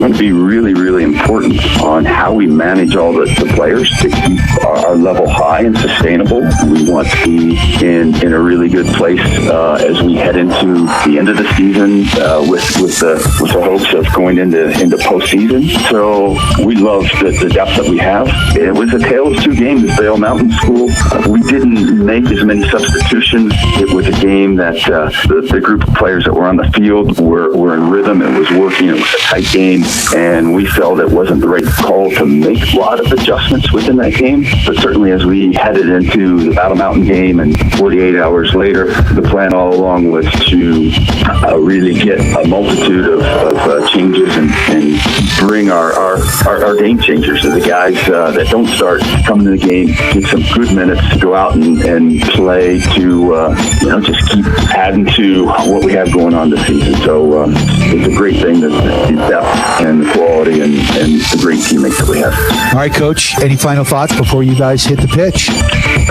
going to be really, really important on how we manage all the players to keep our level high and sustainable. We want to be in a really good place as we head into the end of the season with the hopes of going into postseason. So we love the depth that we have. It was a tale of two games at Vail Mountain School. We didn't make as many substitutions. It was a game that the group of players that were on the field were in rhythm. It was working. It was a tight game. And we felt it wasn't the right call to make a lot of adjustments within that game. But certainly as we headed into the Battle Mountain game and 48 hours later, the plan all along was to really get a multitude of changes and bring our game changers, the guys that don't start coming to the game, get some good minutes to go out and play to just keep adding to what we have going on this season. So it's a great thing that the depth and the quality and the great teammates that we have. All right, Coach, any final thoughts before you guys hit the pitch?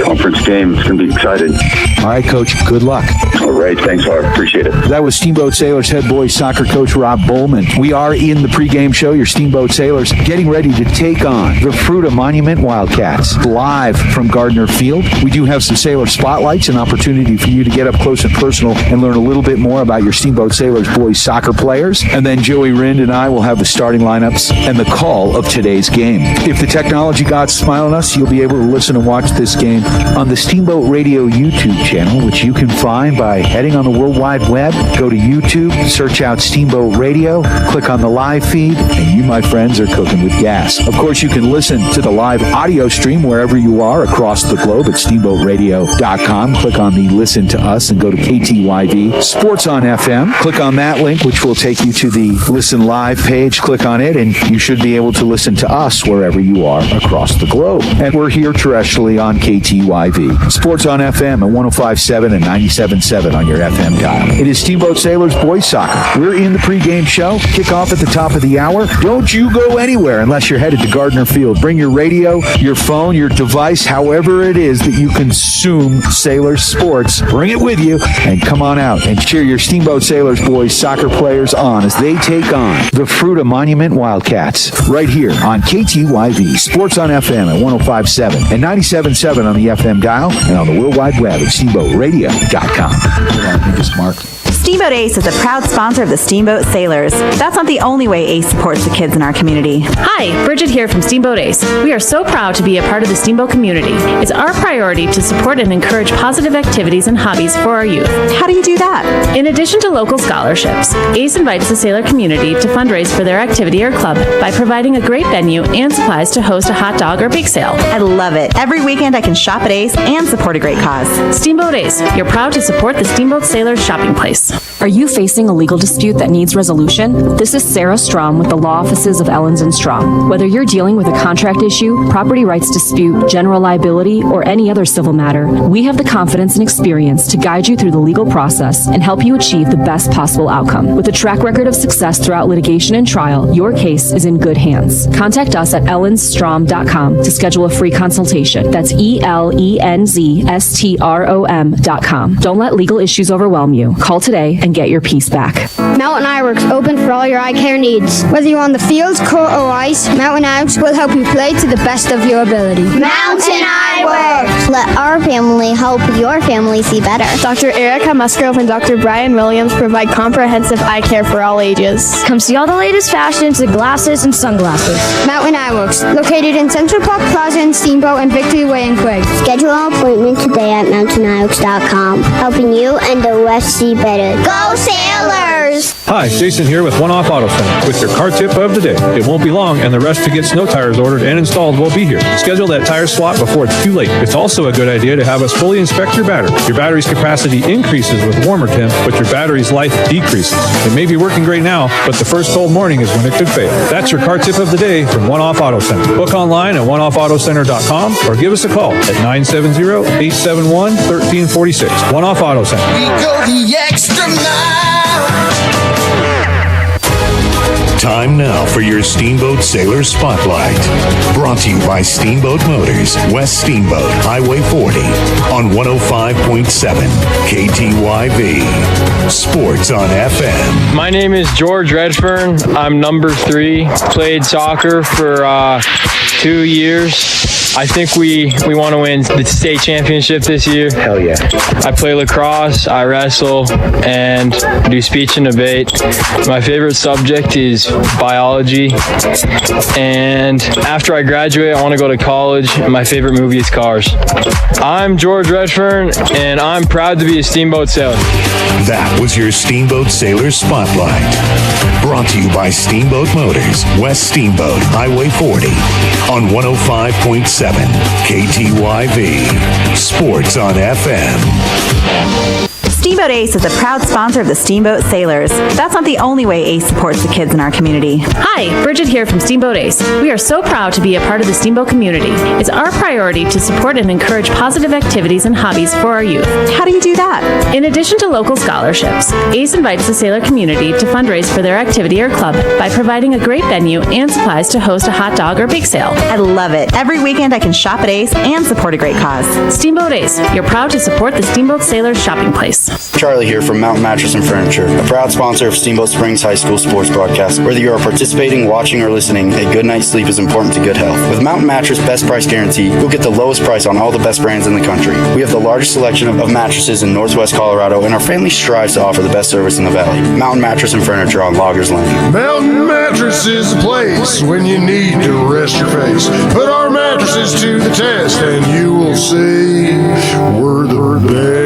Conference game, it's going to be exciting. All right, Coach, good luck. All right, thanks, Harv. Appreciate it. That was Steamboat Sailors head boys soccer coach Rob Bowman. We are in the pregame show. Your Steamboat Sailors getting ready to take on the Fruita Monument Wildcats live from Gardner Field. We do have some Sailor spotlights, an opportunity for you to get up close and personal and learn a little bit more about your Steamboat Sailors boys soccer players. And then Joey Rind and I will have the starting lineups and the call of today's game. If the technology gods smile on us, you'll be able to listen and watch this game on the Steamboat Radio YouTube channel, which you can find by heading on the World Wide Web. Go to YouTube, search out Steamboat Radio, click on the live feed, and you, my friends, are cooking with gas. Of course, you can listen to the live audio stream wherever you are across the globe at steamboatradio.com. Click on the Listen to Us and go to KTYV Sports on FM. Click on that link, which will take you to the Listen Live page. Click on it, and you should be able to listen to us wherever you are across the globe. And we're here terrestrially on KTYV. Sports on FM at 105.7 and 97.7 on your FM dial. It is Steamboat Sailors boys soccer. We're in the pregame show. Kick off at the top of the hour. Don't you go anywhere unless you're headed to Gardner Field. Bring your radio, your phone, your device, however it is that you consume Sailor sports. Bring it with you and come on out and cheer your Steamboat Sailors boys soccer players on as they take on the Fruita Monument Wildcats right here on KTYV. Sports on FM at 105.7 and 97.7 on the FM dial and on the World Wide Web at steamboatradio.com. Thank you, Mark. Steamboat Ace is a proud sponsor of the Steamboat Sailors. That's not the only way Ace supports the kids in our community. Hi, Bridget here from Steamboat Ace. We are so proud to be a part of the Steamboat community. It's our priority to support and encourage positive activities and hobbies for our youth. How do you do that? In addition to local scholarships, Ace invites the sailor community to fundraise for their activity or club by providing a great venue and supplies to host a hot dog or bake sale. I love it. Every weekend I can shop at Ace and support a great cause. Steamboat Ace, you're proud to support the Steamboat Sailors shopping place. Are you facing a legal dispute that needs resolution? This is Sarah Strom with the law offices of Ellens & Strom. Whether you're dealing with a contract issue, property rights dispute, general liability, or any other civil matter, we have the confidence and experience to guide you through the legal process and help you achieve the best possible outcome. With a track record of success throughout litigation and trial, your case is in good hands. Contact us at ellensstrom.com to schedule a free consultation. That's ELENZSTROM.com. Don't let legal issues overwhelm you. Call today and get your peace back. Mountain Eyeworks, open for all your eye care needs. Whether you're on the field, court, or ice, Mountain Eyeworks will help you play to the best of your ability. Mountain Eyeworks! Let our family help your family see better. Dr. Erica Musgrove and Dr. Brian Williams provide comprehensive eye care for all ages. Come see all the latest fashions in glasses and sunglasses. Mountain Eyeworks, located in Central Park Plaza in Steamboat and Victory Way in Quig. Schedule an appointment today at mountainEyeworks.com, helping you and the West see better. Go Sailors! Hi, Jason here with One Off Auto Center with your car tip of the day. It won't be long and the rest to get snow tires ordered and installed will be here. Schedule that tire swap before it's too late. It's also a good idea to have us fully inspect your battery. Your battery's capacity increases with warmer temps, but your battery's life decreases. It may be working great now, but the first cold morning is when it could fail. That's your car tip of the day from One Off Auto Center. Book online at oneoffautocenter.com or give us a call at 970-871-1346. One Off Auto Center. We go the extra mile. Time now for your Steamboat Sailor Spotlight. Brought to you by Steamboat Motors, West Steamboat, Highway 40, on 105.7 KTYV. Sports on FM. My name is George Redfern. I'm number 3. Played soccer for 2 years. I think we want to win the state championship this year. Hell yeah. I play lacrosse, I wrestle, and do speech and debate. My favorite subject is biology. And after I graduate, I want to go to college. And my favorite movie is Cars. I'm George Redfern, and I'm proud to be a Steamboat Sailor. That was your Steamboat Sailor Spotlight. Brought to you by Steamboat Motors, West Steamboat, Highway 40, on 105.7 KTYV. Sports on FM. Steamboat Ace is a proud sponsor of the Steamboat Sailors. That's not the only way Ace supports the kids in our community. Hi, Bridget here from Steamboat Ace. We are so proud to be a part of the Steamboat community. It's our priority to support and encourage positive activities and hobbies for our youth. How do you do that? In addition to local scholarships, Ace invites the sailor community to fundraise for their activity or club by providing a great venue and supplies to host a hot dog or bake sale. I love it. Every weekend I can shop at Ace and support a great cause. Steamboat Ace, you're proud to support the Steamboat Sailors shopping place. Charlie here from Mountain Mattress and Furniture, a proud sponsor of Steamboat Springs High School sports broadcast. Whether you are participating, watching, or listening, a good night's sleep is important to good health. With Mountain Mattress Best Price Guarantee, you'll get the lowest price on all the best brands in the country. We have the largest selection of mattresses in Northwest Colorado, and our family strives to offer the best service in the valley. Mountain Mattress and Furniture on Loggers Lane. Mountain Mattress is the place when you need to rest your face. Put our mattresses to the test, and you will see we're the best.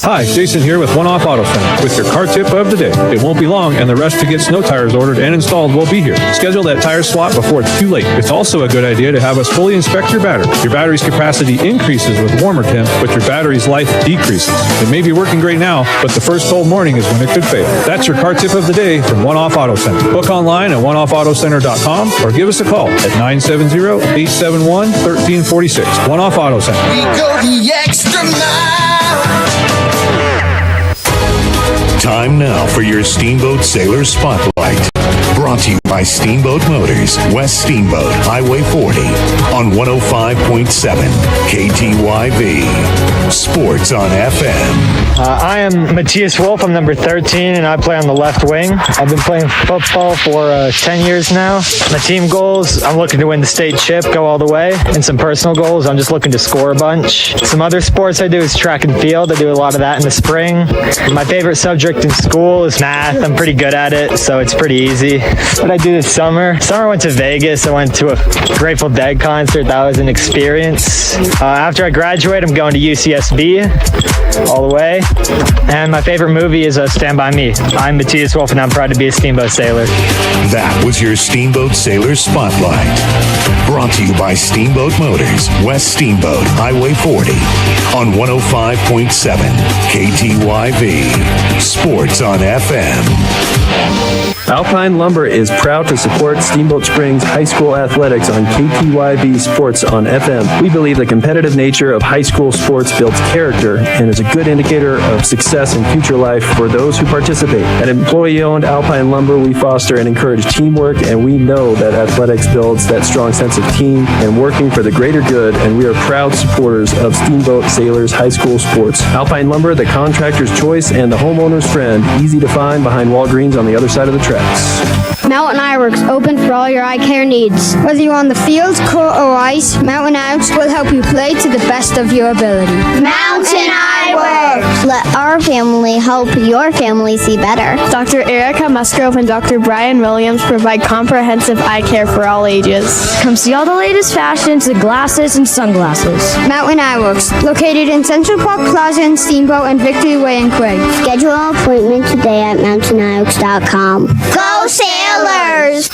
Hi, Jason here with One Off Auto Center with your car tip of the day. It won't be long, and the rest to get snow tires ordered and installed will be here. Schedule that tire swap before it's too late. It's also a good idea to have us fully inspect your battery. Your battery's capacity increases with warmer temps, but your battery's life decreases. It may be working great now, but the first cold morning is when it could fail. That's your car tip of the day from One Off Auto Center. Book online at oneoffautocenter.com or give us a call at 970-871-1346. One Off Auto Center. We go the extra mile. Time now for your Steamboat Sailor Spotlight. Brought to you by Steamboat Motors, West Steamboat, Highway 40, on 105.7 KTYV. Sports on FM. I am Matthias Wolf. I'm number 13, and I play on the left wing. I've been playing football for 10 years now. My team goals, I'm looking to win the state chip, go all the way. And some personal goals, I'm just looking to score a bunch. Some other sports I do is track and field. I do a lot of that in the spring. My favorite subject in school is math. I'm pretty good at it, so it's pretty easy. What I do this summer? I went to Vegas. I went to a Grateful Dead concert. That was an experience. After I graduate, I'm going to UCSB all the way. And my favorite movie is Stand By Me. I'm Matthias Wolf, and I'm proud to be a Steamboat Sailor. That was your Steamboat Sailor Spotlight. Brought to you by Steamboat Motors, West Steamboat, Highway 40, on 105.7 KTYV. Sports on FM. Alpine Lumber is proud to support Steamboat Springs High School athletics on KTYV Sports on FM. We believe the competitive nature of high school sports builds character and is a good indicator of success in future life for those who participate. At employee-owned Alpine Lumber, we foster and encourage teamwork, and we know that athletics builds that strong sense of team and working for the greater good, and we are proud supporters of Steamboat Sailors High School sports. Alpine Lumber, the contractor's choice and the homeowner's friend, easy to find behind Walgreens on the other side of the tracks. Mountain Eyeworks, open for all your eye care needs. Whether you're on the field, court, or ice, Mountain Out will help you play to the best of your ability. Mountain Eyeworks. Let our family help your family see better. Dr. Erica Musgrove and Dr. Brian Williams provide comprehensive eye care for all ages. Come see all the latest fashions in glasses and sunglasses. Mountain Eyeworks, located in Central Park Plaza in Steamboat and Victory Way in Quig. Schedule an appointment today at mountaineyewks.com. Go Sailors!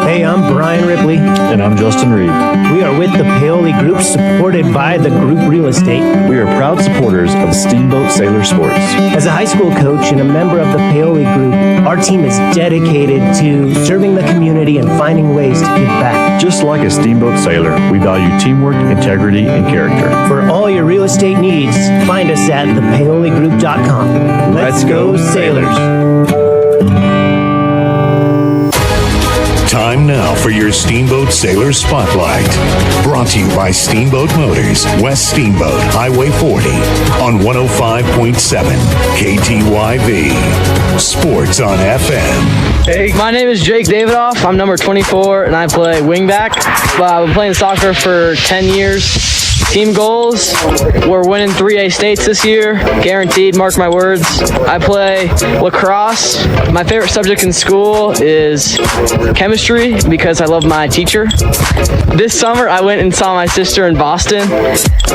Hey, I'm Brian Ripley. And I'm Justin Reed. We are with the Paoli Group, supported by the Group Real Estate. We are proud supporters of Steamboat Sailor Sports. As a high school coach and a member of the Paoli Group, our team is dedicated to serving the community and finding ways to give back. Just like a Steamboat Sailor, we value teamwork, integrity, and character. For all your real estate needs, find us at thepaoligroup.com. Let's go Sailors! Time now for your Steamboat Sailor Spotlight. Brought to you by Steamboat Motors, West Steamboat, Highway 40, on 105.7 KTYV. Sports on FM. Hey, my name is Jake Davidoff. I'm number 24, and I play wingback. I've been playing soccer for 10 years. Team goals, we're winning 3A states this year, guaranteed, mark my words. I play lacrosse. My favorite subject in school is chemistry because I love my teacher. This summer, I went and saw my sister in Boston.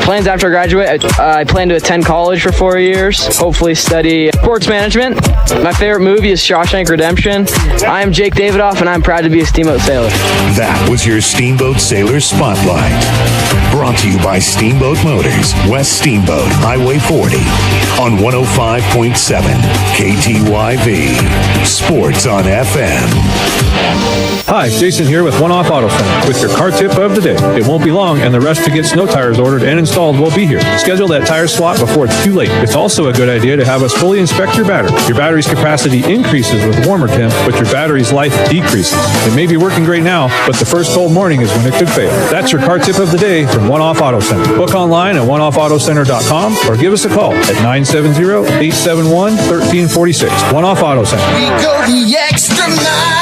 Plans after I graduate, I plan to attend college for 4 years, hopefully study sports management. My favorite movie is Shawshank Redemption. I am Jake Davidoff, and I'm proud to be a Steamboat Sailor. That was your Steamboat Sailor Spotlight. Brought to you by Steamboat Motors, West Steamboat, Highway 40, on 105.7 KTYV. Sports on FM. Hi, Jason here with One Off Auto Center with your car tip of the day. It won't be long, and the rest to get snow tires ordered and installed will be here. Schedule that tire slot before it's too late. It's also a good idea to have us fully inspect your battery. Your battery's capacity increases with warmer temps, but your battery's life decreases. It may be working great now, but the first cold morning is when it could fail. That's your car tip of the day from One Off Auto Center. Book online at oneoffautocenter.com or give us a call at 970-871-1346. One Off Auto Center. We go the extra mile.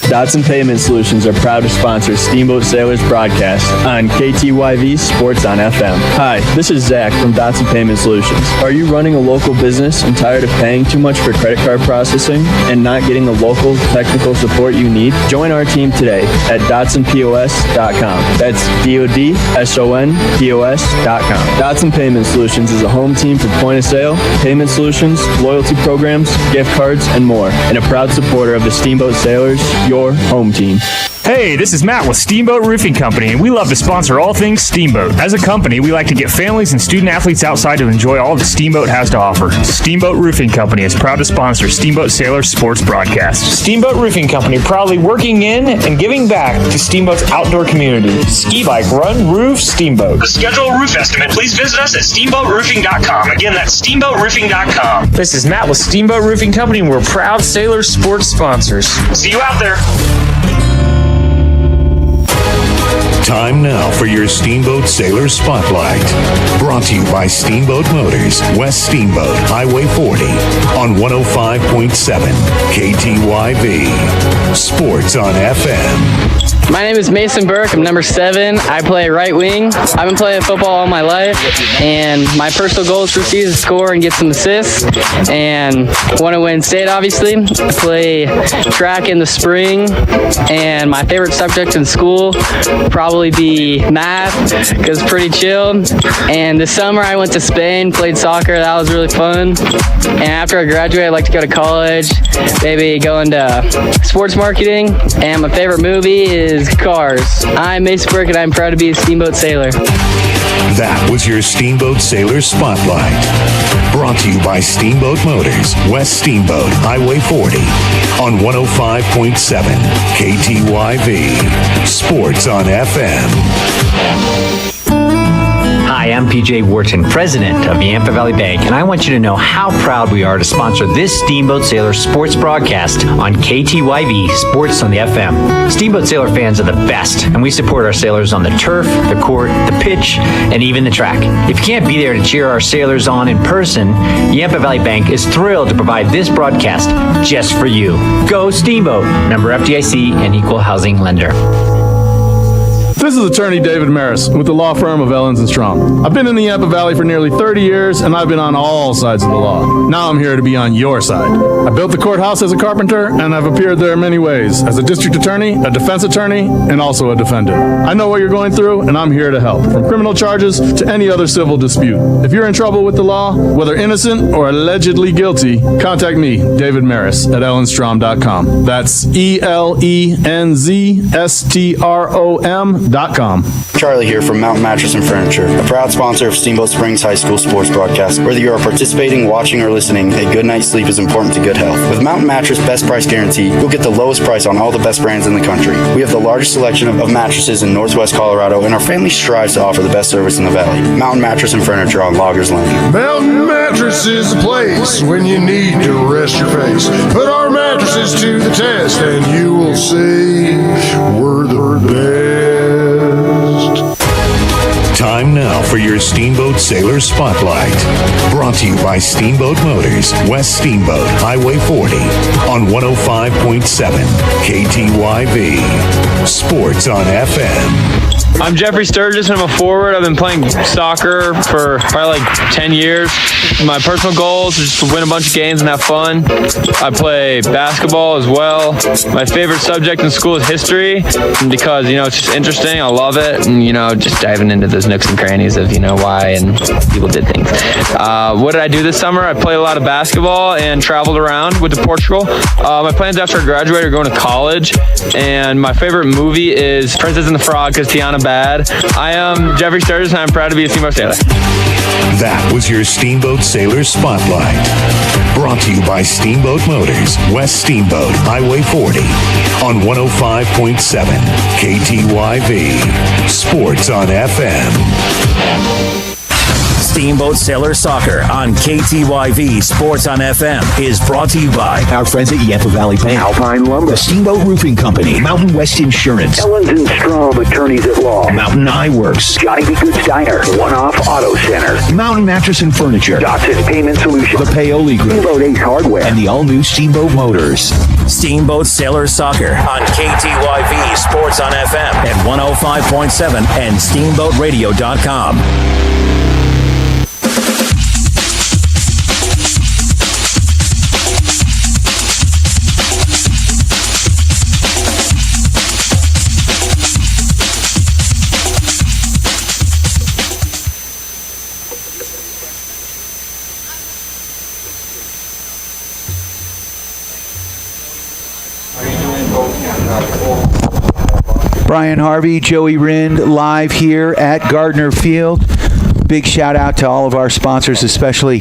Dotson Payment Solutions are proud to sponsor Steamboat Sailors broadcast on KTYV Sports on FM. Hi, this is Zach from Dotson Payment Solutions. Are you running a local business and tired of paying too much for credit card processing and not getting the local technical support you need? Join our team today at DotsonPOS.com. That's DOTSONPOS.com. Dotson Payment Solutions is a home team for point of sale, payment solutions, loyalty programs, gift cards, and more, and a proud supporter of the Steamboat Sailors, your home team. Hey, this is Matt with Steamboat Roofing Company, and we love to sponsor all things Steamboat. As a company, we like to get families and student athletes outside to enjoy all that Steamboat has to offer. Steamboat Roofing Company is proud to sponsor Steamboat Sailor Sports broadcast. Steamboat Roofing Company, proudly working in and giving back to Steamboat's outdoor community. Ski, bike, run, roof, Steamboat. To schedule a roof estimate, please visit us at steamboatroofing.com. Again, that's steamboatroofing.com. This is Matt with Steamboat Roofing Company, and we're proud Sailor Sports sponsors. See you out there. Time now for your Steamboat Sailor Spotlight. Brought to you by Steamboat Motors, West Steamboat, Highway 40, on 105.7 KTYV. Sports on FM. My name is Mason Burke. I'm number 7. I play right wing. I've been playing football all my life, and my personal goal for the season is to score and get some assists, and want to win state, obviously. I play track in the spring, and my favorite subject in school probably be math, because it's pretty chill. And this summer I went to Spain, played soccer. That was really fun. And after I graduate, I'd like to go to college, maybe go into sports marketing. And my favorite movie is Cars. I'm Mason Burke, and I'm proud to be a Steamboat Sailor. That was your Steamboat Sailor Spotlight. Brought to you by Steamboat Motors, West Steamboat, Highway 40, on 105.7 KTYV. Sports on FM. Hi, I'm PJ Wharton, president of Yampa Valley Bank, and I want you to know how proud we are to sponsor this Steamboat Sailor sports broadcast on KTYV Sports on the FM. Steamboat Sailor fans are the best, and we support our sailors on the turf, the court, the pitch, and even the track. If you can't be there to cheer our sailors on in person, Yampa Valley Bank is thrilled to provide this broadcast just for you. Go Steamboat, member FDIC and equal housing lender. This is attorney David Maris with the law firm of Ellens & Strom. I've been in the Yampa Valley for nearly 30 years, and I've been on all sides of the law. Now I'm here to be on your side. I built the courthouse as a carpenter, and I've appeared there many ways, as a district attorney, a defense attorney, and also a defendant. I know what you're going through, and I'm here to help, from criminal charges to any other civil dispute. If you're in trouble with the law, whether innocent or allegedly guilty, contact me, David Maris, at ellenstrom.com. That's ELENZSTROM.com. SteamboatSalersSpotlight.com. Charlie here from Mountain Mattress and Furniture, a proud sponsor of Steamboat Springs High School sports broadcast. Whether you are participating, watching, or listening, a good night's sleep is important to good health. With Mountain Mattress Best Price Guarantee, you'll get the lowest price on all the best brands in the country. We have the largest selection of mattresses in Northwest Colorado, and our family strives to offer the best service in the valley. Mountain Mattress and Furniture on Loggers Lane. Mountain Mattress is the place when you need to rest your face. Put our mattresses to the test, and you will see we're the best. Time now for your Steamboat Sailor Spotlight. Brought to you by Steamboat Motors, West Steamboat, Highway 40, on 105.7 KTYV. Sports on FM. I'm Jeffrey Sturgis, and I'm a forward. I've been playing soccer for probably like 10 years. My personal goal is just to win a bunch of games and have fun. I play basketball as well. My favorite subject in school is history because, it's just interesting. I love it. And, just diving into those nooks and crannies of, why and people did things. What did I do this summer? I played a lot of basketball and traveled around, went to Portugal. My plans after I graduate are going to college. And my favorite movie is Princess and the Frog because Tiana Bad. I am Jeffrey Sturgis, and I'm proud to be a Steamboat Sailor. That was your Steamboat Sailor Spotlight. Brought to you by Steamboat Motors, West Steamboat, Highway 40, on 105.7 KTYV. Sports on FM. Steamboat Sailor Soccer on KTYV Sports on FM is brought to you by our friends at Yampa Valley Bank, Alpine Lumber, the Steamboat Roofing Company, Mountain West Insurance, Ellens and Strom Attorneys at Law, Mountain Eye Works, Johnny B. Good's Diner, One Off Auto Center, Mountain Mattress and Furniture, Dotson Payment Solutions, the Paoli Group, Steamboat Ace Hardware, and the all-new Steamboat Motors. Steamboat Sailor Soccer on KTYV Sports on FM at 105.7 and SteamboatRadio.com. Brian Harvey, Joey Rind, live here at Gardner Field. Big shout out to all of our sponsors, especially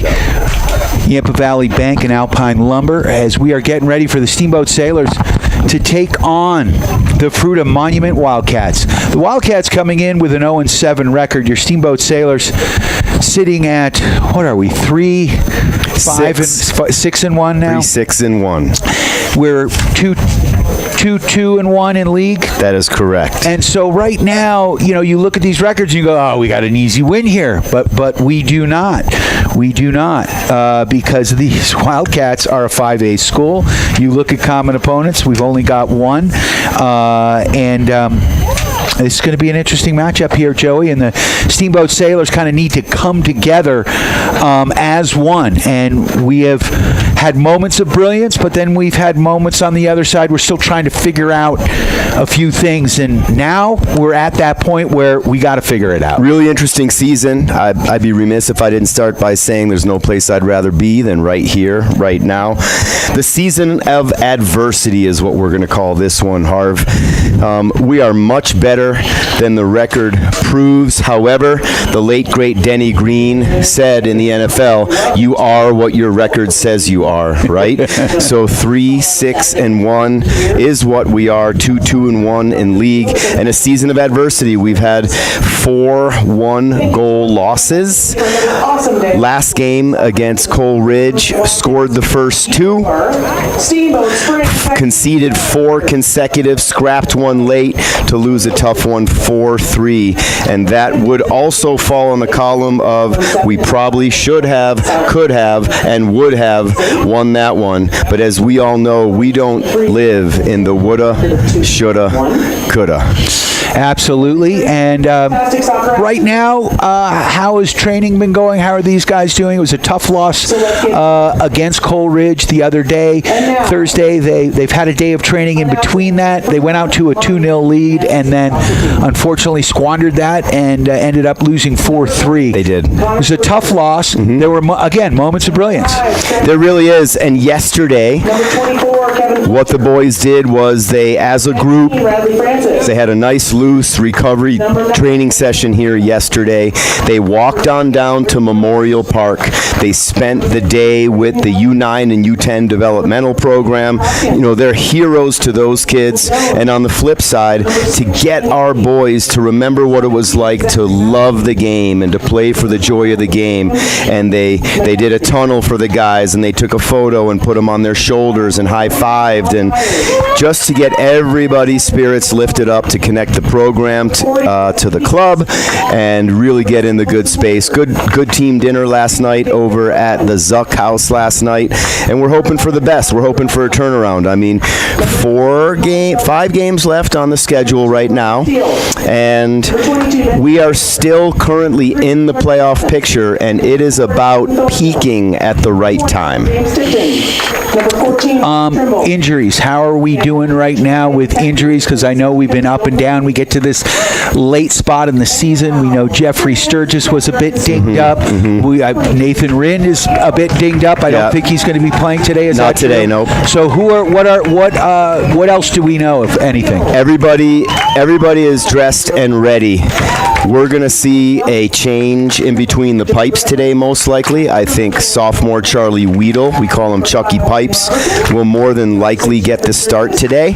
Yampa Valley Bank and Alpine Lumber, as we are getting ready for the Steamboat Sailors to take on the Fruita Monument Wildcats. The Wildcats coming in with an 0-7 record. Your Steamboat Sailors sitting at, what are we, 6-1 now? 6-1. We're 2-2-1 in league. That is correct. And so right now, you look at these records and you go, oh, we got an easy win here. But we do not. We do not, because these Wildcats are a 5A school. You look at common opponents, we've only got one. It's going to be an interesting matchup here, Joey, and the Steamboat Sailors kind of need to come together as one. And we have had moments of brilliance, but then we've had moments on the other side. We're still trying to figure out a few things, and now we're at that point where we got to figure it out. Really interesting season. I'd be remiss if I didn't start by saying there's no place I'd rather be than right here, right now. The season of adversity is what we're going to call this one, Harv. We are much better than the record proves. However, the late, great Denny Green said in the NFL, you are what your record says you are, right? So 3-6-1 is what we are, 2-2-1 in league, and a season of adversity. We've had 4 1-goal losses. Last game against Coal Ridge, scored the first 2, conceded 4 consecutive, scrapped 1 late to lose a tough one 4-3, and that would also fall in the column of we probably should have, could have, and would have won that one. But as we all know, we don't live in the woulda, shoulda, coulda. Absolutely. And right now, how has training been going? How are these guys doing? It was a tough loss against Coal Ridge the other day. Thursday, they've had a day of training in between that. They went out to a 2-0 lead, and then and unfortunately squandered that and ended up losing 4-3. They did. It was a tough loss. There were, again, moments of brilliance. There really is. And yesterday, what the boys did was they, as a group, they had a nice loose recovery training session here yesterday. They walked on down to Memorial Park. They spent the day with the U9 and U10 developmental program. You know, they're heroes to those kids. And on the flip side, to get our boys to remember what it was like to love the game and to play for the joy of the game. And they did a tunnel for the guys, and they took a photo and put them on their shoulders and high-fived, and just to get everybody's spirits lifted up to connect the program to the club and really get in the good space. Good team dinner last night over at the Zuck House last night, and we're hoping for the best. We're hoping for a turnaround. I mean, 5 games left on the schedule right now, and we are still currently in the playoff picture, and it is about peaking at the right time. Injuries. How are we doing right now with injuries? Because I know we've been up and down. We get to this late spot in the season. We know Jeffrey Sturgis was a bit dinged up. Nathan Rinn is a bit dinged up. I don't think he's going to be playing today. Is Not that true? today, nope. So what else do we know, if anything? Everybody is dressed and ready. We're going to see a change in between the pipes today, most likely. I think sophomore Charlie Weedle, we call him Chucky Pipes, will more than likely get the start today.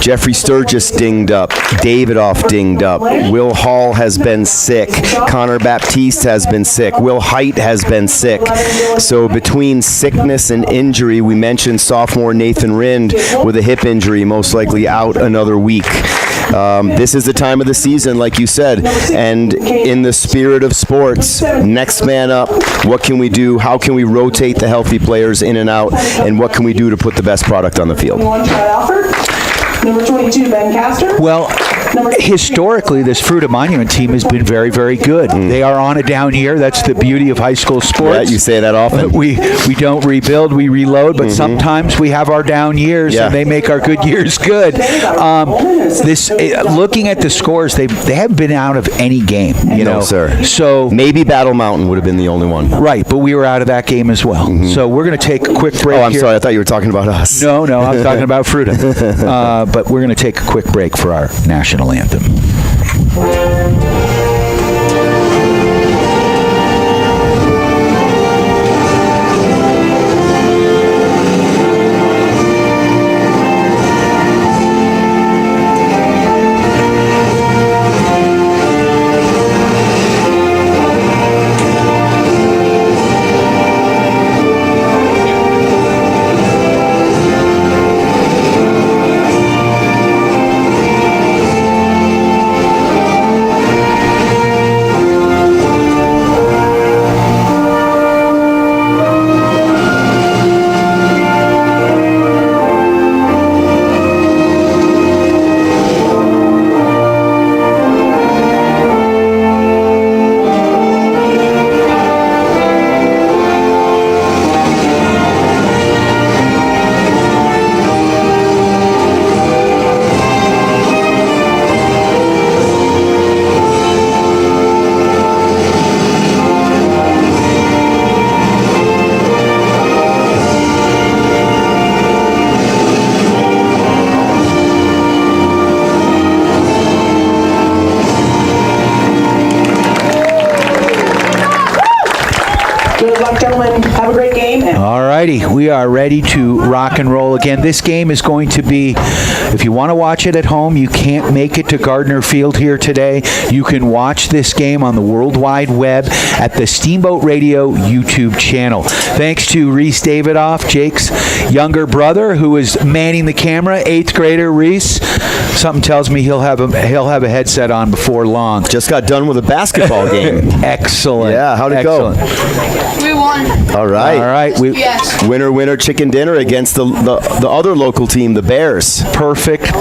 Jeffrey Sturgis dinged up. Davidoff dinged up. Will Hall has been sick. Connor Baptiste has been sick. Will Height has been sick. So between sickness and injury, we mentioned sophomore Nathan Rind with a hip injury, most likely out another week. This is the time of the season, like you said, and in the spirit of sports, next man up. What can we do? How can we rotate the healthy players in and out? And what can we do to put the best product on the field? Number 22, Ben Castor. Well, historically, this Fruita Monument team has been very, very good. They are on a down year. That's the beauty of high school sports. Yeah, you say that often. We don't rebuild, we reload, but sometimes we have our down years, and they make our good years good. Looking at the scores, they haven't been out of any game. No, sir. So maybe Battle Mountain would have been the only one. Right, but we were out of that game as well. So we're going to take a quick break. I'm sorry. I thought you were talking about us. No, I'm talking about Fruita. But we're going to take a quick break for our national anthem. We are ready to rock and roll again. This game is going to be, if you want to watch it at home, you can't make it to Gardner Field here today. You can watch this game on the World Wide Web at the Steamboat Radio YouTube channel. Thanks to Reese Davidoff, Jake's younger brother, who is manning the camera, 8th grader Reese. Something tells me he'll have a headset on before long. Just got done with a basketball game. Excellent. Yeah, how'd it go? We won. All right. All right. Yes. Winner Winner, chicken dinner against the other local team, the Bears. Perfect.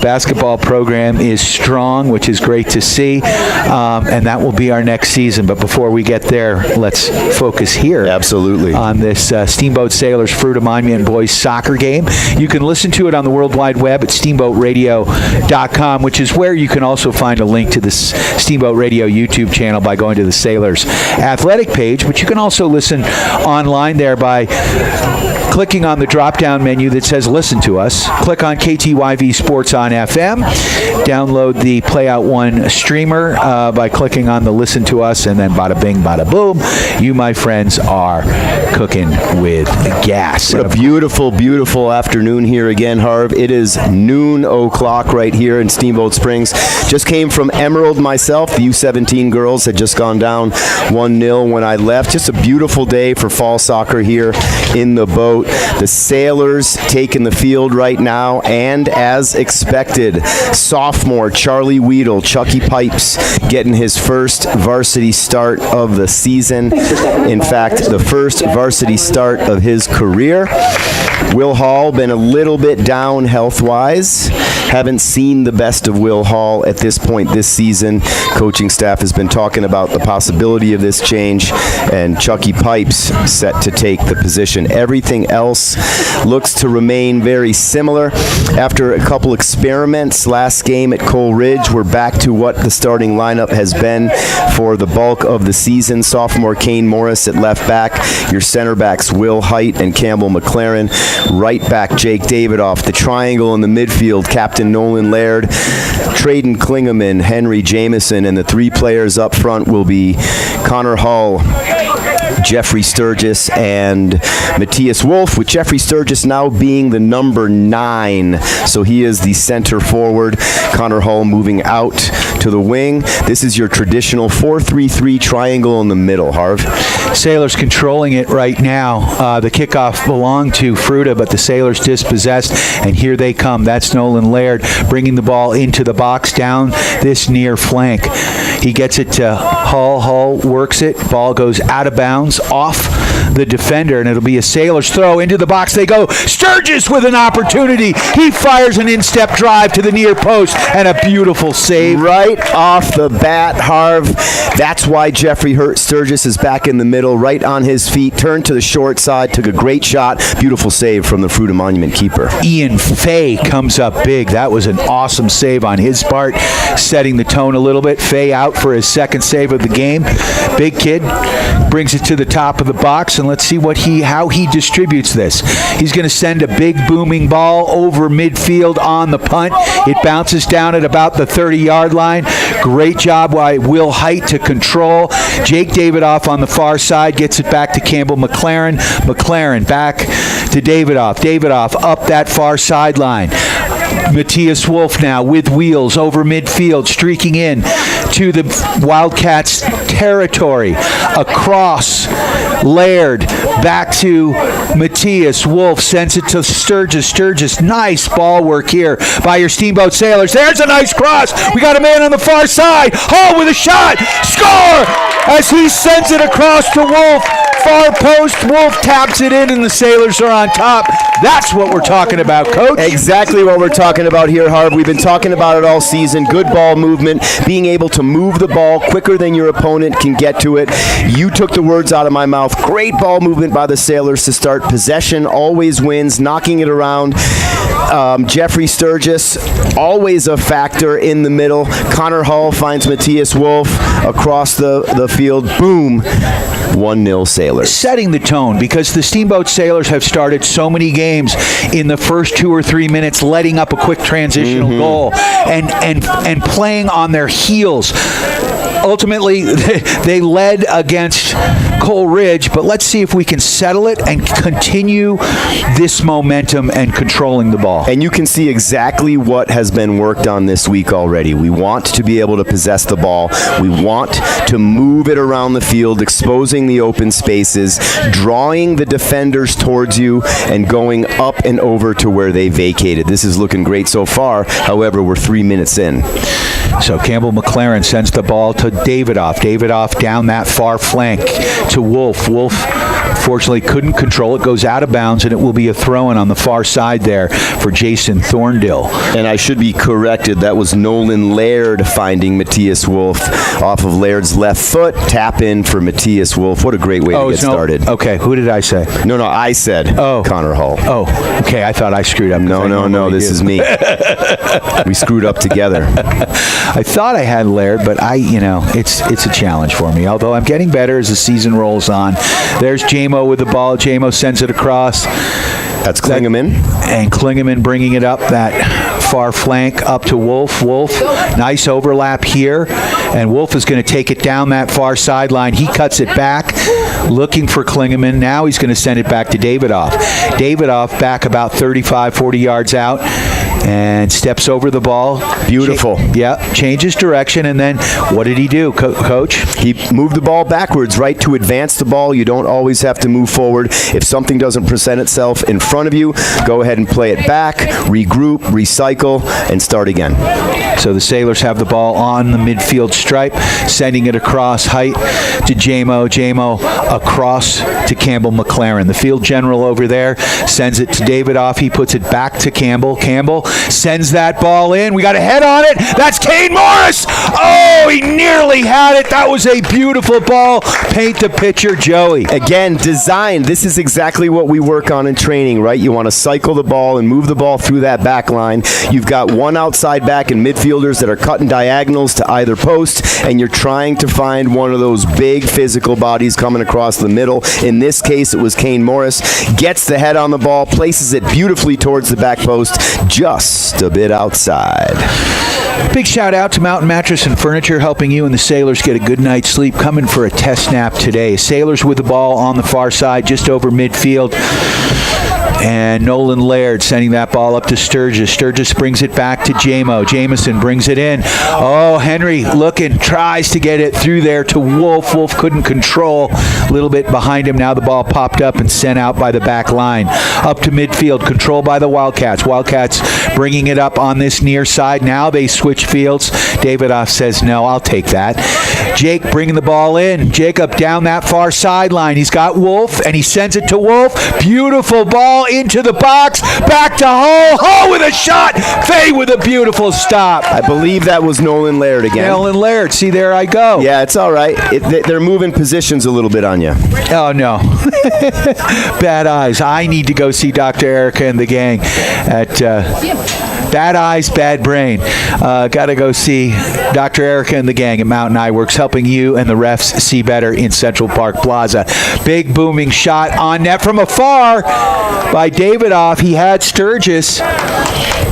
Basketball program is strong, which is great to see, and that will be our next season. But before we get there, let's focus here. Absolutely. On this Steamboat Sailors Fruita Monument boys soccer game. You can listen to it on the World Wide Web at steamboatradio.com, which is where you can also find a link to the Steamboat Radio YouTube channel by going to the Sailors Athletic page. But you can also listen online there by clicking on the drop-down menu that says Listen to Us. Click on KTYV Sports on FM. Download the Play Out One streamer by clicking on the Listen to Us, and then bada bing, bada boom. You, my friends, are cooking with gas. What a beautiful, beautiful afternoon here again, Harv. It is noon o'clock right here in Steamboat Springs. Just came from Emerald myself. The U17 girls had just gone down 1-0 when I left. Just a beautiful day for fall soccer here in the boat. The Sailors taking the field right now, and as expected, sophomore Charlie Weedle, Chucky Pipes, getting his first varsity start of the season. In fact, the first varsity start of his career. Will Hall been a little bit down health-wise. Haven't seen the best of Will Hall at this point this season. Coaching staff has been talking about the possibility of this change, and Chucky Pipes set to take the position. Everything else looks to remain very similar. After a couple experiments last game at Cole Ridge, we're back to what the starting lineup has been for the bulk of the season. Sophomore Kane Morris at left back. Your center backs Will Height and Campbell McLaren. Right back Jake Davidoff. The triangle in the midfield, Captain Nolan Laird, Traden Klingeman, Henry Jameson, and the three players up front will be Connor Hull, Jeffrey Sturgis, and Matthias Wolf, with Jeffrey Sturgis now being the number 9. So he is the center forward. Connor Hull moving out to the wing. This is your traditional 4-3-3 triangle in the middle, Harv. Sailors controlling it right now. The kickoff belonged to Fruita, but the Sailors dispossessed, and here they come. That's Nolan Laird bringing the ball into the box down this near flank. He gets it to Hull. Hull works it. Ball goes out of bounds off the defender, and it'll be a Sailors throw into the box. They go. Sturgis with an opportunity. He fires an instep drive to the near post, and a beautiful save. Right off the bat, Harv. That's why Jeffrey Sturgis is back in the middle, right on his feet, turned to the short side, took a great shot. Beautiful save from the Fruita Monument keeper. Ian Fay comes up big. That was an awesome save on his part, setting the tone a little bit. Fay out for his second save of the game. Big kid brings it to the top of the box, and let's see how he distributes this. He's going to send a big booming ball over midfield on the punt. It bounces down at about the 30-yard line. Great job by Will Height to control. Jake Davidoff on the far side gets it back to Campbell McLaren. McLaren back to Davidoff. Davidoff up that far sideline. Matthias Wolf now with wheels over midfield, streaking in to the Wildcats territory. Across Laird, back to Matthias Wolf, sends it to Sturgis. Sturgis, nice ball work here by your Steamboat Sailors. There's a nice cross. We got a man on the far side. Hall with a shot. Score! As he sends it across to Wolf. Far post, Wolf taps it in, and the Sailors are on top. That's what we're talking about, Coach. Exactly what we're talking about here, Harv. We've been talking about it all season. Good ball movement, being able to move the ball quicker than your opponent can get to it. You took the words out of my mouth. Great ball movement by the Sailors to start. Possession always wins, knocking it around. Jeffrey Sturgis, always a factor in the middle. Connor Hull finds Matthias Wolf across the field. Boom. 1-0 Sailors. Setting the tone, because the Steamboat Sailors have started so many games in the first 2 or 3 minutes, letting up a quick transitional goal and playing on their heels. Ultimately, they led against Cole Ridge, but let's see if we can settle it and continue this momentum and controlling the ball. And you can see exactly what has been worked on this week already. We want to be able to possess the ball. We want to move it around the field, exposing the open spaces, drawing the defenders towards you, and going up and over to where they vacated. This is looking great so far. However, we're 3 minutes in. So Campbell McLaren sends the ball to Davidoff. Davidoff down that far flank to Wolf. Wolf Fortunately, couldn't control it. Goes out of bounds, and it will be a throw-in on the far side there for Jason Thorndill. And I should be corrected. That was Nolan Laird finding Matthias Wolf off of Laird's left foot. Tap in for Matthias Wolf. What a great way to get started. Okay, who did I say? No, I said Connor Hall. Oh, okay. I thought I screwed up. No. This is me. We screwed up together. I thought I had Laird, but it's a challenge for me. Although I'm getting better as the season rolls on. There's Jamo with the ball. Jamo sends it across. That's Klingeman. And Klingeman bringing it up that far flank up to Wolf. Wolf, nice overlap here. And Wolf is going to take it down that far sideline. He cuts it back, looking for Klingeman. Now he's going to send it back to Davidoff. Davidoff back about 35, 40 yards out and steps over the ball. Beautiful. Changes direction. And then what did he do, Coach? He moved the ball backwards, right, to advance the ball. You don't always have to move forward. If something doesn't present itself in front of you, go ahead and play it back, regroup, recycle, and start again. So the Sailors have the ball on the midfield stripe, sending it across height to Jamo. Jamo across to Campbell McLaren. The field general over there sends it to Davidoff. He puts it back to Campbell. Campbell sends that ball in. We got a head on it. That's Kane Morris. Oh, he nearly had it. That was a beautiful ball. Paint the picture, Joey. Again, design. This is exactly what we work on in training, right? You want to cycle the ball and move the ball through that back line. You've got one outside back and midfielders that are cutting diagonals to either post, and you're trying to find one of those big physical bodies coming across the middle. In this case, it was Kane Morris. Gets the head on the ball, places it beautifully towards the back post, just a bit outside. Big shout out to Mountain Mattress and Furniture, helping you and the Sailors get a good night's sleep. Coming for a test nap today. Sailors with the ball on the far side, just over midfield. And Nolan Laird sending that ball up to Sturgis. Sturgis brings it back to Jamo. Jamison brings it in. Oh, Henry looking, tries to get it through there to Wolf. Wolf couldn't control. A little bit behind him. Now the ball popped up and sent out by the back line. Up to midfield, controlled by the Wildcats. Wildcats bringing it up on this near side. Now they switch fields. Davidoff says, no, I'll take that. Jake bringing the ball in. Jacob down that far sideline. He's got Wolf, and he sends it to Wolf. Beautiful ball into the box, back to Hull. Hull with a shot. Fay with a beautiful stop. I believe that was Nolan Laird again. Nolan Laird. See, there I go. Yeah, it's all right. They're moving positions a little bit on you. Oh, no. Bad eyes. I need to go see Dr. Erica and the gang at Bad Eyes, Bad Brain. Got to go see Dr. Erica and the gang at Mountain Eye Works, helping you and the refs see better in Central Park Plaza. Big booming shot on net from afar by Davidoff. He had Sturgis.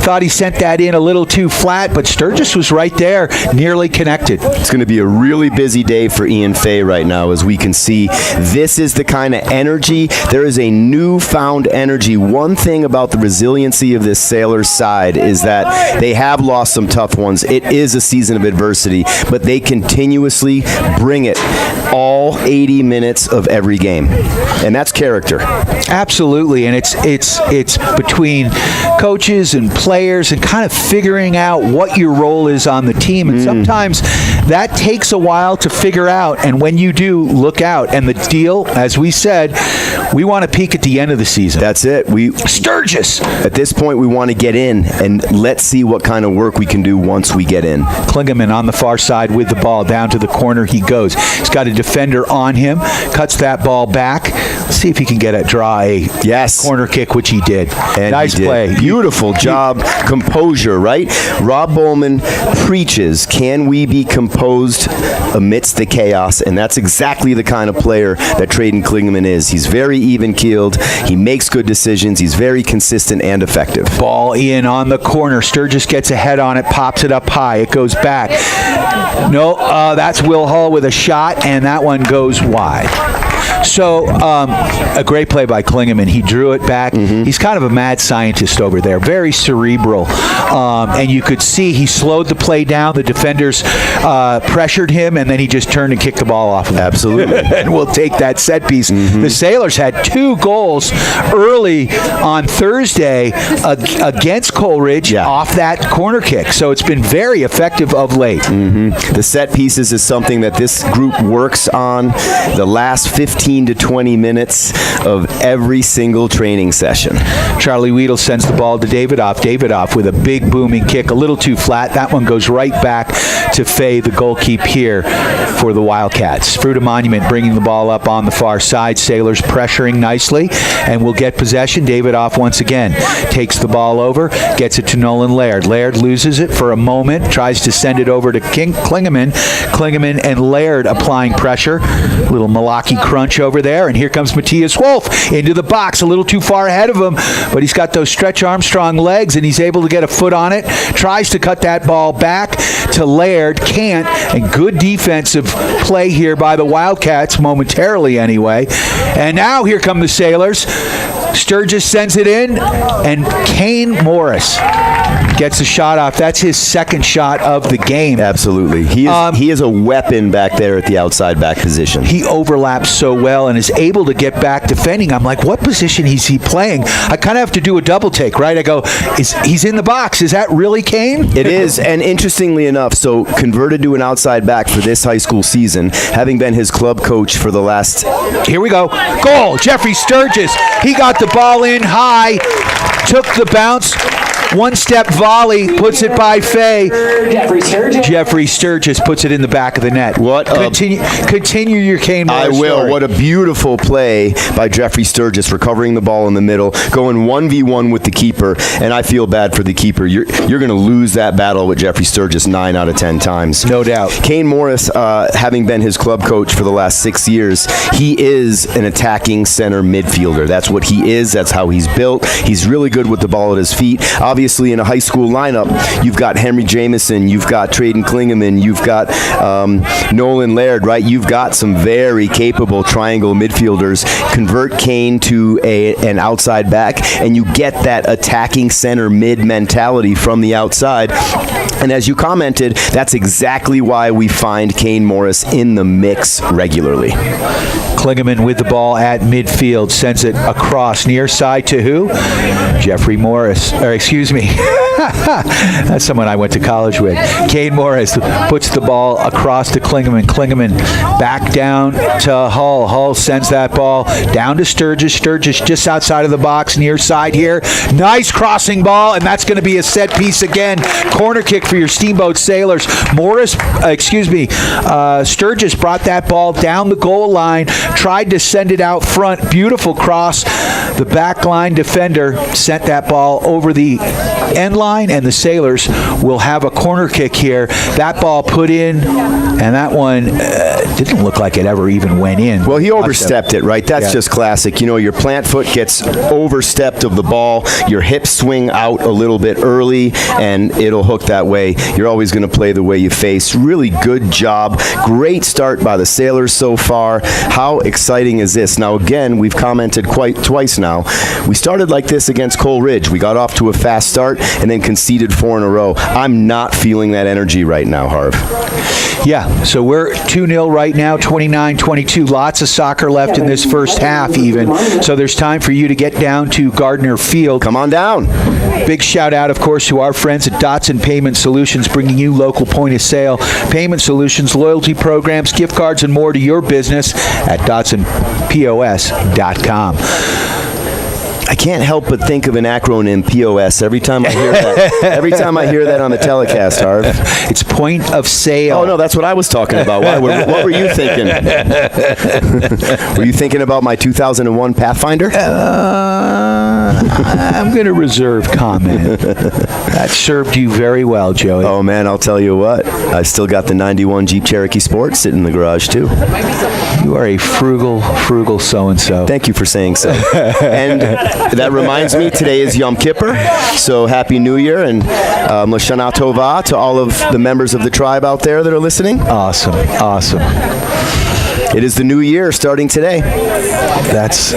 Thought he sent that in a little too flat, but Sturgis was right there, nearly connected. It's going to be a really busy day for Ian Fay right now, as we can see. This is the kind of energy. There is a newfound energy. One thing about the resiliency of this Sailors side is that they have lost some tough ones. It is a season of adversity, but they continuously bring it all 80 minutes of every game. And that's character. Absolutely, and it's between coaches and players and kind of figuring out what your role is on the team. And sometimes that takes a while to figure out. And when you do, look out. And the deal, as we said, we want to peak at the end of the season. That's it. Sturgis. At this point, we want to get in, and let's see what kind of work we can do once we get in. Klingeman on the far side with the ball. Down to the corner he goes. He's got a defender on him. Cuts that ball back. Let's see if he can get a corner kick, which he did. And nice he did. play. Beautiful job. Composure, right? Rob Bowman preaches, can we be composed amidst the chaos? And that's exactly the kind of player that Traden Klingeman is. He's very even-keeled. He makes good decisions. He's very consistent and effective. Ball in on the corner. Sturgis gets a head on it, pops it up high. It goes back. No, that's Will Hull with a shot, and that one goes wide. So, a great play by Klingeman. He drew it back. He's kind of a mad scientist over there, very cerebral. And you could see he slowed the play down. The defenders pressured him, and then he just turned and kicked the ball off of him. Absolutely. And we'll take that set piece. The Sailors had 2 goals early on Thursday against Coleridge off that corner kick. So it's been very effective of late. The set pieces is something that this group works on. The last 15 15 to 20 minutes of every single training session. Charlie Weedle sends the ball to Davidoff. Davidoff with a big booming kick, a little too flat. That one goes right back to Fay, the goalkeeper here for the Wildcats. Fruita Monument bringing the ball up on the far side. Sailors pressuring nicely, and will get possession. Davidoff once again takes the ball over, gets it to Nolan Laird. Laird loses it for a moment, tries to send it over to Klingeman. Klingeman and Laird applying pressure. Little Malaki crunch over there, and here comes Matthias Wolf into the box, a little too far ahead of him, but he's got those Stretch Armstrong legs, and he's able to get a foot on it. Tries to cut that ball back to Laird, can't, and good defensive play here by the Wildcats, momentarily anyway. And now here come the Sailors. Sturgis sends it in, and Kane Morris gets a shot off. That's his second shot of the game. Absolutely. He is a weapon back there at the outside back position. He overlaps so well and is able to get back defending. I'm like, what position is he playing? I kind of have to do a double take, right? I go, he's in the box. Is that really Kane? It is, and interestingly enough, so converted to an outside back for this high school season, having been his club coach for the last... Here we go. Goal. Jeffrey Sturgis. He got the ball in high, took the bounce, one-step volley, puts it by Fay. Jeffrey Sturgis puts it in the back of the net. Continue your Kane Morris I will. story. What a beautiful play by Jeffrey Sturgis, recovering the ball in the middle, going 1v1 with the keeper, and I feel bad for the keeper. You're going to lose that battle with Jeffrey Sturgis 9 out of 10 times. No doubt. Kane Morris, having been his club coach for the last 6 years, he is an attacking center midfielder. That's what he is. That's how he's built. He's really good with the ball at his feet. Obviously, in a high school lineup, you've got Henry Jameson, you've got Traden Klingeman, you've got Nolan Laird, right? You've got some very capable triangle midfielders. Convert Kane to an outside back, and you get that attacking center mid mentality from the outside. And as you commented, that's exactly why we find Kane Morris in the mix regularly. Klingeman with the ball at midfield, sends it across near side to who? Jeffrey Morris, or excuse me. That's someone I went to college with. Kane Morris puts the ball across to Klingeman. Klingeman back down to Hull. Hull sends that ball down to Sturgis. Sturgis just outside of the box, near side here. Nice crossing ball, and that's going to be a set piece again. Corner kick for your Steamboat Sailors. Sturgis brought that ball down the goal line, tried to send it out front. Beautiful cross. The back line defender sent that ball over the end line, and the Sailors will have a corner kick here. That ball put in, and that one didn't look like it ever even went in. Well, he overstepped it, right? That's just classic. You know, your plant foot gets overstepped of the ball, your hips swing out a little bit early, and it'll hook that way. You're always going to play the way you face. Really good job. Great start by the Sailors so far. How exciting is this? Now, again, we've commented twice now. We started like this against Cole Ridge. We got off to a fast start and then conceded 4 in a row. I'm not feeling that energy right now, Harv. Yeah, so we're 2-0 right now, 29-22. Lots of soccer left in this first half even. So there's time for you to get down to Gardner Field. Come on down. Big shout out, of course, to our friends at Dotson Payment Solutions, bringing you local point of sale payment solutions, loyalty programs, gift cards, and more to your business at DotsonPOS.com. I can't help but think of an acronym, POS, every time I hear that. Every time I hear that on the telecast, Harv. It's point of sale. Oh, no, that's what I was talking about. What were you thinking? Were you thinking about my 2001 Pathfinder? I'm going to reserve comment. That served you very well, Joey. Oh, man, I'll tell you what. I still got the 91 Jeep Cherokee Sport sitting in the garage, too. You are a frugal so-and-so. Thank you for saying so. And that reminds me, today is Yom Kippur, so Happy New Year, and Lashana Tova to all of the members of the tribe out there that are listening. Awesome. It is the new year starting today. That's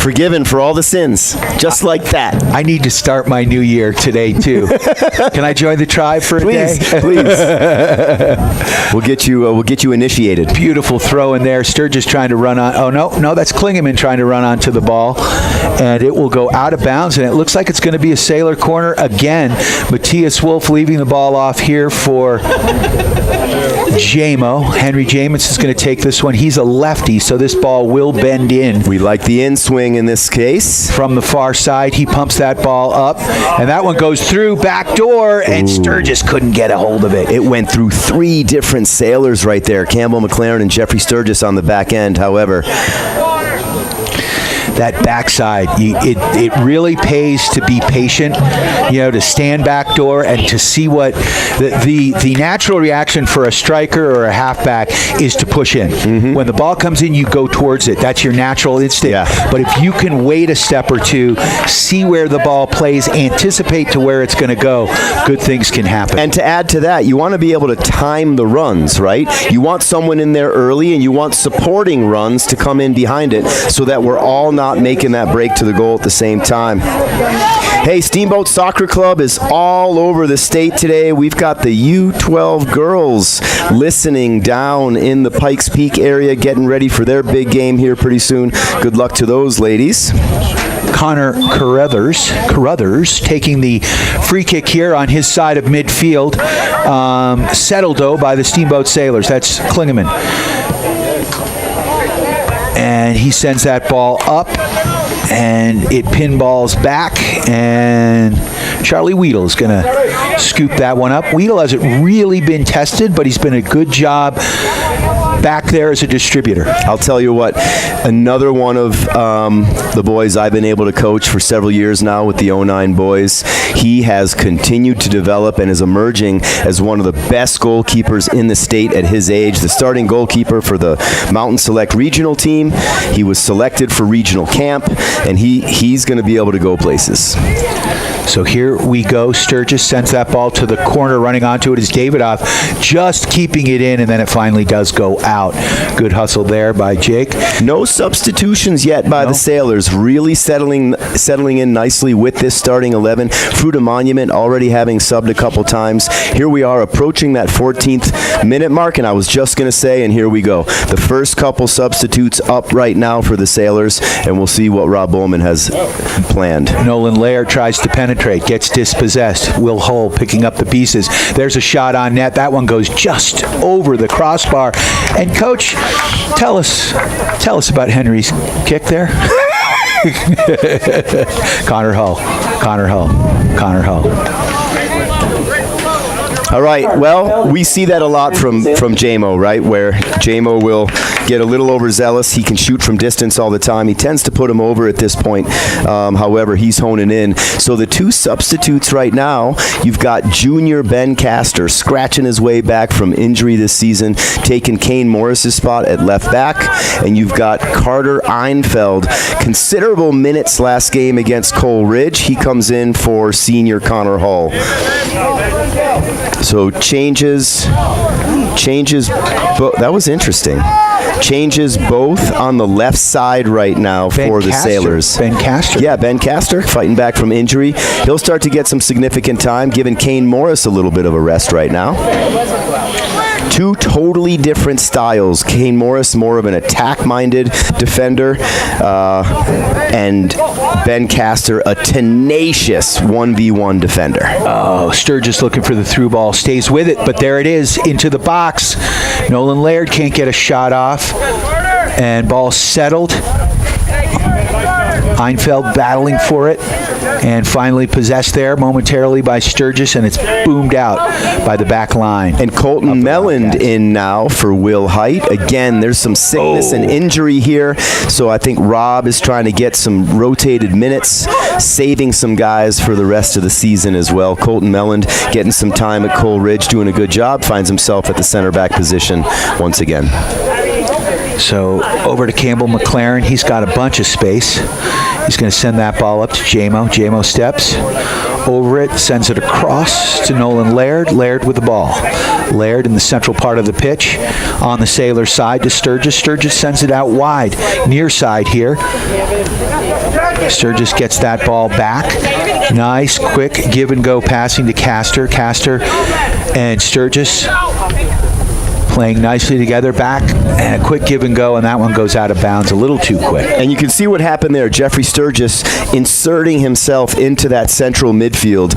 forgiven for all the sins, just like that. I need to start my new year today, too. Can I join the tribe for a day? Please. We'll get you initiated. Beautiful throw in there. Sturgis trying to run on. Oh, no, that's Klingeman trying to run onto the ball. And it will go out of bounds, and it looks like it's going to be a Sailor corner again. Matthias Wolf leaving the ball off here for Jamo. Henry Jameson is going to take this one. He's a lefty, so this ball will bend in. We like the in swing in this case. From the far side, he pumps that ball up, and that one goes through back door, and Sturgis couldn't get a hold of it. It went through 3 different Sailors right there. Campbell McLaren and Jeffrey Sturgis on the back end, however. That backside, it really pays to be patient, to stand back door and to see what the natural reaction for a striker or a halfback is to push in. Mm-hmm. When the ball comes in, you go towards it. That's your natural instinct. Yeah. But if you can wait a step or two, see where the ball plays, anticipate to where it's going to go, good things can happen. And to add to that, you want to be able to time the runs, right? You want someone in there early, and you want supporting runs to come in behind it so that we're all not making that break to the goal at the same time. Hey, Steamboat Soccer Club is all over the state today. We've got the U12 girls listening down in the Pikes Peak area, getting ready for their big game here pretty soon. Good luck to those ladies. Connor Carruthers taking the free kick here on his side of midfield. Settled, though, by the Steamboat Sailors. That's Klingeman. And he sends that ball up, and it pinballs back, and Charlie Weedle is going to scoop that one up. Weedle hasn't really been tested, but he's been a good job back there as a distributor. I'll tell you what, another one of the boys I've been able to coach for several years now with the 09 boys, he has continued to develop and is emerging as one of the best goalkeepers in the state at his age. The starting goalkeeper for the Mountain Select regional team. He was selected for regional camp, and he's going to be able to go places. So here we go. Sturgis sends that ball to the corner. Running onto it is Davidoff, just keeping it in, and then it finally does go out. Good hustle there by Jake. No substitutions yet by the Sailors. Really settling in nicely with this starting 11. Fruita Monument already having subbed a couple times. Here we are approaching that 14th minute mark, and I was just going to say, and here we go. The first couple substitutes up right now for the Sailors, and we'll see what Rob Bowman has planned. Nolan Laird tries to penetrate, gets dispossessed. Will Hull picking up the pieces. There's a shot on net. That one goes just over the crossbar. And Coach, tell us about Henry's kick there. Connor Hull. All right, well, we see that a lot from Jamo, right, where Jamo will get a little overzealous. He can shoot from distance all the time. He tends to put him over at this point. However, he's honing in. So the 2 substitutes right now, you've got junior Ben Castor scratching his way back from injury this season, taking Kane Morris's spot at left back, and you've got Carter Einfeld. Considerable minutes last game against Cole Ridge. He comes in for senior Connor Hull. So changes, that was interesting. Changes both on the left side right now for the Sailors. Ben Castor. Yeah, Ben Castor fighting back from injury. He'll start to get some significant time, giving Kane Morris a little bit of a rest right now. 2 totally different styles. Kane Morris, more of an attack-minded defender, and Ben Castor, a tenacious 1v1 defender. Oh, Sturgis looking for the through ball, stays with it, but there it is, into the box. Nolan Laird can't get a shot off, and ball settled. Einfeld battling for it, and finally possessed there momentarily by Sturgis, and it's boomed out by the back line. And Colton Melland in now for Will Height. Again, there's some sickness and injury here, so I think Rob is trying to get some rotated minutes, saving some guys for the rest of the season as well. Colton Melland getting some time at Cole Ridge, doing a good job, finds himself at the center back position once again. So over to Campbell McLaren. He's got a bunch of space. He's going to send that ball up to Jamo. Jamo steps over it, sends it across to Nolan Laird. Laird with the ball. Laird in the central part of the pitch on the Sailors side to Sturgis. Sturgis sends it out wide, near side here. Sturgis gets that ball back. Nice, quick give and go passing to Castor. Castor and Sturgis playing nicely together, back, and a quick give and go, and that one goes out of bounds a little too quick. And you can see what happened there. Jeffrey Sturgis inserting himself into that central midfield.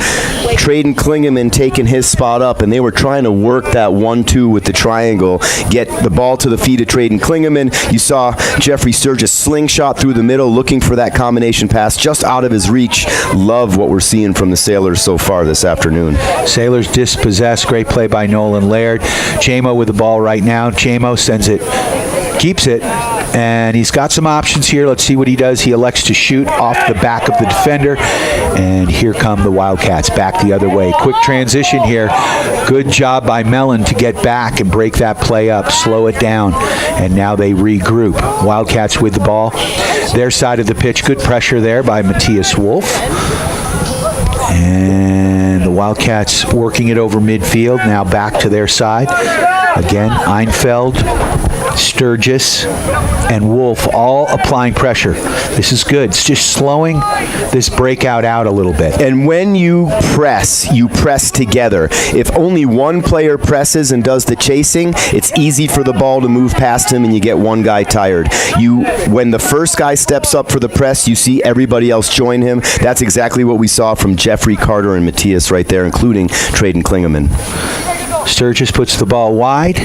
Traden Klingeman taking his spot up, and they were trying to work that 1-2 with the triangle, get the ball to the feet of Traden Klingeman. You saw Jeffrey Sturgis slingshot through the middle, looking for that combination pass just out of his reach. Love what we're seeing from the Sailors so far this afternoon. Sailors dispossessed. Great play by Nolan Laird. Jamo with the ball right now. Jamo sends it, keeps it, and he's got some options here. Let's see what he does. He elects to shoot off the back of the defender, and here come the Wildcats back the other way. Quick transition here. Good job by Mellon to get back and break that play up, slow it down, and now they regroup. Wildcats with the ball. Their side of the pitch, good pressure there by Matthias Wolf. And the Wildcats working it over midfield, now back to their side. Again, Einfeld, Sturgis, and Wolf all applying pressure. This is good. It's just slowing this breakout out a little bit. And when you press together. If only one player presses and does the chasing, it's easy for the ball to move past him and you get one guy tired. When the first guy steps up for the press, you see everybody else join him. That's exactly what we saw from Jeffrey, Carter, and Matthias right there, including Traden Klingeman. Sturgis puts the ball wide.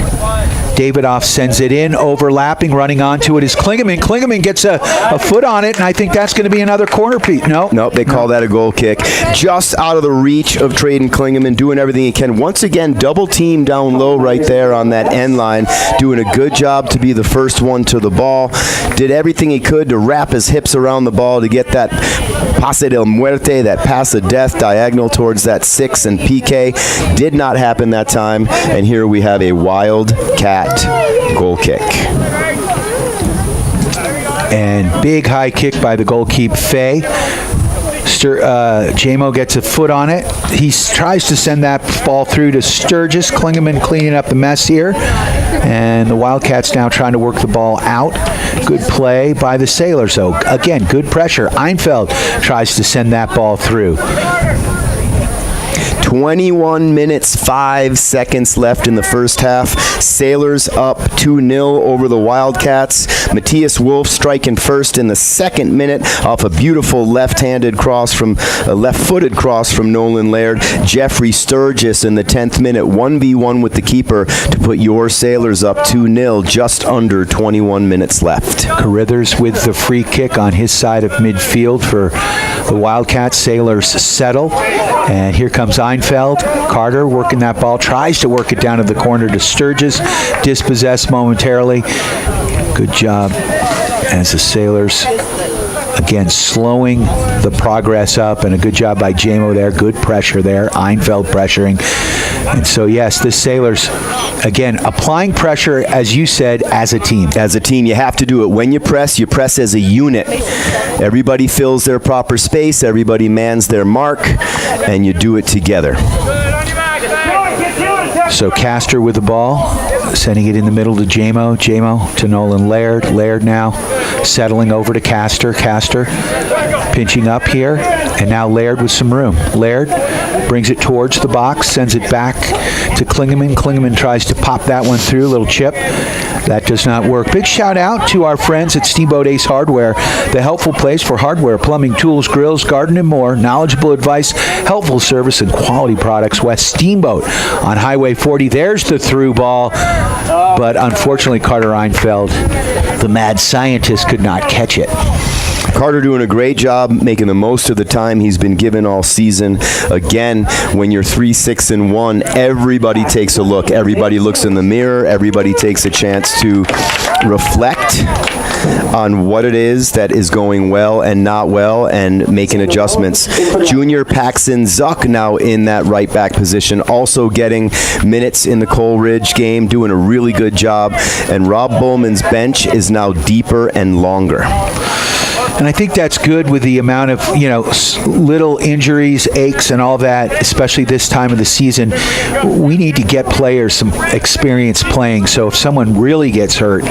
Davidoff sends it in, overlapping, running onto it is Klingeman. Klingeman gets a foot on it, and I think that's going to be another corner, Pete. Nope, they call that a goal kick. Just out of the reach of Traden Klingeman, doing everything he can. Once again, double team down low right there on that end line, doing a good job to be the first one to the ball. Did everything he could to wrap his hips around the ball to get that pase del muerte, that pass of death, diagonal towards that 6 and PK. Did not happen that time, and here we have a Wildcat goal kick. And big high kick by the goalkeeper, Fay. Jamo gets a foot on it. He tries to send that ball through to Sturgis. Klingeman cleaning up the mess here. And the Wildcats now trying to work the ball out. Good play by the Sailors, though. Again, good pressure. Einfeld tries to send that ball through. 21 minutes, 5 seconds left in the first half. Sailors up 2-0 over the Wildcats. Matthias Wolf striking first in the second minute off a beautiful left-footed cross from Nolan Laird. Jeffrey Sturgis in the 10th minute, 1v1 with the keeper to put your Sailors up 2-0, just under 21 minutes left. Carithers with the free kick on his side of midfield for the Wildcats. Sailors settle, and here comes Einfeld. Carter working that ball, tries to work it down to the corner to Sturgis, dispossessed momentarily. Good job as the Sailors, again, slowing the progress up, and a good job by Jamo there. Good pressure there. Einfeld pressuring. And so, yes, the Sailors, again, applying pressure, as you said, as a team. As a team, you have to do it. When you press as a unit. Everybody fills their proper space, everybody mans their mark, and you do it together. So Castor with the ball, sending it in the middle to Jamo. Jamo to Nolan Laird. Laird now settling over to Castor. Castor pinching up here, and now Laird with some room. Laird brings it towards the box, sends it back to Klingeman. Klingeman tries to pop that one through, a little chip. That does not work. Big shout out to our friends at Steamboat Ace Hardware, the helpful place for hardware, plumbing, tools, grills, garden, and more. Knowledgeable advice, helpful service, and quality products. West Steamboat on Highway 40. There's the through ball, but unfortunately Carter Einfeld, the mad scientist, could not catch it. Carter doing a great job making the most of the time he's been given all season. Again, when you're 3-6-1, everybody takes a look. Everybody looks in the mirror. Everybody takes a chance to reflect on what it is that is going well and not well and making adjustments. Junior Paxton Zuck now in that right back position, also getting minutes in the Coleridge game, doing a really good job. And Rob Bowman's bench is now deeper and longer. And I think that's good with the amount of, little injuries, aches, and all that, especially this time of the season. We need to get players some experience playing. So if someone really gets hurt,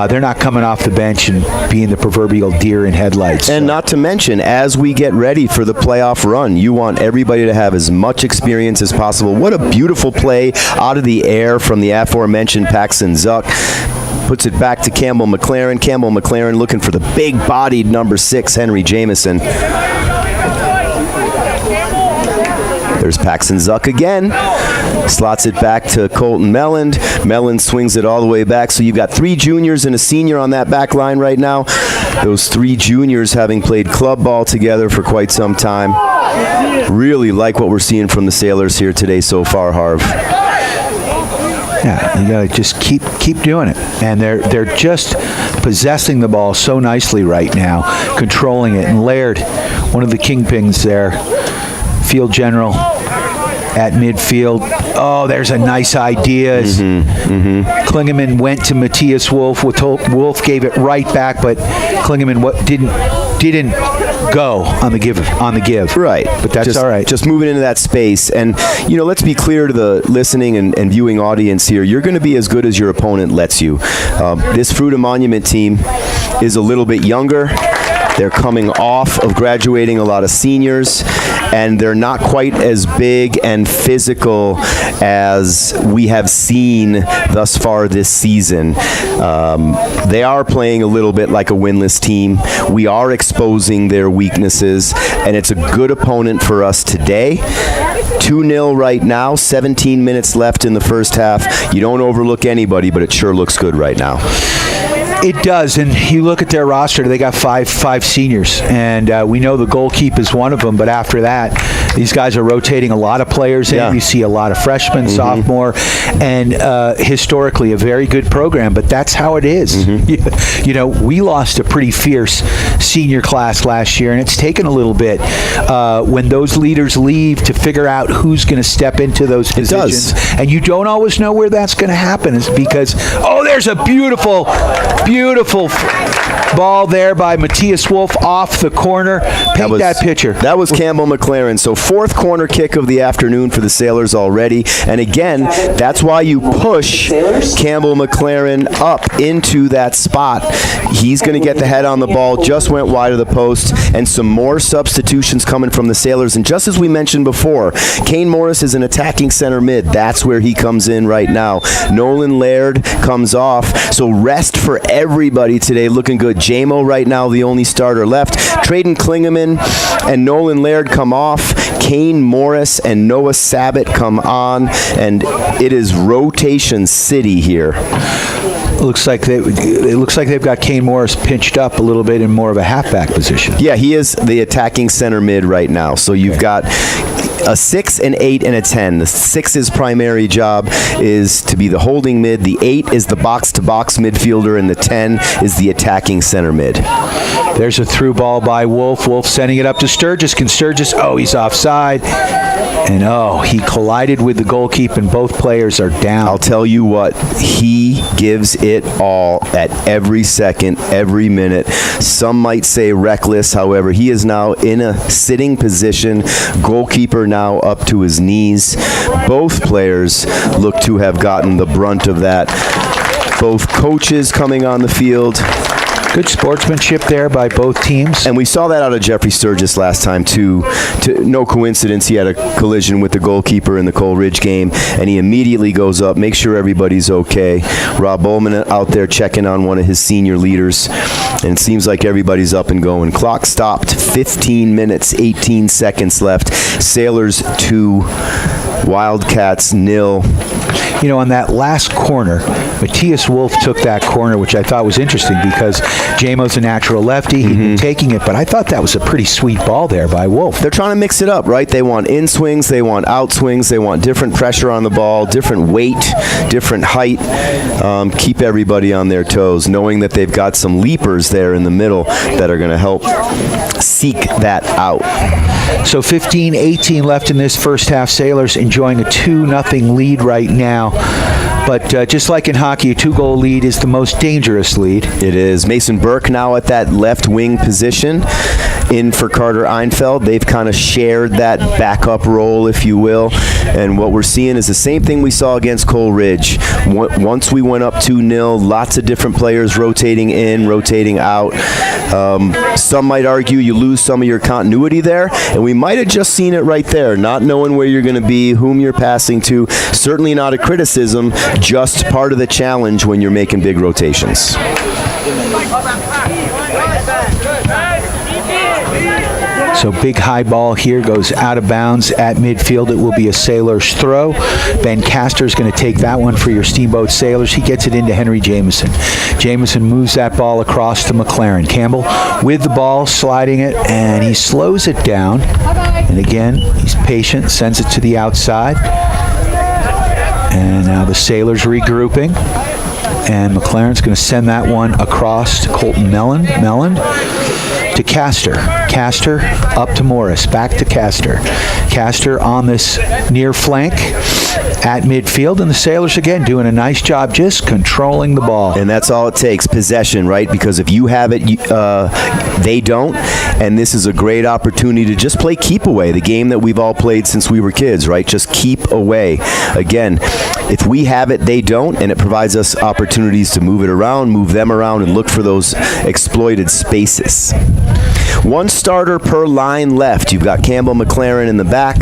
they're not coming off the bench and being the proverbial deer in headlights. And not to mention, as we get ready for the playoff run, you want everybody to have as much experience as possible. What a beautiful play out of the air from the aforementioned Paxton Zuck. Puts it back to Campbell McLaren. Campbell McLaren looking for the big-bodied number 6, Henry Jameson. There's Paxton Zuck again. Slots it back to Colton Melland. Melland swings it all the way back. So you've got 3 juniors and a senior on that back line right now. Those 3 juniors having played club ball together for quite some time. Really like what we're seeing from the Sailors here today so far, Harv. Yeah, you gotta just keep doing it, and they're just possessing the ball so nicely right now, controlling it. And Laird, one of the kingpins there, field general at midfield. Oh, there's a nice idea. Klingeman went to Matthias Wolf. Wolf gave it right back, but Klingeman didn't go on the give. Right. But that's all right. Just moving into that space. And, let's be clear to the listening and viewing audience here. You're going to be as good as your opponent lets you. This Fruita Monument team is a little bit younger. They're coming off of graduating a lot of seniors, and they're not quite as big and physical as we have seen thus far this season. They are playing a little bit like a winless team. We are exposing their weaknesses, and it's a good opponent for us today. 2-0 right now, 17 minutes left in the first half. You don't overlook anybody, but it sure looks good right now. It does, and you look at their roster, they got five seniors, and we know the goalkeeper is one of them, but after that, these guys are rotating a lot of players in. You see a lot of freshmen, sophomore, and historically a very good program, but that's how it is. We lost a pretty fierce senior class last year, and it's taken a little bit when those leaders leave to figure out who's going to step into those positions. It does. And you don't always know where that's going to happen. It's because, there's a beautiful ball there by Matthias Wolf off the corner. Paint that picture. That was Campbell McLaren. So 4th corner kick of the afternoon for the Sailors already. And again, that's why you push Campbell McLaren up into that spot. He's going to get the head on the ball. Just went wide of the post. And some more substitutions coming from the Sailors. And just as we mentioned before, Kane Morris is an attacking center mid. That's where he comes in right now. Nolan Laird comes off. So rest for everybody today, looking good. JMO right now, the only starter left. Traden Klingeman and Nolan Laird come off. Kane Morris and Noah Sabat come on, and it is rotation city here. It looks like they've got Kane Morris pinched up a little bit in more of a halfback position. Yeah, he is the attacking center mid right now. So you've got a 6, an 8, and a 10. The 6's primary job is to be the holding mid. The 8 is the box-to-box midfielder, and the 10 is the attacking center mid. There's a through ball by Wolf. Wolf sending it up to Sturgis. Can Sturgis? He's offside. And he collided with the goalkeeper, and both players are down. I'll tell you what, he gives it all at every second, every minute. Some might say reckless, however, he is now in a sitting position. Goalkeeper now up to his knees. Both players look to have gotten the brunt of that. Both coaches coming on the field. Good sportsmanship there by both teams. And we saw that out of Jeffrey Sturgis last time, too. No coincidence, he had a collision with the goalkeeper in the Coleridge game, and he immediately goes up, makes sure everybody's okay. Rob Bowman out there checking on one of his senior leaders, and it seems like everybody's up and going. Clock stopped, 15 minutes, 18 seconds left. Sailors 2, Wildcats 0. You know, on that last corner, Matthias Wolf took that corner, which I thought was interesting because Jamo's a natural lefty. He'd been taking it, but I thought that was a pretty sweet ball there by Wolf. They're trying to mix it up, right? They want in swings, they want out swings, they want different pressure on the ball, different weight, different height. Keep everybody on their toes, knowing that they've got some leapers there in the middle that are going to help seek that out. So 15-18 left in this first half. Sailors enjoying a 2-0 lead right now. But just like in hockey, a 2-goal lead is the most dangerous lead. It is. Mason Burke now at that left wing position in for Carter Einfeld. They've kind of shared that backup role, if you will. And what we're seeing is the same thing we saw against Cole Ridge. Once we went up 2-0, lots of different players rotating in, rotating out. Some might argue you lose some of your continuity there, and we might have just seen it right there, not knowing where you're going to be, whom you're passing to. Certainly not a criticism, just part of the challenge when you're making big rotations. So big high ball here goes out of bounds at midfield. It will be a Sailors throw. Ben Castor's going to take that one for your Steamboat Sailors. He gets it into Henry Jameson. Jameson moves that ball across to McLaren. Campbell with the ball, sliding it, and he slows it down. And again, he's patient, sends it to the outside. And now the Sailors regrouping. And McLaren's going to send that one across to Colton Melland to Castor. Castor up to Morris. Back to Castor. Castor on this near flank at midfield. And the Sailors, again, doing a nice job just controlling the ball. And that's all it takes, possession, right? Because if you have it, they don't. And this is a great opportunity to just play keep away, the game that we've all played since we were kids, right? Just keep away. Again, if we have it, they don't, and it provides us opportunities to move it around, move them around, and look for those exploited spaces. One starter per line left. You've got Campbell McLaren in the back.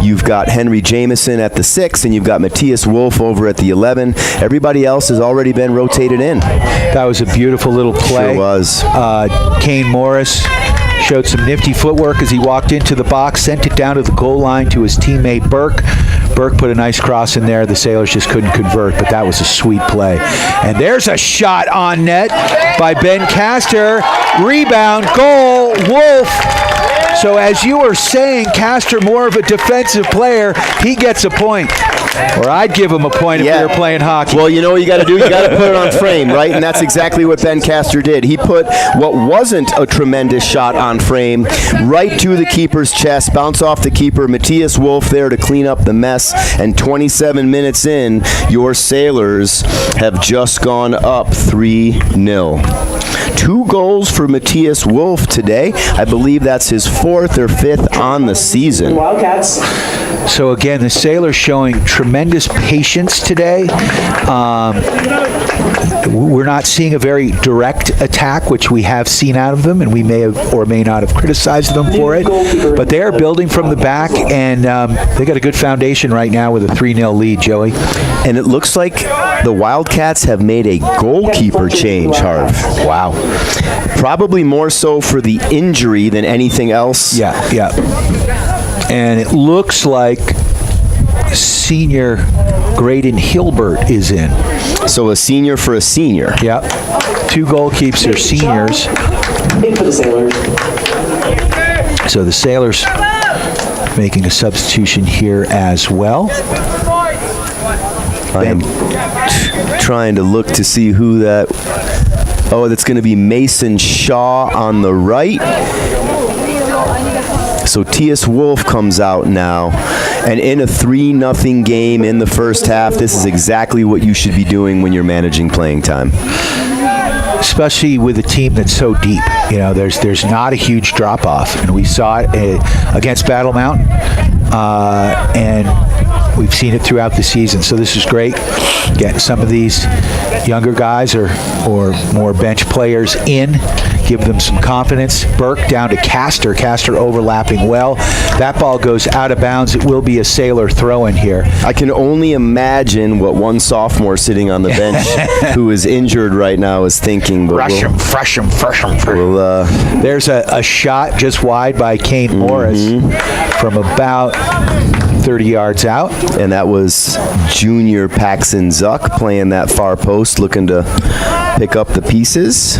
You've got Henry Jameson at the 6, and you've got Matthias Wolf over at the 11. Everybody else has already been rotated in. That was a beautiful little play. Sure was. Kane Morris showed some nifty footwork as he walked into the box, sent it down to the goal line to his teammate Burke. Burke put a nice cross in there. The Sailors just couldn't convert, but that was a sweet play. And there's a shot on net by Ben Castor. Rebound, goal, Wolf. So as you were saying, Castor more of a defensive player, he gets a point. Or I'd give him a point if we were playing hockey. Well, you know what you got to do? You got to put it on frame, right? And that's exactly what Ben Castor did. He put what wasn't a tremendous shot on frame right to the keeper's chest, bounce off the keeper. Matthias Wolf there to clean up the mess. And 27 minutes in, your Sailors have just gone up 3-0. 2 goals for Matthias Wolf today. I believe that's his 4th or 5th on the season. Wildcats. So again, the Sailors showing tremendous patience today. We're not seeing a very direct attack, which we have seen out of them, and we may have or may not have criticized them for it. But they are building from the back, and they got a good foundation right now with a 3-0 lead, Joey. And it looks like the Wildcats have made a goalkeeper change, Harv. Wow. Probably more so for the injury than anything else. Yeah. And it looks like senior Graydon Hilbert is in. So a senior for a senior. Yep. 2 goalkeepers are seniors. In for the Sailors. So the Sailors making a substitution here as well. I am trying to look to see who that... Oh, that's going to be Mason Shaw on the right. So Matthias Wolf comes out now. And in a 3-0 game in the first half, this is exactly what you should be doing when you're managing playing time. Especially with a team that's so deep. You know, there's not a huge drop-off. And we saw it against Battle Mountain. And we've seen it throughout the season. So this is great. Getting some of these younger guys or more bench players in. Give them some confidence. Burke down to Castor. Castor overlapping well. That ball goes out of bounds. It will be a Sailor throw-in here. I can only imagine what one sophomore sitting on the bench who is injured right now is thinking. But Fresh him. There's a shot just wide by Kane Morris from about 30 yards out. And that was junior Paxton Zuck playing that far post, looking to pick up the pieces.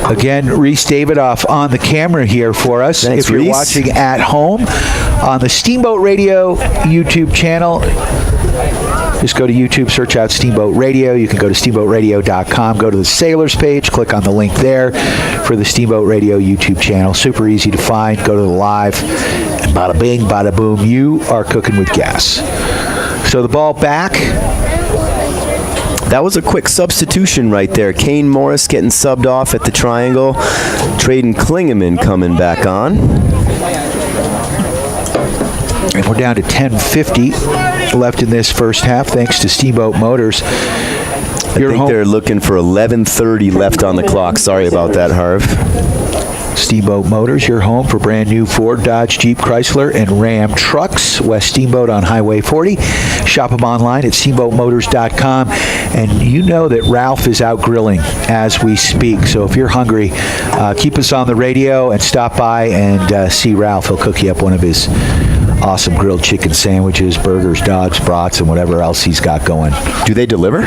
Again, Reese Davidoff on the camera here for us. Thanks, if you're Reese. watching at home on the Steamboat Radio YouTube channel, just go to YouTube, search out Steamboat Radio. You can go to steamboatradio.com, go to the Sailors page, click on the link there for the Steamboat Radio YouTube channel. Super easy to find. Go to the live, and bada bing, bada boom, you are cooking with gas. So the ball back. That was a quick substitution right there. Kane Morris getting subbed off at the triangle. Traden Klingeman coming back on. And we're down to 10:50 left in this first half, thanks to Steamboat Motors. I think they're looking for 11:30 left on the clock. Sorry about that, Harv. Steamboat Motors, your home for brand new Ford, Dodge, Jeep, Chrysler, and Ram trucks. West Steamboat on Highway 40. Shop them online at steamboatmotors.com. And you know that Ralph is out grilling as we speak. So if you're hungry, keep us on the radio and stop by and see Ralph. He'll cook you up one of his awesome grilled chicken sandwiches, burgers, dogs, brats, and whatever else he's got going. Do they deliver?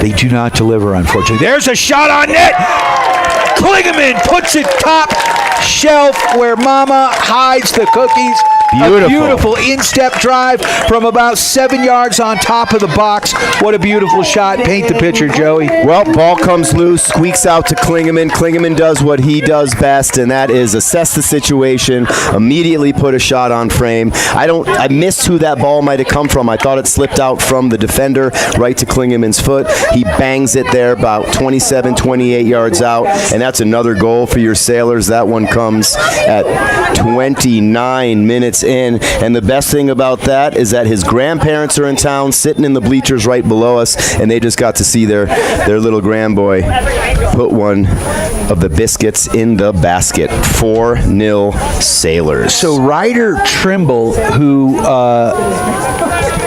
They do not deliver, unfortunately. There's a shot on net! Klingeman puts it top shelf where Mama hides the cookies. Beautiful. A beautiful in-step drive from about 7 yards on top of the box. What a beautiful shot. Paint the picture, Joey. Well, ball comes loose, squeaks out to Klingeman. Klingeman does what he does best, and that is assess the situation, immediately put a shot on frame. I missed who that ball might have come from. I thought it slipped out from the defender right to Klingeman's foot. He bangs it there about 27, 28 yards out, and that's another goal for your Sailors. That one comes at 29 minutes in, and the best thing about that is that his grandparents are in town, sitting in the bleachers right below us, and they just got to see their little grandboy put one of the biscuits in the basket. 4-0 Sailors. So Ryder Trimble, who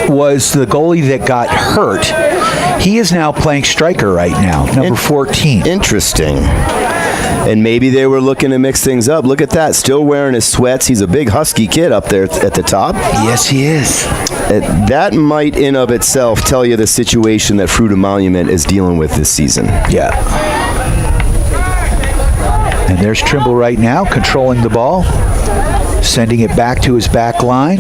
was the goalie that got hurt, he is now playing striker right now, number 14. Interesting. And maybe they were looking to mix things up. Look at that, still wearing his sweats. He's a big husky kid up there at the top. Yes, he is. That might in of itself tell you the situation that Fruita Monument is dealing with this season. Yeah. And there's Trimble right now, controlling the ball, sending it back to his back line.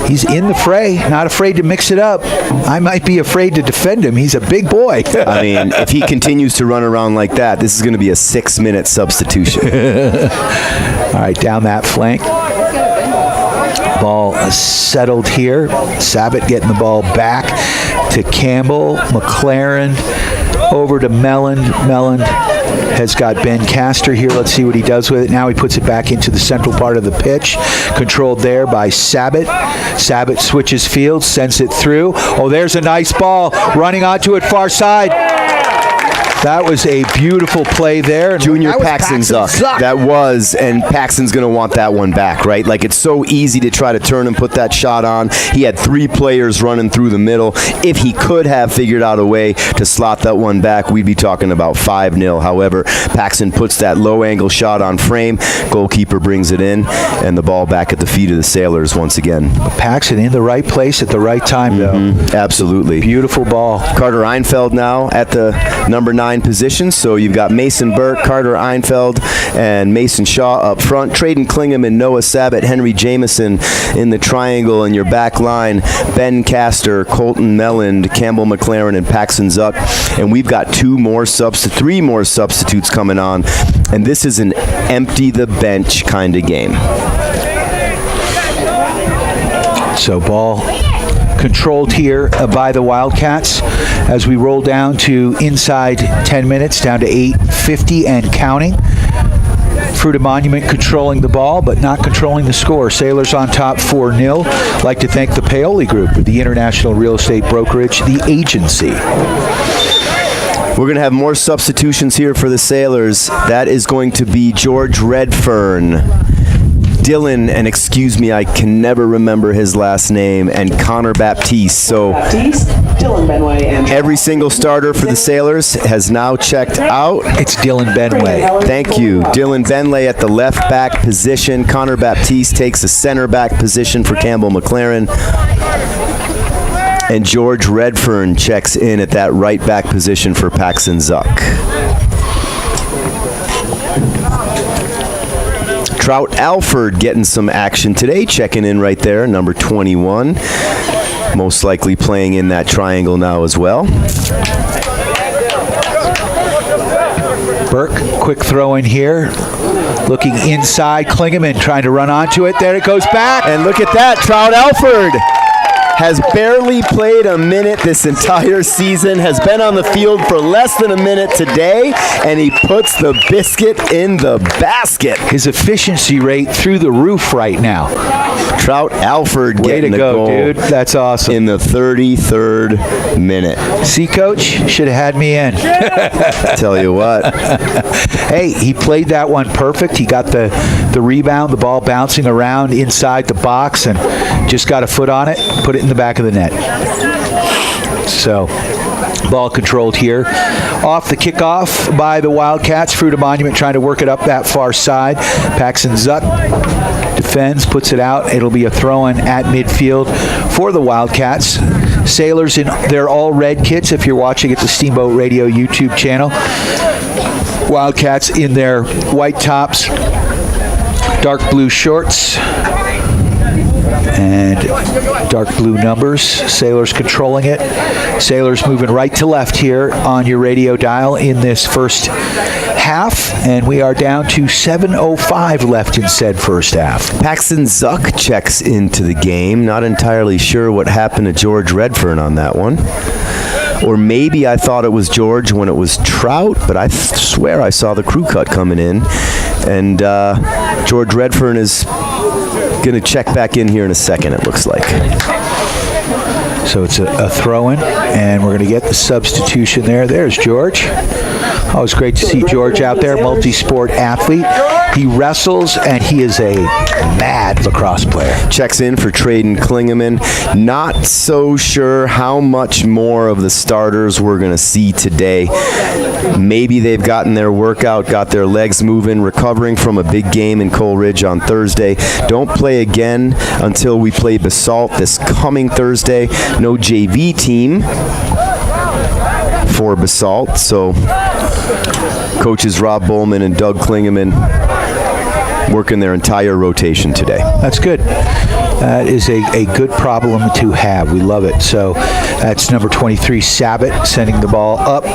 He's in the fray, not afraid to mix it up. I might be afraid to defend him. He's a big boy. I mean, if he continues to run around like that, this is going to be a 6-minute substitution. All right, down that flank. Ball settled here. Sabat getting the ball back to Campbell. McLaren over to Melland. Melland has got Ben Castor here. Let's see what he does with it. Now he puts it back into the central part of the pitch. Controlled there by Sabat. Sabat switches fields, sends it through. Oh, there's a nice ball. Running onto it far side. That was a beautiful play there. Junior Paxton Zuck. That was, and Paxton's going to want that one back, right? Like, it's so easy to try to turn and put that shot on. He had 3 players running through the middle. If he could have figured out a way to slot that one back, we'd be talking about 5-0. However, Paxton puts that low-angle shot on frame. Goalkeeper brings it in, and the ball back at the feet of the Sailors once again. Paxton in the right place at the right time, though. Absolutely. Beautiful ball. Carter Einfeld now at the number 9 position. So you've got Mason Burke, Carter Einfeld, and Mason Shaw up front. Traden Klingeman, Noah Sabat, Henry Jameson in the triangle in your back line. Ben Castor, Colton Melland, Campbell McLaren, and Paxton Zuck. And we've got 3 more substitutes coming on. And this is an empty the bench kind of game. So ball controlled here by the Wildcats as we roll down to inside 10 minutes, down to 8:50 and counting. Fruita Monument controlling the ball, but not controlling the score. Sailors on top 4-0. Like to thank the Paoli Group with the International Real Estate Brokerage, the agency. We're going to have more substitutions here for the Sailors. That is going to be George Redfern Dylan, and excuse me, I can never remember his last name, and Connor Baptiste. So Dylan Benway, and every single starter for the Sailors has now checked out. It's Dylan Benway. Thank you. Dylan Benway at the left back position. Connor Baptiste takes the center back position for Campbell McLaren. And George Redfern checks in at that right back position for Paxton Zuck. Trout Alford getting some action today, checking in right there, number 21. Most likely playing in that triangle now as well. Burke, quick throw in here. Looking inside, Klingeman trying to run onto it. There it goes back. And look at that, Trout Alford has barely played a minute this entire season, has been on the field for less than a minute today, and he puts the biscuit in the basket. His efficiency rate through the roof right now. Trout Alford getting the goal, dude. That's awesome. In the 33rd minute. See, Coach? Should have had me in. Tell you what. Hey, he played that one perfect. He got the rebound, the ball bouncing around inside the box, and just got a foot on it, put it in the back of the net. So, ball controlled here. Off the kickoff by the Wildcats. Fruita Monument trying to work it up that far side. Paxton Zuck defends, puts it out. It'll be a throw-in at midfield for the Wildcats. Sailors in their all-red kits, if you're watching at the Steamboat Radio YouTube channel. Wildcats in their white tops, dark blue shorts, and dark blue numbers. Sailors controlling it. Sailors moving right to left here on your radio dial in this first half, and we are down to 7:05 left in said first half. Paxton Zuck checks into the game. Not entirely sure what happened to George Redfern on that one. Or maybe I thought it was George when it was Trout, but I swear I saw the crew cut coming in. And George Redfern is going to check back in here in a second, it looks like. So it's a throw-in, and we're going to get the substitution there. There's George. Always great to see George out there, multi-sport athlete. He wrestles, and he is a mad lacrosse player. Checks in for Traden Klingeman. Not so sure how much more of the starters we're going to see today. Maybe they've gotten their workout, got their legs moving, recovering from a big game in Coleridge on Thursday. Don't play again until we play Basalt this coming Thursday. No JV team for Basalt, so coaches Rob Bowman and Doug Klingeman working their entire rotation today. That's good. That is a good problem to have. We love it. So that's number 23, Sabat, sending the ball up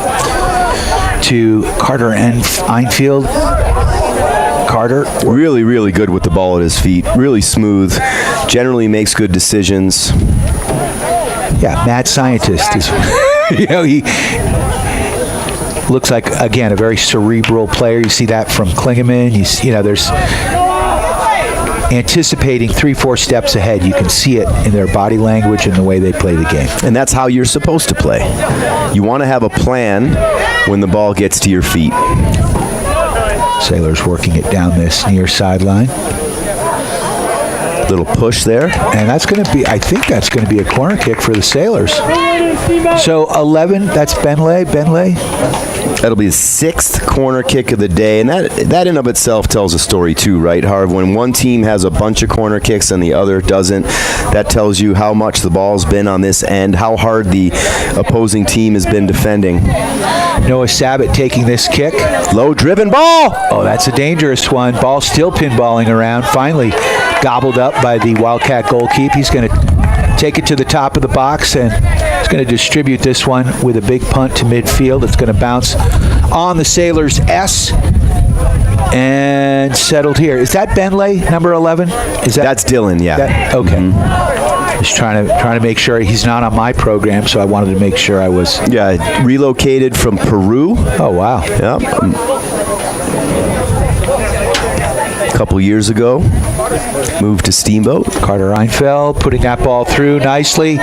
to Carter and Einfield. Carter. Really, really good with the ball at his feet. Really smooth. Generally makes good decisions. Yeah, mad scientist. He looks like, again, a very cerebral player. You see that from Klingeman. There's anticipating 3-4 steps ahead. You can see it in their body language and the way they play the game. And that's how you're supposed to play. You want to have a plan when the ball gets to your feet. Sailors working it down this near sideline. Little push there. And I think that's going to be a corner kick for the Sailors. So 11, that's Benlay. That'll be his 6th corner kick of the day, and that in of itself tells a story too, right, Harv? When one team has a bunch of corner kicks and the other doesn't, that tells you how much the ball's been on this end, how hard the opposing team has been defending. Noah Sabat taking this kick. Low driven ball! Oh, that's a dangerous one. Ball still pinballing around. Finally gobbled up by the Wildcat goalkeeper. He's going to take it to the top of the box, and he's going to distribute this one with a big punt to midfield. It's going to bounce on the Sailors' S and settled here. Is that Benlay, number 11? That's Dylan, yeah. Okay. Mm-hmm. Just trying to make sure he's not on my program, so I wanted to make sure I was. Yeah, relocated from Peru. Oh, wow. Yep. A couple years ago, moved to Steamboat. Carter Einfeld putting that ball through nicely.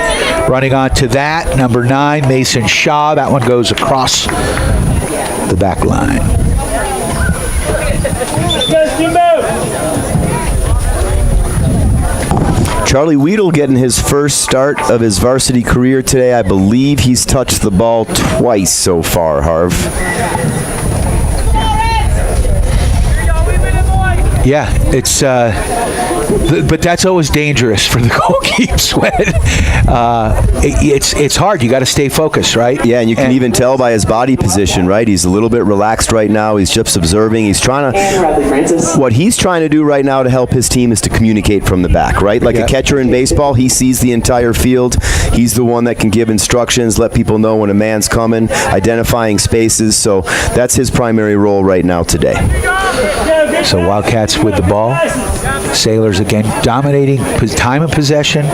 Running on to that, number 9, Mason Shaw. That one goes across the back line. Charlie Weedle getting his first start of his varsity career today. I believe he's touched the ball twice so far, Harv. Yeah, it's but that's always dangerous for the goalkeepers. It's hard. You got to stay focused, right? Yeah, and you can even tell by his body position, right? He's a little bit relaxed right now. He's just observing. He's trying to. What he's trying to do right now to help his team is to communicate from the back, right? Like a catcher in baseball, he sees the entire field. He's the one that can give instructions, let people know when a man's coming, identifying spaces. So that's his primary role right now today. So Wildcats with the ball. Sailors again dominating time of possession,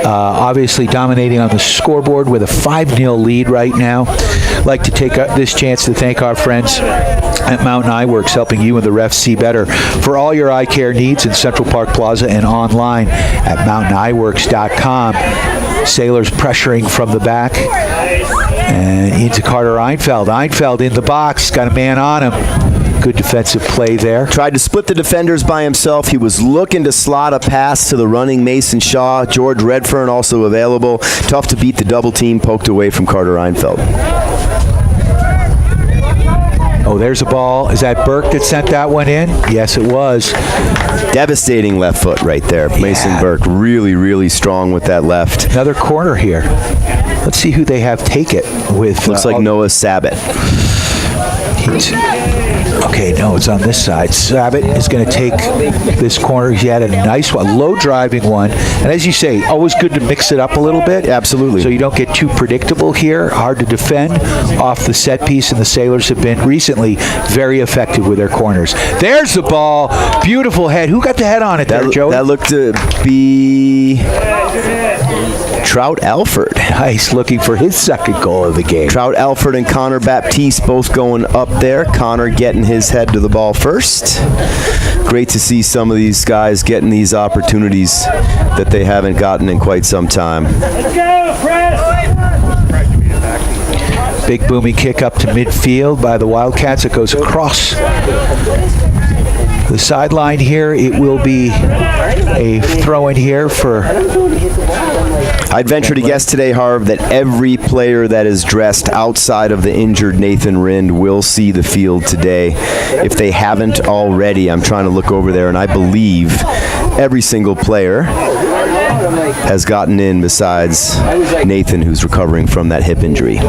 obviously dominating on the scoreboard with a 5-0 lead right now. I'd like to take this chance to thank our friends at Mountain Eye Works, helping you and the refs see better for all your eye care needs in Central Park Plaza and online at mountaineyeworks.com. Sailors pressuring from the back and into Carter Einfeld. Einfeld in the box, got a man on him. Good defensive play there. Tried to split the defenders by himself. He was looking to slot a pass to the running Mason Shaw. George Redfern also available. Tough to beat the double team, poked away from Carter Einfeld. Oh, there's a ball. Is that Burke that sent that one in? Yes, it was. Devastating left foot right there. Yeah. Mason Burke really, really strong with that left. Another corner here. Let's see who they have take it with. Looks like Noah Sabat. Okay, no, it's on this side. Sabat is going to take this corner. He had a nice one, low driving one. And as you say, always good to mix it up a little bit. Absolutely. So you don't get too predictable here. Hard to defend off the set piece, and the Sailors have been recently very effective with their corners. There's the ball. Beautiful head. Who got the head on it there, Joey? That looked to be Trout Alford. Nice, looking for his second goal of the game. Trout Alford and Connor Baptiste both going up there. Connor getting his head to the ball first. Great to see some of these guys getting these opportunities that they haven't gotten in quite some time. Let's go, Chris! Big booming kick up to midfield by the Wildcats. It goes across the sideline here. It will be a throw in here for... I'd venture to guess today, Harv, that every player that is dressed outside of the injured Nathan Rind will see the field today. If they haven't already, I'm trying to look over there, and I believe every single player has gotten in besides Nathan, who's recovering from that hip injury.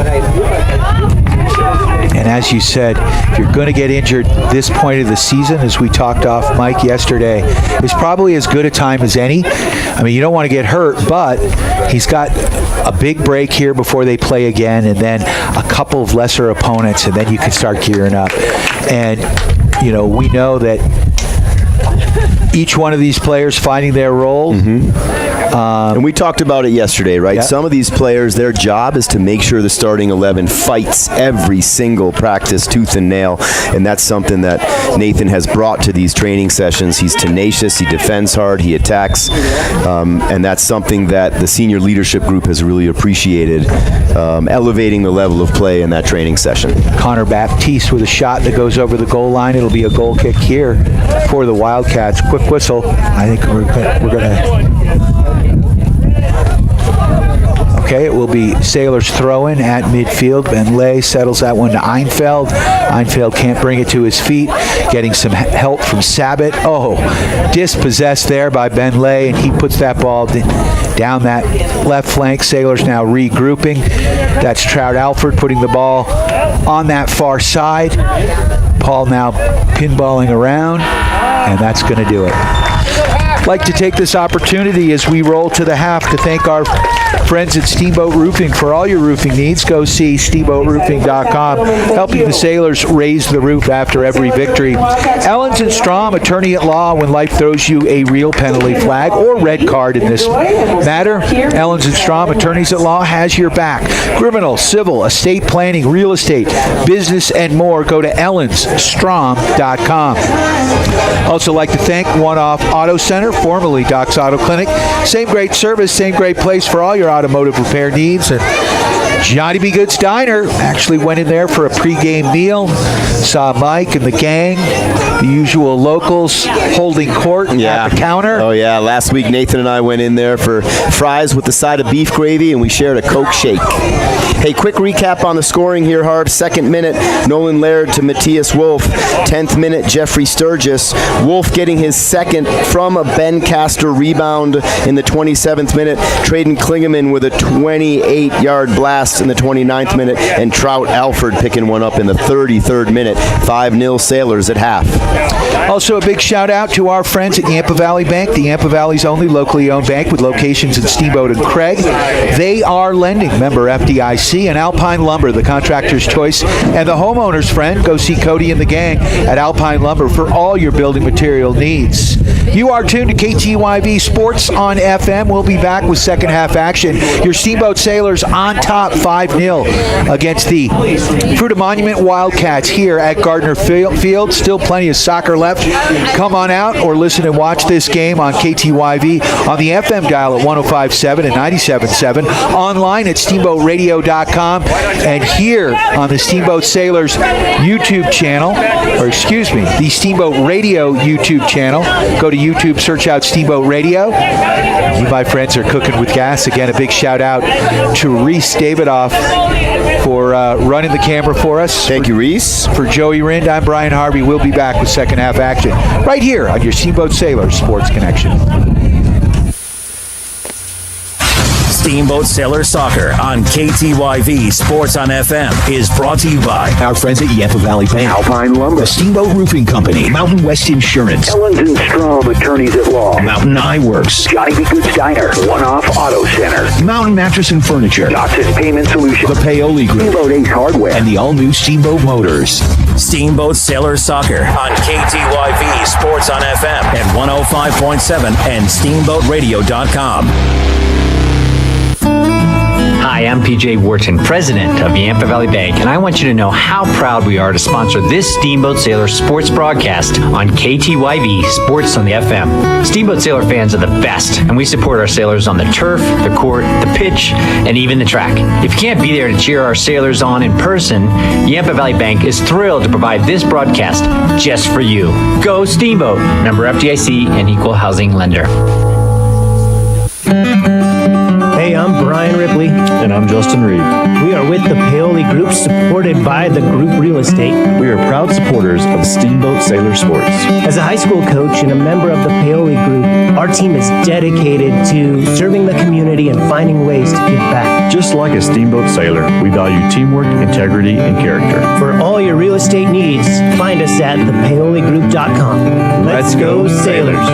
And as you said, if you're going to get injured this point of the season, as we talked off Mike yesterday, is probably as good a time as any. I mean, you don't want to get hurt, but he's got a big break here before they play again, and then a couple of lesser opponents, and then you can start gearing up. And, you know, we know that each one of these players finding their role. And we talked about it yesterday, right? Yeah. Some of these players, their job is to make sure the starting 11 fights every single practice, tooth and nail, and that's something that Nathan has brought to these training sessions. He's tenacious, he defends hard, he attacks, and that's something that the senior leadership group has really appreciated, elevating the level of play in that training session. Connor Baptiste with a shot that goes over the goal line. It'll be a goal kick here for the Wildcats. Quick whistle. I think we're going to... Okay, it will be Sailors throw-in at midfield. Ben Lay settles that one to Einfeld. Einfeld can't bring it to his feet. Getting some help from Sabat. Oh, dispossessed there by Ben Lay, and he puts that ball down that left flank. Sailors now regrouping. That's Trout Alford putting the ball on that far side. Paul now pinballing around, and that's going to do it. I'd like to take this opportunity as we roll to the half to thank our friends at Steamboat Roofing for all your roofing needs. Go see steamboatroofing.com, helping the Sailors raise the roof after every victory. Ellens and Strom, attorney at law when life throws you a real penalty flag or red card in this matter. Ellens and Strom, attorneys at law, has your back. Criminal, civil, estate planning, real estate, business, and more. Go to ellensstrom.com. Also like to thank One Off Auto Center, formerly Doc's Auto Clinic. Same great service, same great place for all your automotive repair needs. And Johnny B. Good's Diner. Actually went in there for a pregame meal. Saw Mike and the gang, the usual locals, holding court at the counter. Oh, yeah. Last week, Nathan and I went in there for fries with the side of beef gravy, and we shared a Coke shake. Hey, quick recap on the scoring here, Harv. 2nd minute, Nolan Laird to Matthias Wolf. 10th minute, Jeffrey Sturgis. Wolf getting his second from a Ben Castor rebound in the 27th minute. Traden Klingeman with a 28-yard blast in the 29th minute. And Trout Alford picking one up in the 33rd minute. 5-0 Sailors at half. Also, a big shout out to our friends at Yampa Valley Bank, the Yampa Valley's only locally owned bank with locations in Steamboat and Craig. They are lending, member FDIC, and Alpine Lumber, the contractor's choice, and the homeowner's friend. Go see Cody and the gang at Alpine Lumber for all your building material needs. You are tuned to KTYV Sports on FM. We'll be back with second half action. Your Steamboat Sailors on top 5-0 against the Fruita Monument Wildcats here at Gardner Field. Still plenty of soccer left. Come on out or listen and watch this game on KTYV on the FM dial at 105.7 and 97.7, online at steamboatradio.com, and here on the Steamboat Sailors YouTube channel, the Steamboat Radio YouTube channel. Go to YouTube, search out Steamboat Radio. You, my friends, are cooking with gas. Again, a big shout out to Reese Davidoff for running the camera for us. Thank you, Reese. For Joey Rind, I'm Brian Harvey. We'll be back with second half action right here on your Steamboat Sailors Sports Connection. Steamboat Sailor Soccer on KTYV Sports on FM is brought to you by our friends at Yampa Valley Bank, Alpine Lumber, the Steamboat Roofing Company, Mountain West Insurance, Ellens and Strom Attorneys at Law, Mountain Eye Works, Johnny B. Good's Diner, One Off Auto Center, Mountain Mattress and Furniture, Dotson Payment Solutions, the Paoli Group, Steamboat Ace Hardware, and the all-new Steamboat Motors. Steamboat Sailor Soccer on KTYV Sports on FM at 105.7 and steamboatradio.com. Hi, I'm PJ Wharton, president of Yampa Valley Bank, and I want you to know how proud we are to sponsor this Steamboat Sailor sports broadcast on KTYV Sports on the FM. Steamboat Sailor fans are the best, and we support our sailors on the turf, the court, the pitch, and even the track. If you can't be there to cheer our sailors on in person, Yampa Valley Bank is thrilled to provide this broadcast just for you. Go Steamboat, member FDIC and equal housing lender. Hey, I'm Brian Ripley. And I'm Justin Reed. We are with the Paoli Group, supported by the Group Real Estate. We are proud supporters of Steamboat Sailor Sports. As a high school coach and a member of the Paoli Group, our team is dedicated to serving the community and finding ways to give back. Just like a Steamboat Sailor, we value teamwork, integrity, and character. For all your real estate needs, find us at thepaoligroup.com. Let's go Sailors.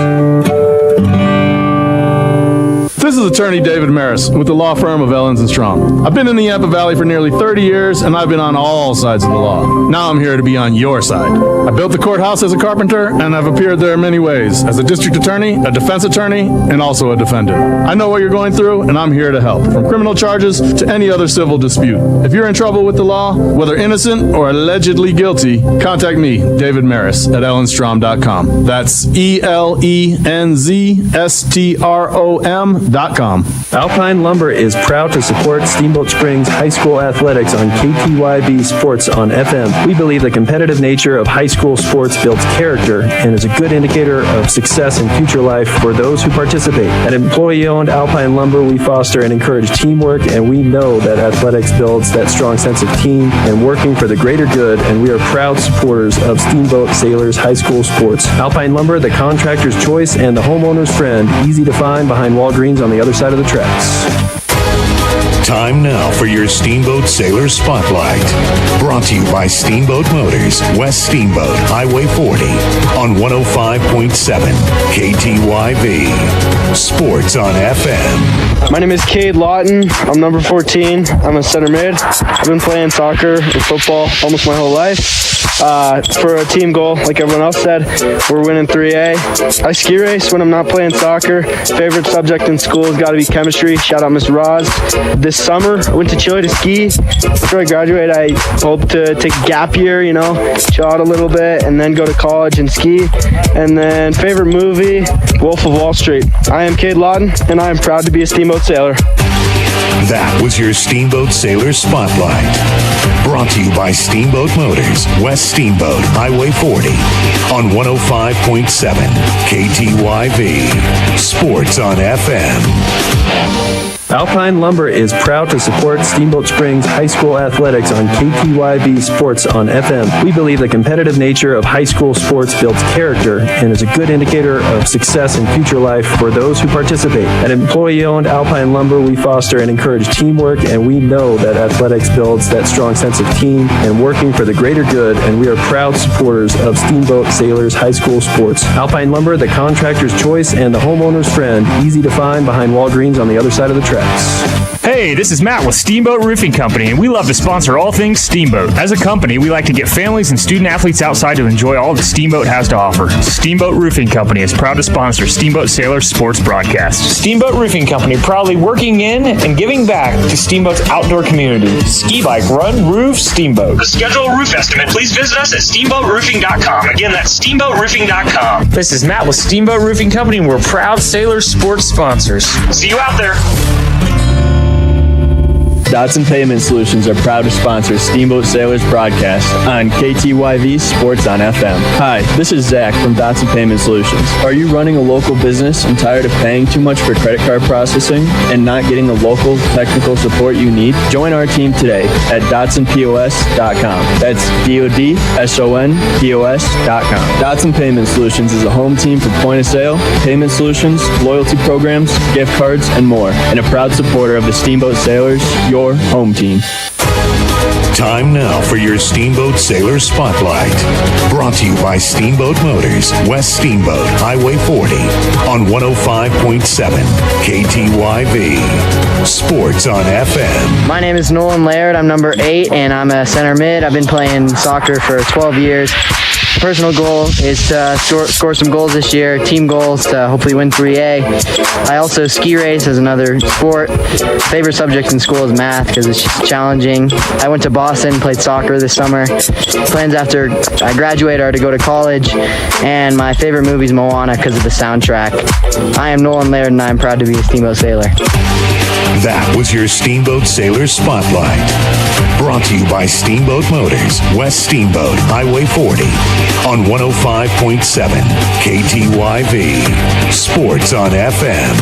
This is attorney David Maris with the law firm of Ellens and Strom. I've been in the Yampa Valley for nearly 30 years, and I've been on all sides of the law. Now I'm here to be on your side. I built the courthouse as a carpenter, and I've appeared there many ways, as a district attorney, a defense attorney, and also a defendant. I know what you're going through, and I'm here to help, from criminal charges to any other civil dispute. If you're in trouble with the law, whether innocent or allegedly guilty, contact me, David Maris, at ellenstrom.com. That's ELENZSTROM.com. Alpine Lumber is proud to support Steamboat Springs High School athletics on KTYV Sports on FM. We believe the competitive nature of high school sports builds character and is a good indicator of success in future life for those who participate. At employee-owned Alpine Lumber, we foster and encourage teamwork, and we know that athletics builds that strong sense of team and working for the greater good, and we are proud supporters of Steamboat Sailors High School sports. Alpine Lumber, the contractor's choice and the homeowner's friend, easy to find behind Walgreens on the other side of the tracks. Time now for your Steamboat Sailor Spotlight. Brought to you by Steamboat Motors, West Steamboat, Highway 40, on 105.7 KTYV. Sports on FM. My name is Cade Lawton. I'm number 14. I'm a center mid. I've been playing soccer and football almost my whole life. For a team goal, like everyone else said, we're winning 3A. I ski race when I'm not playing soccer. Favorite subject in school has got to be chemistry. Shout out Miss Roz. This summer, I went to Chile to ski. After I graduate, I hope to take a gap year, chill out a little bit, and then go to college and ski. And then favorite movie, Wolf of Wall Street. I am Cade Lawton, and I am proud to be a Steamboat Sailor. That was your Steamboat Sailor Spotlight. Brought to you by Steamboat Motors, West Steamboat, Highway 40, on 105.7 KTYV. Sports on FM. Alpine Lumber is proud to support Steamboat Springs High School athletics on KTYV Sports on FM. We believe the competitive nature of high school sports builds character and is a good indicator of success in future life for those who participate. At employee-owned Alpine Lumber, we foster and encourage teamwork, and we know that athletics builds that strong sense of team and working for the greater good, and we are proud supporters of Steamboat Sailors High School sports. Alpine Lumber, the contractor's choice and the homeowner's friend, easy to find behind Walgreens on the other side of the tracks. Hey, this is Matt with Steamboat Roofing Company, and we love to sponsor all things Steamboat. As a company, we like to get families and student athletes outside to enjoy all that Steamboat has to offer. Steamboat Roofing Company is proud to sponsor Steamboat Sailor Sports Broadcast. Steamboat Roofing Company, proudly working in and giving back to Steamboat's outdoor community. Ski, bike, run, roof, Steamboat. To schedule a roof estimate, please visit us at steamboatroofing.com. Again, that's steamboatroofing.com. This is Matt with Steamboat Roofing Company, and we're proud Sailor sports sponsors. See you out there. Dotson Payment Solutions are proud to sponsor Steamboat Sailors broadcast on KTYV Sports on FM. Hi, this is Zach from Dotson Payment Solutions. Are you running a local business and tired of paying too much for credit card processing and not getting the local technical support you need? Join our team today at DotsonPOS.com. That's DOTSONPOS.com. Dotson Payment Solutions is a home team for point of sale, payment solutions, loyalty programs, gift cards, and more, and a proud supporter of the Steamboat Sailors, your home team. Time now for your Steamboat Sailor Spotlight. Brought to you by Steamboat Motors, West Steamboat, Highway 40, on 105.7 KTYV. Sports on FM. My name is Nolan Laird. I'm number 8, and I'm a center mid. I've been playing soccer for 12 years. Personal goal is to score some goals this year. Team goals to hopefully win 3A. I also ski race as another sport. Favorite subject in school is math because it's just challenging. I went to Boston, played soccer this summer. Plans after I graduate are to go to college. And my favorite movie is Moana because of the soundtrack. I am Nolan Laird, and I'm proud to be a Steamboat Sailor. That was your Steamboat Sailor Spotlight. Brought to you by Steamboat Motors, West Steamboat, Highway 40, on 105.7 KTYV. Sports on FM.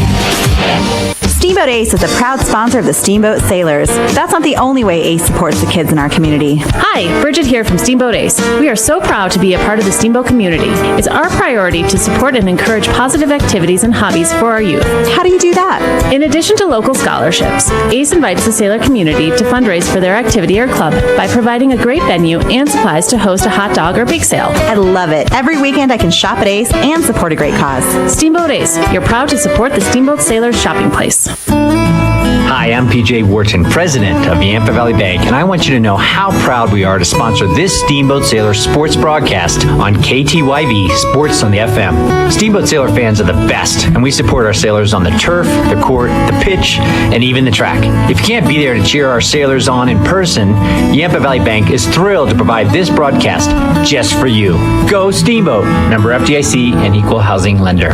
Steamboat Ace is a proud sponsor of the Steamboat Sailors. That's not the only way Ace supports the kids in our community. Hi, Bridget here from Steamboat Ace. We are so proud to be a part of the Steamboat community. It's our priority to support and encourage positive activities and hobbies for our youth. How do you do that? In addition to local scholarships, Ace invites the sailor community to fundraise for their activity or club by providing a great venue and supplies to host a hot dog or bake sale. I love it. Every weekend I can shop at Ace and support a great cause. Steamboat Ace, you're proud to support the Steamboat Sailors shopping place. Hi, I'm PJ Wharton, president of the Yampa Valley Bank, and I want you to know how proud we are to sponsor this Steamboat Sailor sports broadcast on KTYV Sports on the FM. Steamboat Sailor fans are the best, and we support our sailors on the turf, the court, the pitch, and even the track. If you can't be there to cheer our sailors on in person, Yampa Valley Bank is thrilled to provide this broadcast just for you. Go Steamboat, member FDIC and equal housing lender.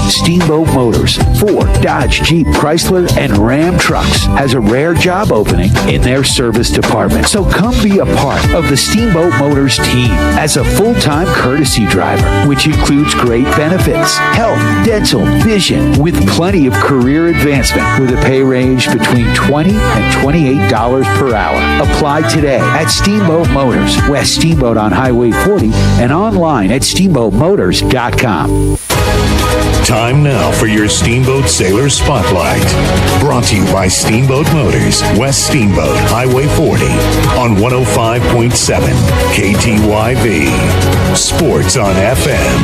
Steamboat Motors, Ford, Dodge, Jeep, Chrysler, and Ram Trucks has a rare job opening in their service department. So come be a part of the Steamboat Motors team as a full-time courtesy driver, which includes great benefits, health, dental, vision, with plenty of career advancement with a pay range between $20 and $28 per hour. Apply today at Steamboat Motors, West Steamboat on Highway 40, and online at steamboatmotors.com. Time now for your Steamboat Sailor Spotlight. Brought to you by Steamboat Motors, West Steamboat, Highway 40, on 105.7 KTYV. Sports on FM.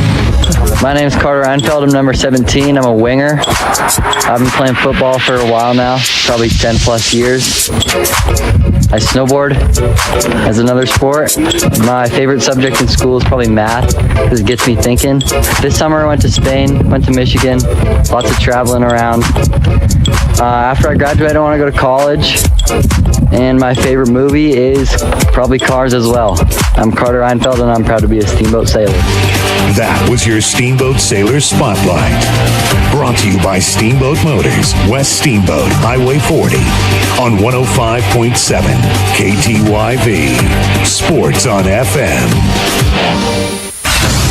My name is Carter Reinfeld. I'm number 17. I'm a winger. I've been playing football for a while now, probably 10 plus years. I snowboard as another sport. My favorite subject in school is probably math because it gets me thinking. This summer I went to Spain, went to Michigan, lots of traveling around. After I graduate, I want to go to college. And my favorite movie is probably Cars as well. I'm Carter Reinfeld, and I'm proud to be a Steamboat Sailor. That was your Steamboat Sailor Spotlight. Brought Brought to you by Steamboat Motors, West Steamboat, Highway 40, on 105.7 KTYV. Sports on FM.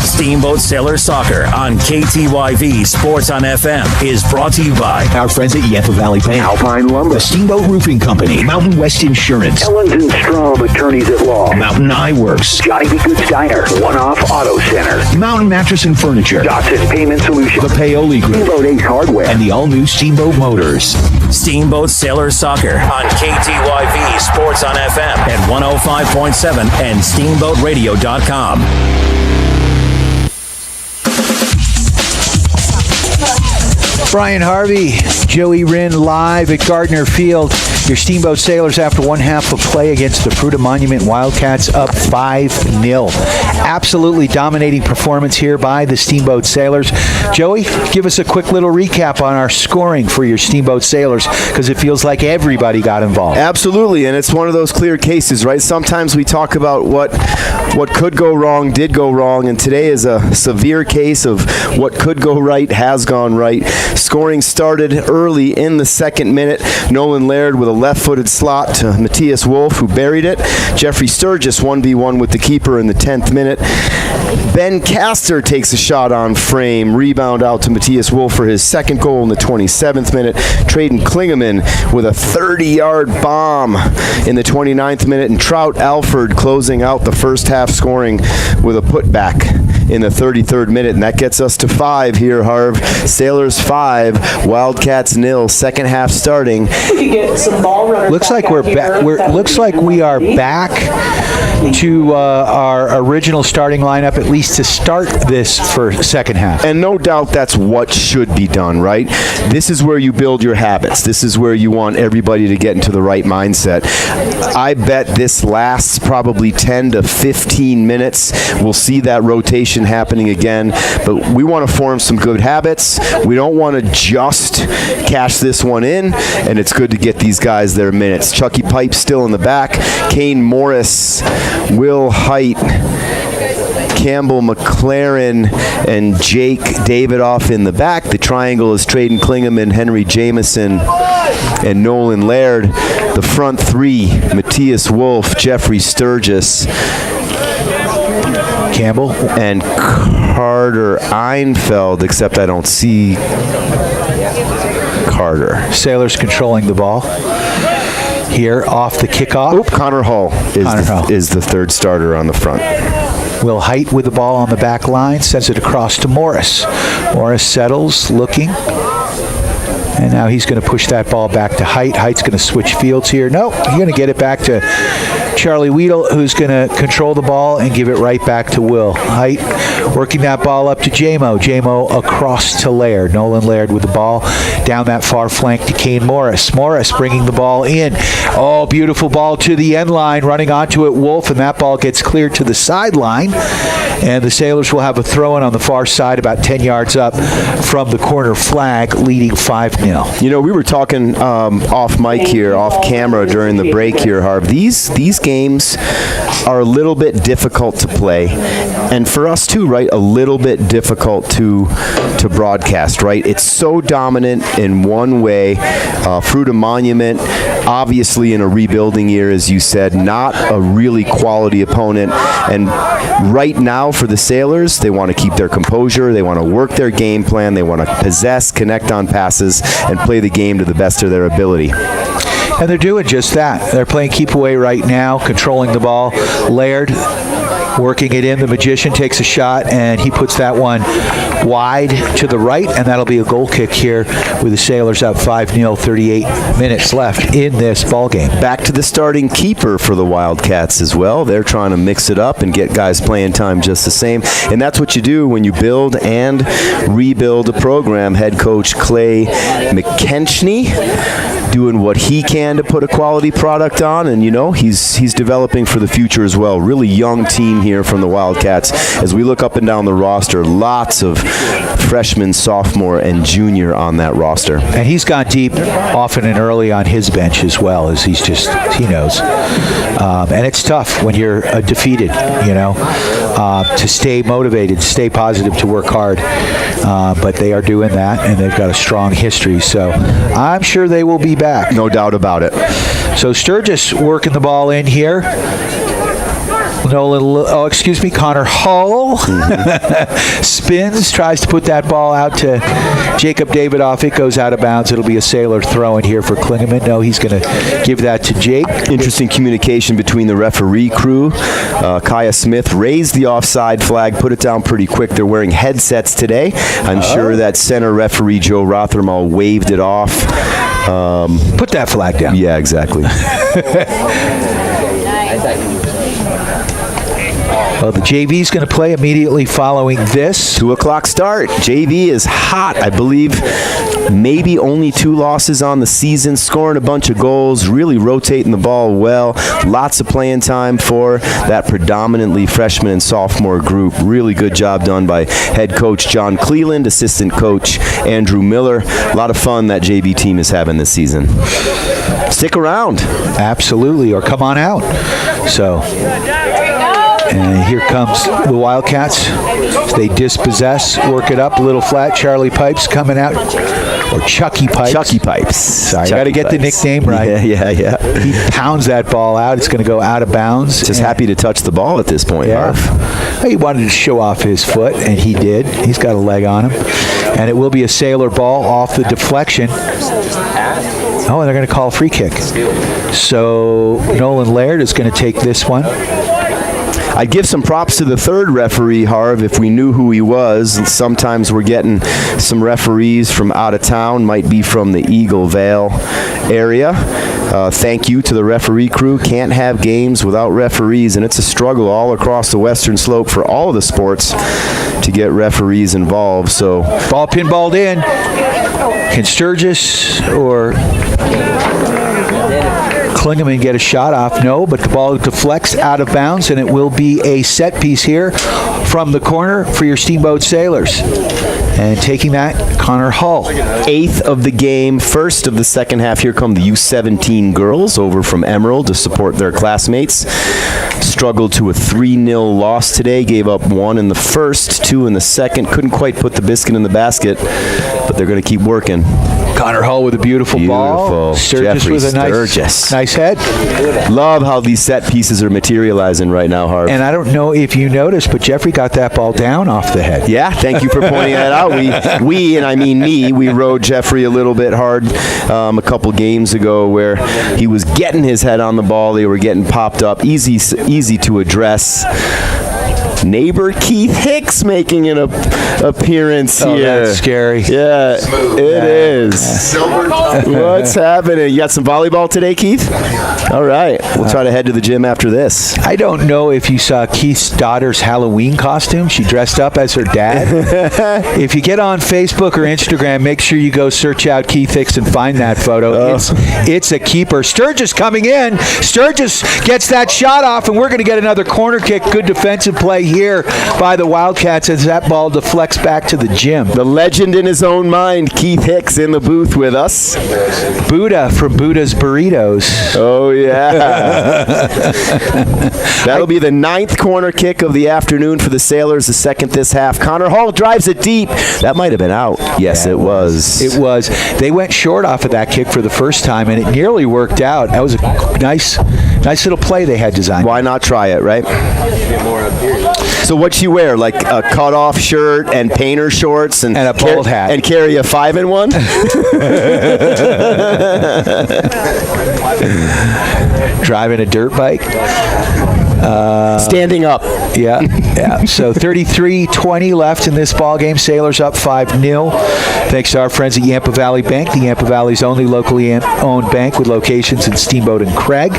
Steamboat Sailor Soccer on KTYV Sports on FM is brought to you by our friends at Yampa Valley Bank, Alpine Lumber, the Steamboat Roofing Company, Mountain West Insurance, Ellens and Strom Attorneys at Law, Mountain Eye Works, Johnny B. Good's Diner, One Off Auto Center, Mountain Mattress and Furniture, Dotson Payment Solutions, the Paoli Group, Steamboat Ace Hardware, and the all-new Steamboat Motors. Steamboat Sailor Soccer on KTYV Sports on FM at 105.7 and SteamboatRadio.com. Brian Harvey, Joey Rinn live at Gardner Field. Your Steamboat Sailors after one half of play against the Fruita Monument Wildcats up 5-0. Absolutely dominating performance here by the Steamboat Sailors. Joey, give us a quick little recap on our scoring for your Steamboat Sailors, because it feels like everybody got involved. Absolutely, and it's one of those clear cases, right? Sometimes we talk about what could go wrong, did go wrong, and today is a severe case of what could go right, has gone right. Scoring started early in the second minute. Nolan Laird with a left-footed slot to Matthias Wolf, who buried it. Jeffrey Sturgis 1v1 with the keeper in the 10th minute. Ben Castor takes a shot on frame. Rebound out to Matthias Wolf for his second goal in the 27th minute. Traden Klingeman with a 30-yard bomb in the 29th minute. And Trout Alford closing out the first half scoring with a putback in the 33rd minute. And that gets us to 5 here, Harv. Sailors 5, Wildcats 0. Second half starting. We could get some ball runners. Looks like we're back. Looks like we are back to our original starting lineup, at least to start this for second half. And no doubt that's what should be done, right? This is where you build your habits. This is where you want everybody to get into the right mindset. I bet this lasts probably 10 to 15 minutes. We'll see that rotation happening again, but we want to form some good habits. We don't want to just cash this one in, and it's good to get these guys their minutes. Chucky Pipe still in the back. Kane Morris, Will Height, Campbell McLaren, and Jake Davidoff in the back. The triangle is Traden Klingeman, Henry Jameson, and Nolan Laird. The front three, Matthias Wolf, Jeffrey Sturgis, Campbell, and Carter Einfeld, except I don't see Carter. Sailors controlling the ball here off the kickoff. Connor Hull is the third starter on the front. Will Height with the ball on the back line, sends it across to Morris. Morris settles, looking. And now he's going to push that ball back to Height. Height's going to switch fields here. No, he's going to get it back to Charlie Weedle, who's going to control the ball and give it right back to Will. Height working that ball up to J-Mo. J-Mo across to Laird. Nolan Laird with the ball down that far flank to Kane Morris. Morris bringing the ball in. Oh, beautiful ball to the end line. Running onto it, Wolf, and that ball gets cleared to the sideline. And the Sailors will have a throw-in on the far side about 10 yards up from the corner flag, leading 5-0. You know, we were talking off mic here, off camera during the break here, Harv. These games are a little bit difficult to play, and for us too, right? A little bit difficult to broadcast, right? It's so dominant in one way. Fruita Monument, obviously in a rebuilding year, as you said, not a really quality opponent. And right now for the Sailors, they want to keep their composure. They want to work their game plan. They want to possess, connect on passes, and play the game to the best of their ability. And they're doing just that. They're playing keep away right now, controlling the ball. Laird working it in. The Magician takes a shot, and he puts that one wide to the right, and that'll be a goal kick here with the Sailors up 5-0, 38 minutes left in this ball game. Back to the starting keeper for the Wildcats as well. They're trying to mix it up and get guys playing time just the same, and that's what you do when you build and rebuild a program. Head coach Clay McKenchny doing what he can to put a quality product on, and he's developing for the future as well. Really young team here from the Wildcats. As we look up and down the roster, lots of freshmen, sophomore, and junior on that roster. And he's gone deep often and early on his bench as well, as he knows. And it's tough when you're defeated, to stay motivated, stay positive, to work hard. But they are doing that, and they've got a strong history. So I'm sure they will be back. No doubt about it. So Sturgis working the ball in here. Connor Hull spins, tries to put that ball out to Jacob Davidoff. It goes out of bounds. It'll be a Sailor throw in here for Klingeman. No, he's going to give that to Jake. Interesting communication between the referee crew. Kaya Smith raised the offside flag, put it down pretty quick. They're wearing headsets today. I'm sure that center referee Joe Rothermel waved it off. Put that flag down. Yeah, exactly. Well, the JV's going to play immediately following this. 2:00 start. JV is hot. I believe maybe only 2 losses on the season, scoring a bunch of goals, really rotating the ball well. Lots of playing time for that predominantly freshman and sophomore group. Really good job done by head coach John Cleland, assistant coach Andrew Miller. A lot of fun that JV team is having this season. Stick around. Absolutely, or come on out. So... And here comes the Wildcats. They dispossess, work it up a little flat. Charlie Pipes coming out. Or Chucky Pipes. Chucky Pipes. Sorry, got to get the nickname right. Yeah. He pounds that ball out. It's going to go out of bounds. Just happy to touch the ball at this point, Harv. He wanted to show off his foot, and he did. He's got a leg on him. And it will be a Sailor ball off the deflection. Oh, and they're going to call a free kick. So Nolan Laird is going to take this one. I'd give some props to the third referee, Harv, if we knew who he was. Sometimes we're getting some referees from out of town, might be from the Eagle Vale area. Thank you to the referee crew. Can't have games without referees, and it's a struggle all across the Western Slope for all of the sports to get referees involved. So, ball pinballed in. Can Sturgis or Klingeman get a shot off? No, but the ball deflects out of bounds, and it will be a set piece here from the corner for your Steamboat Sailors. And taking that, Connor Hull. 8th of the game, first of the second half. Here come the U17 girls over from Emerald to support their classmates. Struggled to a 3-0 loss today. Gave up 1 in the first, 2 in the second. Couldn't quite put the biscuit in the basket, but they're going to keep working. Connor Hull with a beautiful ball. Sturgis Jeffrey with a nice head. Love how these set pieces are materializing right now, Harv. And I don't know if you noticed, but Jeffrey got that ball down off the head. Yeah, thank you for pointing that out. We, and I mean me, we rode Jeffrey a little bit hard a couple games ago where he was getting his head on the ball. They were getting popped up. Easy to address. Neighbor Keith Hicks making an appearance here. That's scary. Yeah, it is. What's happening? You got some volleyball today, Keith? All right. We'll try to head to the gym after this. I don't know if you saw Keith's daughter's Halloween costume. She dressed up as her dad. If you get on Facebook or Instagram, make sure you go search out Keith Hicks and find that photo. It's a keeper. Sturgis coming in. Sturgis gets that shot off, and we're going to get another corner kick. Good defensive play here by the Wildcats as that ball deflects back to the gym. The legend in his own mind, Keith Hicks, in the booth with us. Buddha from Buddha's Burritos. Oh, yeah. That'll be the 9th corner kick of the afternoon for the Sailors, the second this half. Connor Hall drives it deep. That might have been out. Yes, it was. It was. They went short off of that kick for the first time, and it nearly worked out. That was a nice little play they had designed. Why not try it, right? So what'd she wear? Like a cut-off shirt and painter shorts and a bald hat. And carry a 5-in-1? Driving a dirt bike. Standing up. Yeah. So 33-20 left in this ball game. Sailors up 5-0. Thanks to our friends at Yampa Valley Bank, the Yampa Valley's only locally owned bank with locations in Steamboat and Craig.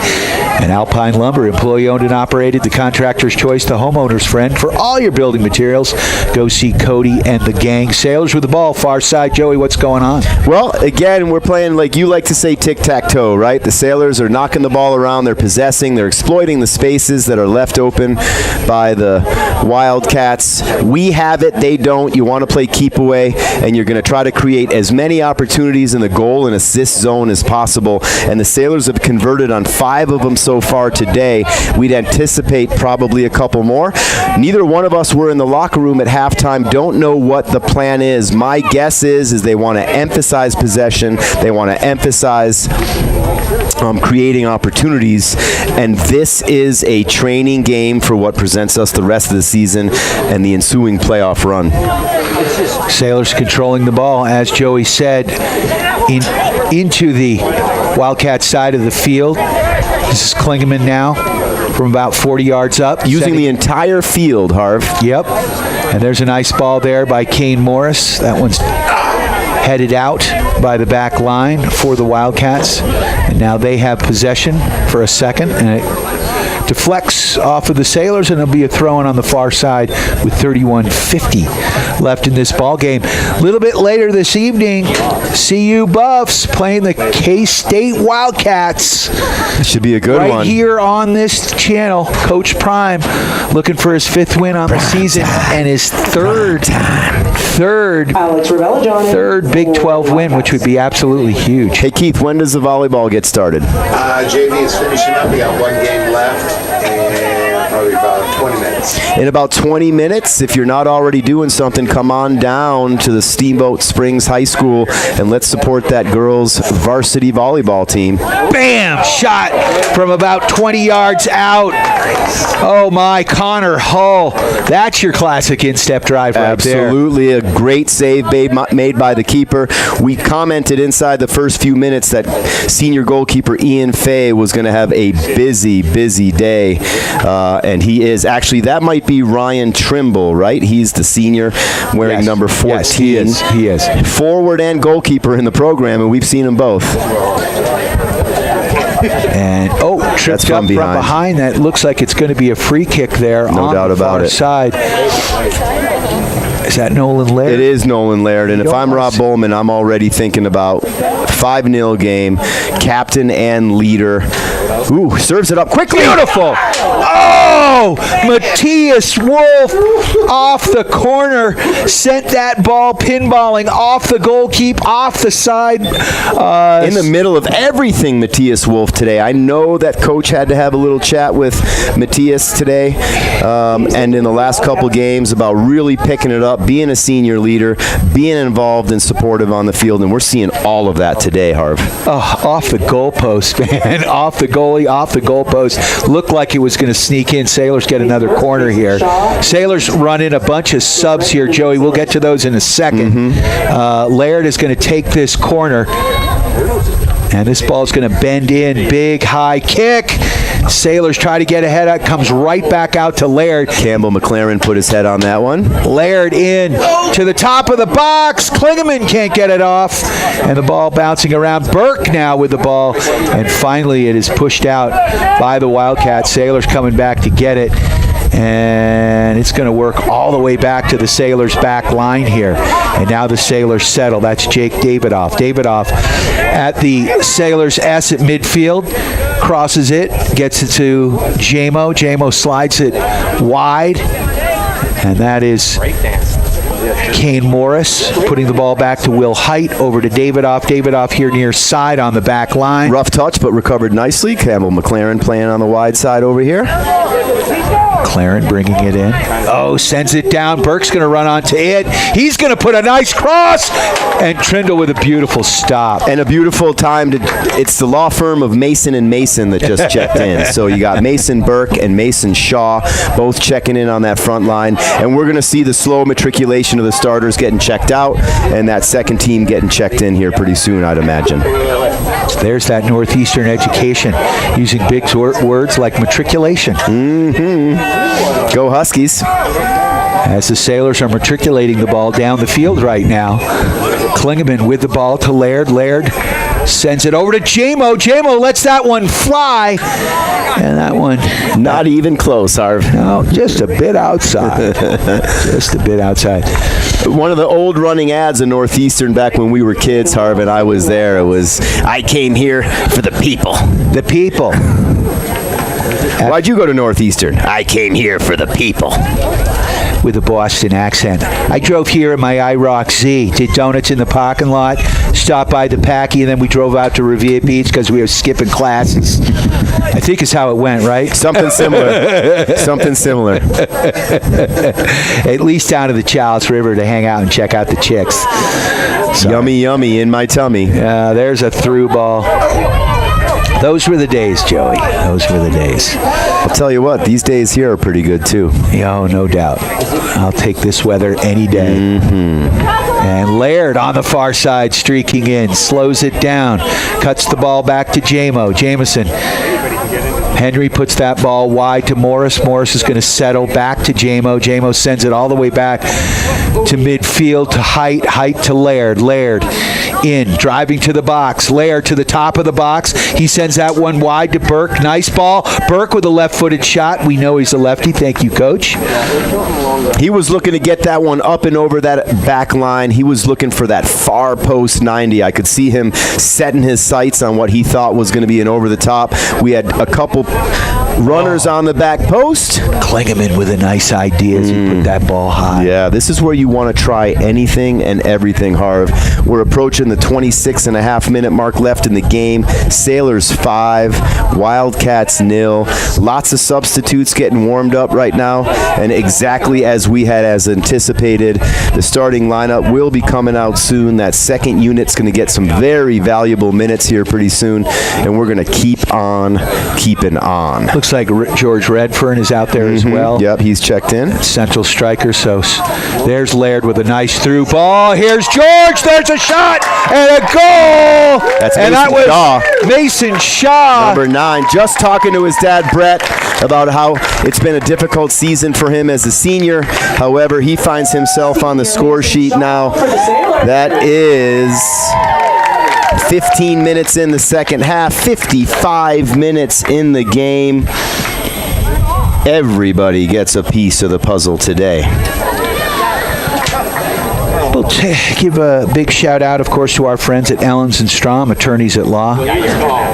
And Alpine Lumber, employee-owned and operated, the contractor's choice, the homeowner's friend. For all your building materials, go see Cody and the gang. Sailors with the ball, far side. Joey, what's going on? Well, again, we're playing, like you like to say, tic-tac-toe, right? The Sailors are knocking the ball around. They're possessing. They're exploiting the spaces that are left open by the Wildcats. We have it. They don't. You want to play keep away, and you're going to try to create as many opportunities in the goal and assist zone as possible. And the Sailors have converted on 5 of them so far today. We'd anticipate probably a couple more. Neither one of us were in the locker room at halftime. Don't know what the plan is. My guess is they want to emphasize possession. They want to emphasize creating opportunities, and this is a training game for what presents us the rest of the season and the ensuing playoff run. Sailors controlling the ball, as Joey said, into the Wildcat side of the field. This is Klingeman now from about 40 yards up. Using the entire field, Harv. Yep. And there's a nice ball there by Kane Morris. That one's headed out by the back line for the Wildcats. And now they have possession for a second, and it deflects off of the Sailors, and it'll be a throw-in on the far side with 31:50 left in this ball game. A little bit later this evening, CU Buffs playing the K-State Wildcats. This should be a good one. Right here on this channel, Coach Prime looking for his 5th win on the season and his third Big 12 win, which would be absolutely huge. Hey, Keith, when does the volleyball get started? JV is finishing up. We got 1 game left, and probably about 20 minutes. In about 20 minutes, if you're not already doing something, come on down to the Steamboat Springs High School and let's support that girls' varsity volleyball team. Bam! Shot from about 20 yards out. Oh my, Connor Hull. That's your classic in-step drive right there. Absolutely, a great save made by the keeper. We commented inside the first few minutes that senior goalkeeper Ian Fay was going to have a busy day, and he is. Actually, that might be Ryan Trimble, right? He's the senior wearing number 14. Yes, he is. Forward and goalkeeper in the program, and we've seen them both. And tripped up from behind. That looks like it's going to be a free kick there on the far side. Is that Nolan Laird? It is Nolan Laird, and if I'm Rob Bowman, I'm already thinking about 5-0 game, captain and leader. Ooh, serves it up quickly. Beautiful. Oh, Matthias Wolf off the corner sent that ball pinballing off the goalkeeper, off the side. In the middle of everything, Matthias Wolf today. I know that coach had to have a little chat with Matthias today, and in the last couple games about really picking it up, being a senior leader, being involved and supportive on the field, and we're seeing all of that today, Harv. Oh, off the goalpost, man. Off the goalie, off the goalpost. Looked like it was going to sneak in. Sailors get another corner here. Sailors run in a bunch of subs here, Joey. We'll get to those in a second. Laird is going to take this corner, and this ball's going to bend in. Big, high kick. Sailors try to get ahead. It comes right back out to Laird. Campbell McLaren put his head on that one. Laird in to the top of the box. Klingeman can't get it off. And the ball bouncing around. Burke now with the ball. And finally it is pushed out by the Wildcats. Sailors coming back to get it. And it's going to work all the way back to the Sailors' back line here. And now the Sailors settle. That's Jake Davidoff. Davidoff at the Sailors' S at midfield. Crosses it, gets it to Jamo. Jamo slides it wide. And that is Kane Morris putting the ball back to Will Height, over to Davidoff. Davidoff here near side on the back line. Rough touch, but recovered nicely. Campbell McLaren playing on the wide side over here. McLaren bringing it in. Oh, sends it down. Burke's going to run onto it. He's going to put a nice cross. And Trindle with a beautiful stop. And a beautiful time to. It's the law firm of Mason and Mason that just checked in. So you got Mason Burke and Mason Shaw both checking in on that front line. And we're going to see the slow matriculation of the starters getting checked out, and that second team getting checked in here pretty soon, I'd imagine. There's that Northeastern education using big words like matriculation. Go Huskies. As the Sailors are matriculating the ball down the field right now. Klingeman with the ball to Laird. Laird Sends it over to J-Mo. J-Mo lets that one fly. And that one... Not even close, Harv. No, just a bit outside. Just a bit outside. One of the old running ads in Northeastern back when we were kids, Harv, and I was there, it was, I came here for the people. The people. Why'd you go to Northeastern? I came here for the people. With a Boston accent. I drove here in my IROC Z, did donuts in the parking lot, stopped by the Packy, and then we drove out to Revere Beach because we were skipping classes. I think is how it went, right? Something similar. Something similar. At least down to the Charles River to hang out and check out the chicks. So, yummy, yummy in my tummy. There's a through ball. Those were the days, Joey. Those were the days. I'll tell you what, these days here are pretty good, too. Yeah, no doubt. I'll take this weather any day. And Laird on the far side, streaking in, slows it down, cuts the ball back to J-Mo. Jamison. Henry puts that ball wide to Morris. Morris is going to settle back to J-Mo. J-Mo sends it all the way back to midfield to Height. Height to Laird. Laird in, driving to the box. Laird to the top of the box. He sends that one wide to Burke. Nice ball. Burke with a left-footed shot. We know he's a lefty. Thank you, Coach. He was looking to get that one up and over that back line. He was looking for that far post 90. I could see him setting his sights on what he thought was going to be an over-the-top. We had a couple runners on the back post. Klingeman with a nice idea as he put that ball high. Yeah, this is where you want to try anything and everything, Harv. We're approaching the 26.5-minute mark left in the game. Sailors 5, Wildcats 0. Lots of substitutes getting warmed up right now, and exactly as we had anticipated, the starting lineup will be coming out soon. That second unit's going to get some very valuable minutes here pretty soon, and we're going to keep on keeping on. Looks like George Redfern is out there as well. Yep, he's checked in. Central striker, so there's Laird with a nice through ball. Here's George, there's a shot, and a goal! That's and Mason that was Shaw. Mason Shaw. Number 9, just talking to his dad, Brett, about how it's been a difficult season for him as a senior. However, he finds himself on the score sheet now. That is 15 minutes in the second half, 55 minutes in the game. Everybody gets a piece of the puzzle today. We'll give a big shout out, of course, to our friends at Ellens and Strom, attorneys at law.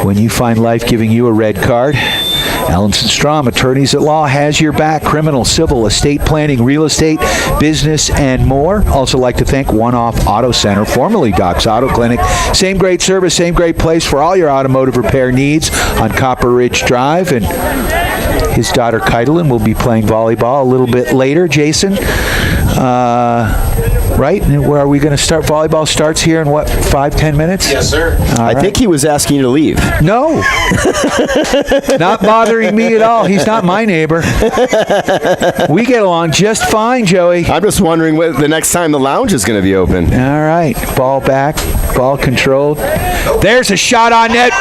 When you find life giving you a red card, Ellens and Strom, attorneys at law, has your back. Criminal, civil, estate planning, real estate, business, and more. Also like to thank One Off Auto Center, formerly Doc's Auto Clinic. Same great service, same great place for all your automotive repair needs on Copper Ridge Drive. And his daughter Keidelin will be playing volleyball a little bit later. Jason, right? And where are we going to start? Volleyball starts here in what, 5-10 minutes? Yes, sir. I think he was asking you to leave. No. Not bothering me at all. He's not my neighbor. We get along just fine, Joey. I'm just wondering when the next time the lounge is going to be open. All right. Ball back. Ball controlled. There's a shot on net.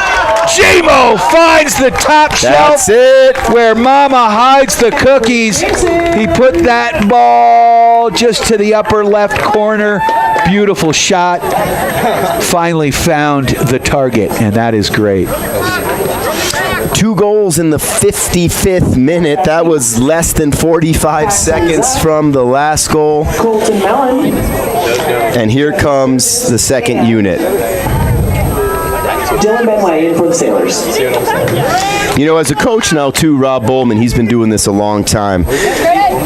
J-Mo finds the top shelf. That's it. Where Mama hides the cookies. He put that ball just to the upper left corner. Beautiful shot. Finally found the target, and that is great. 2 goals in the 55th minute. That was less than 45 seconds from the last goal. Colton Mellon. And here comes the second unit. Dylan Benway in for the Sailors. You know, as a coach now too, Rob Bowman, he's been doing this a long time.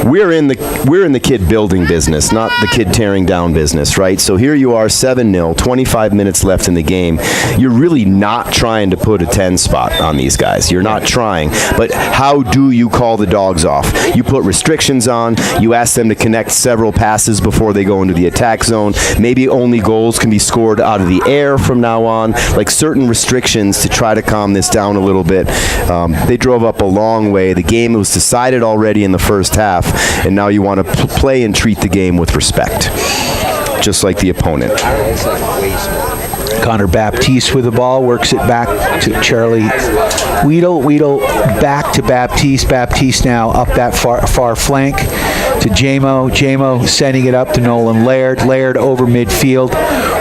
We're in the kid building business, not the kid tearing down business, right? So here you are, 7-0, 25 minutes left in the game. You're really not trying to put a 10 spot on these guys. You're not trying. But how do you call the dogs off? You put restrictions on. You ask them to connect several passes before they go into the attack zone. Maybe only goals can be scored out of the air from now on. Like certain restrictions to try to calm this down a little bit. They drove up a long way. The game was decided already in the first half, and now you want to play and treat the game with respect, just like the opponent. Connor Baptiste with the ball, works it back to Charlie Weedle. Weedle back to Baptiste. Baptiste now up that far flank to J-Mo. J-Mo sending it up to Nolan Laird. Laird over midfield,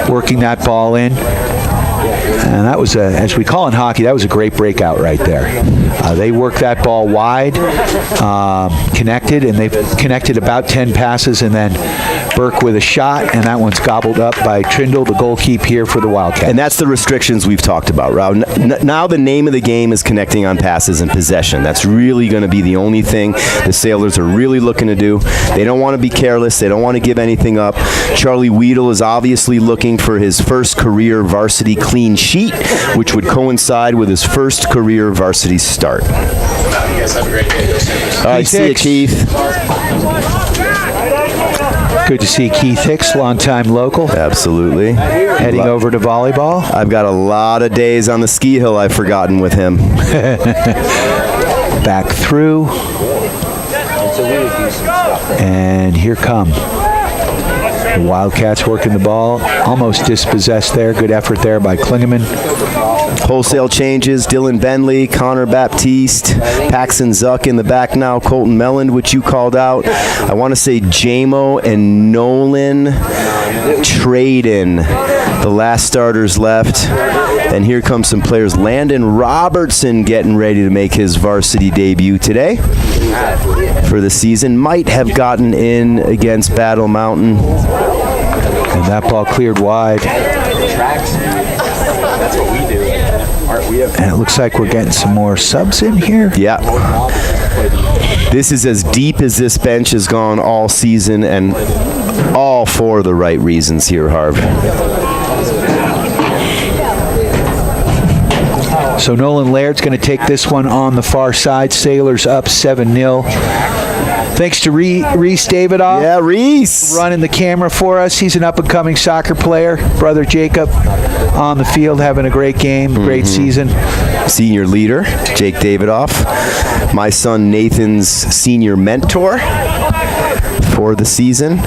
working that ball in. And that was, as we call in hockey, that was a great breakout right there. They worked that ball wide, connected, and they've connected about 10 passes, and then Burke with a shot, and that one's gobbled up by Trindle, the goalkeeper here for the Wildcats. And that's the restrictions we've talked about, Rob. Now the name of the game is connecting on passes and possession. That's really going to be the only thing the Sailors are really looking to do. They don't want to be careless. They don't want to give anything up. Charlie Weedle is obviously looking for his first career varsity clean sheet, which would coincide with his first career varsity start. You guys have a great day. All right, see you, Chief. Good to see Keith Hicks, longtime local. Absolutely. Heading over to volleyball. I've got a lot of days on the ski hill I've forgotten with him. Back through. And here come the Wildcats working the ball. Almost dispossessed there. Good effort there by Klingeman. Wholesale changes, Dylan Bentley, Connor Baptiste, Paxton Zuck in the back now, Colton Melland, which you called out. I want to say Jamo and Nolan Traden, the last starters left. And here comes some players. Landon Robertson getting ready to make his varsity debut today for the season. Might have gotten in against Battle Mountain. And that ball cleared wide. That's what we do. And it looks like we're getting some more subs in here. Yeah. This is as deep as this bench has gone all season, and all for the right reasons here, Harv. So Nolan Laird's going to take this one on the far side. Sailors up 7-0. Thanks to Reese Davidoff. Yeah, Reese. Running the camera for us. He's an up-and-coming soccer player. Brother Jacob on the field having a great game, great season. Senior leader, Jake Davidoff. My son Nathan's senior mentor for the season.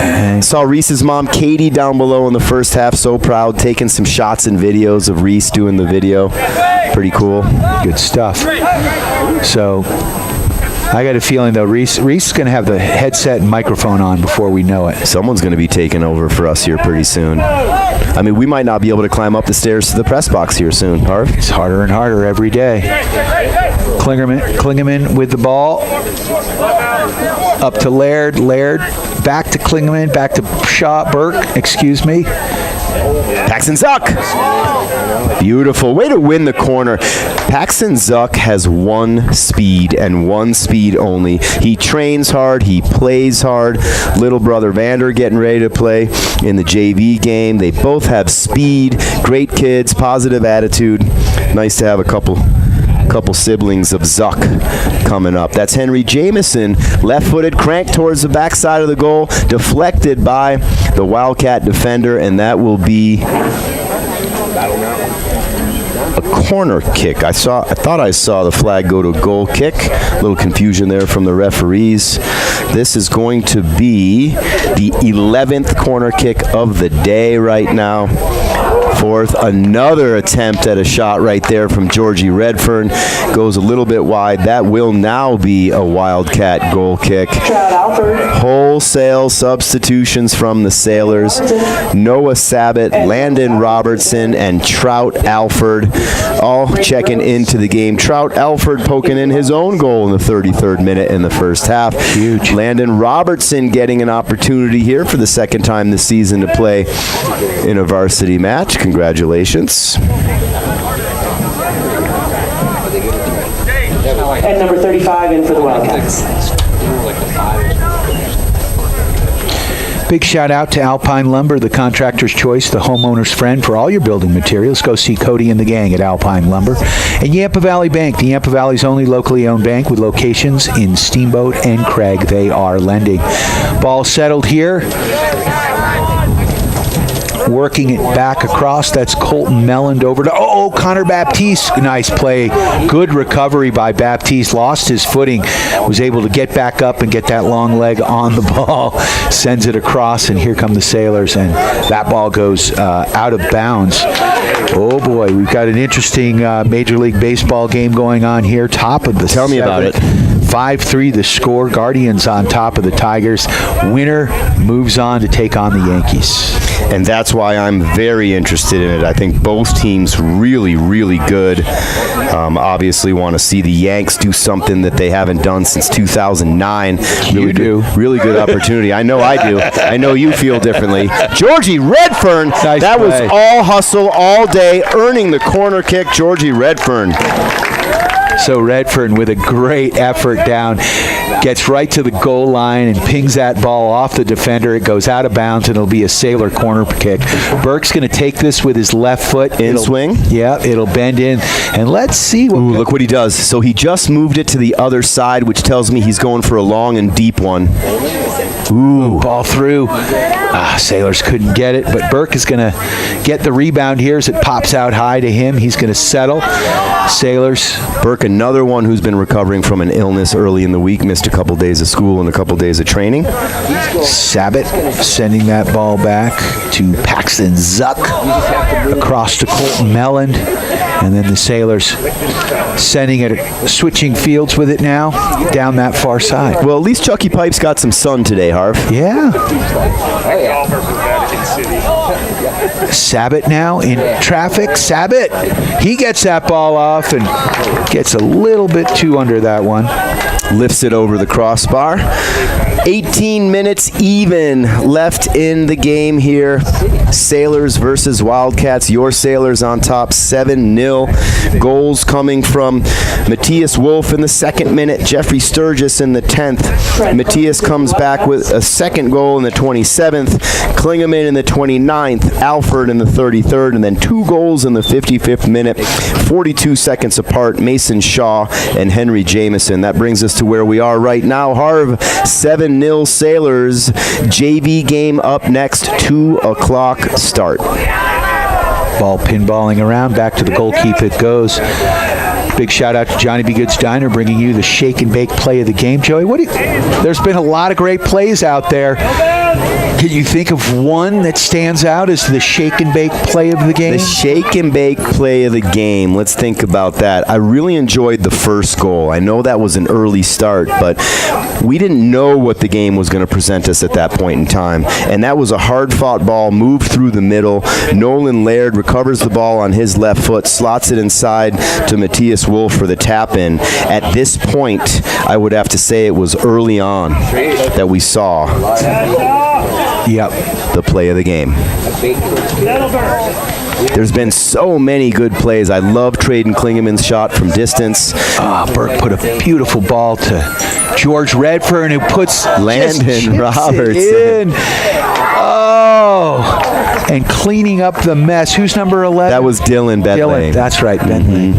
And saw Reese's mom, Katie, down below in the first half. So proud, taking some shots and videos of Reese doing the video. Pretty cool. Good stuff. So I got a feeling, though, Reese is going to have the headset and microphone on before we know it. Someone's going to be taking over for us here pretty soon. I mean, we might not be able to climb up the stairs to the press box here soon, Harv. It's harder and harder every day. Klingeman with the ball. Up to Laird. Laird back to Klingeman. Back to Burke. Excuse me. Paxton Zuck. Beautiful. Way to win the corner. Paxton Zuck has one speed and one speed only. He trains hard. He plays hard. Little brother Vander getting ready to play in the JV game. They both have speed. Great kids. Positive attitude. Nice to have a couple siblings of Zuck coming up. That's Henry Jameson, left-footed, crank towards the backside of the goal, deflected by the Wildcat defender, and that will be a corner kick. I thought I saw the flag go to goal kick. A little confusion there from the referees. This is going to be the 11th corner kick of the day right now. Fourth, another attempt at a shot right there from Georgie Redfern. Goes a little bit wide. That will now be a Wildcat goal kick. Wholesale substitutions from the Sailors. Noah Sabat, Landon Robertson, and Trout Alford all checking into the game. Trout Alford poking in his own goal in the 33rd minute in the first half. Huge. Landon Robertson getting an opportunity here for the second time this season to play in a varsity match. Congratulations. And number 35 in for the Wildcats. Big shout out to Alpine Lumber, the contractor's choice, the homeowner's friend for all your building materials. Go see Cody and the gang at Alpine Lumber. And Yampa Valley Bank, the Yampa Valley's only locally owned bank with locations in Steamboat and Craig. They are lending. Ball settled here. Working it back across. That's Colton Melland over to Connor Baptiste. Nice play. Good recovery by Baptiste. Lost his footing. Was able to get back up and get that long leg on the ball. Sends it across, and here come the Sailors, and that ball goes out of bounds. Oh boy, we've got an interesting Major League Baseball game going on here. Top of the Tell me about it. 5-3 the score. Guardians on top of the Tigers. Winner moves on to take on the Yankees. and that's why I'm very interested in it. I think both teams really, really good. Obviously want to see the Yanks do something that they haven't done since 2009. Really good opportunity. I know I do. I know you feel differently. Georgie Redfern, that was all hustle all day, earning the corner kick. Georgie Redfern. So Redfern, with a great effort down, gets right to the goal line and pings that ball off the defender. It goes out of bounds, and it'll be a Sailor corner kick. Burke's going to take this with his left foot. Swing? Yeah, it'll bend in. And let's see what... Look what he does. So he just moved it to the other side, which tells me he's going for a long and deep one. Ooh, ball through. Sailors couldn't get it, but Burke is going to get the rebound here as it pops out high to him. He's going to settle. Sailors. Burke, another one who's been recovering from an illness early in the week, missed a couple days of school and a couple days of training. Sabat sending that ball back to Paxton Zuck across to Colton Melland. And then the Sailors sending it, switching fields with it now, down that far side. Well, at least Chucky Pipes got some sun today, Harv. Yeah. Sabat now in traffic. Sabat, he gets that ball off and gets a little bit too under that one. Lifts it over the crossbar. 18 minutes even left in the game here. Sailors versus Wildcats. Your Sailors on top 7-0. Goals coming from Matthias Wolf in the 2nd minute, Jeffrey Sturgis in the 10th. Matthias comes back with a 2nd goal in the 27th. Klingeman in the 29th. Alford in the 33rd. And then 2 goals in the 55th minute. 42 seconds apart, Mason Shaw and Henry Jameson. That brings us to where we are right now. Harv, 7-0 Sailors. JV game up next, 2 o'clock start. Ball pinballing around, back to the goalkeeper it goes. Big shout out to Johnny B. Good's Diner bringing you the shake and bake play of the game. Joey, there's been a lot of great plays out there. Can you think of one that stands out as the shake and bake play of the game? The shake and bake play of the game. Let's think about that. I really enjoyed the first goal. I know that was an early start, but we didn't know what the game was going to present us at that point in time. And that was a hard-fought ball, moved through the middle. Nolan Laird recovers the ball on his left foot, slots it inside to Matthias Wolf for the tap-in. At this point, I would have to say it was early on that we saw the play of the game. There's been so many good plays. I love Traden Klingeman's shot from distance. Burke put a beautiful ball to George Redfern, who puts Landon Robertson in. And cleaning up the mess. Who's number 11? That was Dylan Bentley. That's right, Bentley.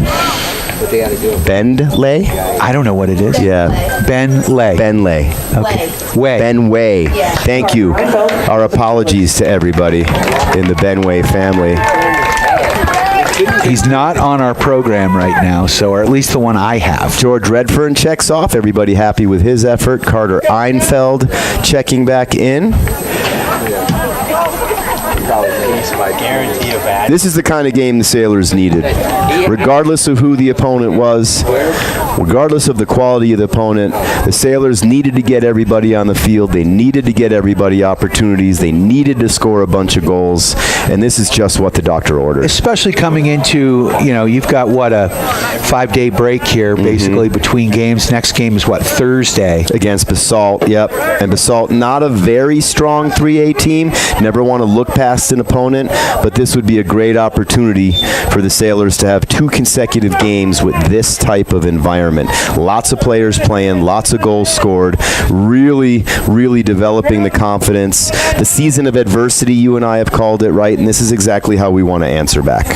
Bentley? I don't know what it is. Yeah. Bentley. Okay. Way. Benway. Thank you. Our apologies to everybody in the Benway family. He's not on our program right now, or at least the one I have. George Redfern checks off. Everybody happy with his effort. Carter Einfeld checking back in. This is the kind of game the Sailors needed. Regardless of who the opponent was, regardless of the quality of the opponent, the Sailors needed to get everybody on the field. They needed to get everybody opportunities. They needed to score a bunch of goals, and this is just what the doctor ordered. Especially coming into, you've got, a 5-day break here, basically, between games. Next game is, Thursday? Against Basalt, yep. And Basalt, not a very strong 3A team. Never want to look past an opponent, but this would be a great opportunity for the Sailors to have 2 consecutive games with this type of environment. Lots of players playing, lots of goals scored, really, really developing the confidence. The season of adversity, you and I have called it, right? And this is exactly how we want to answer back.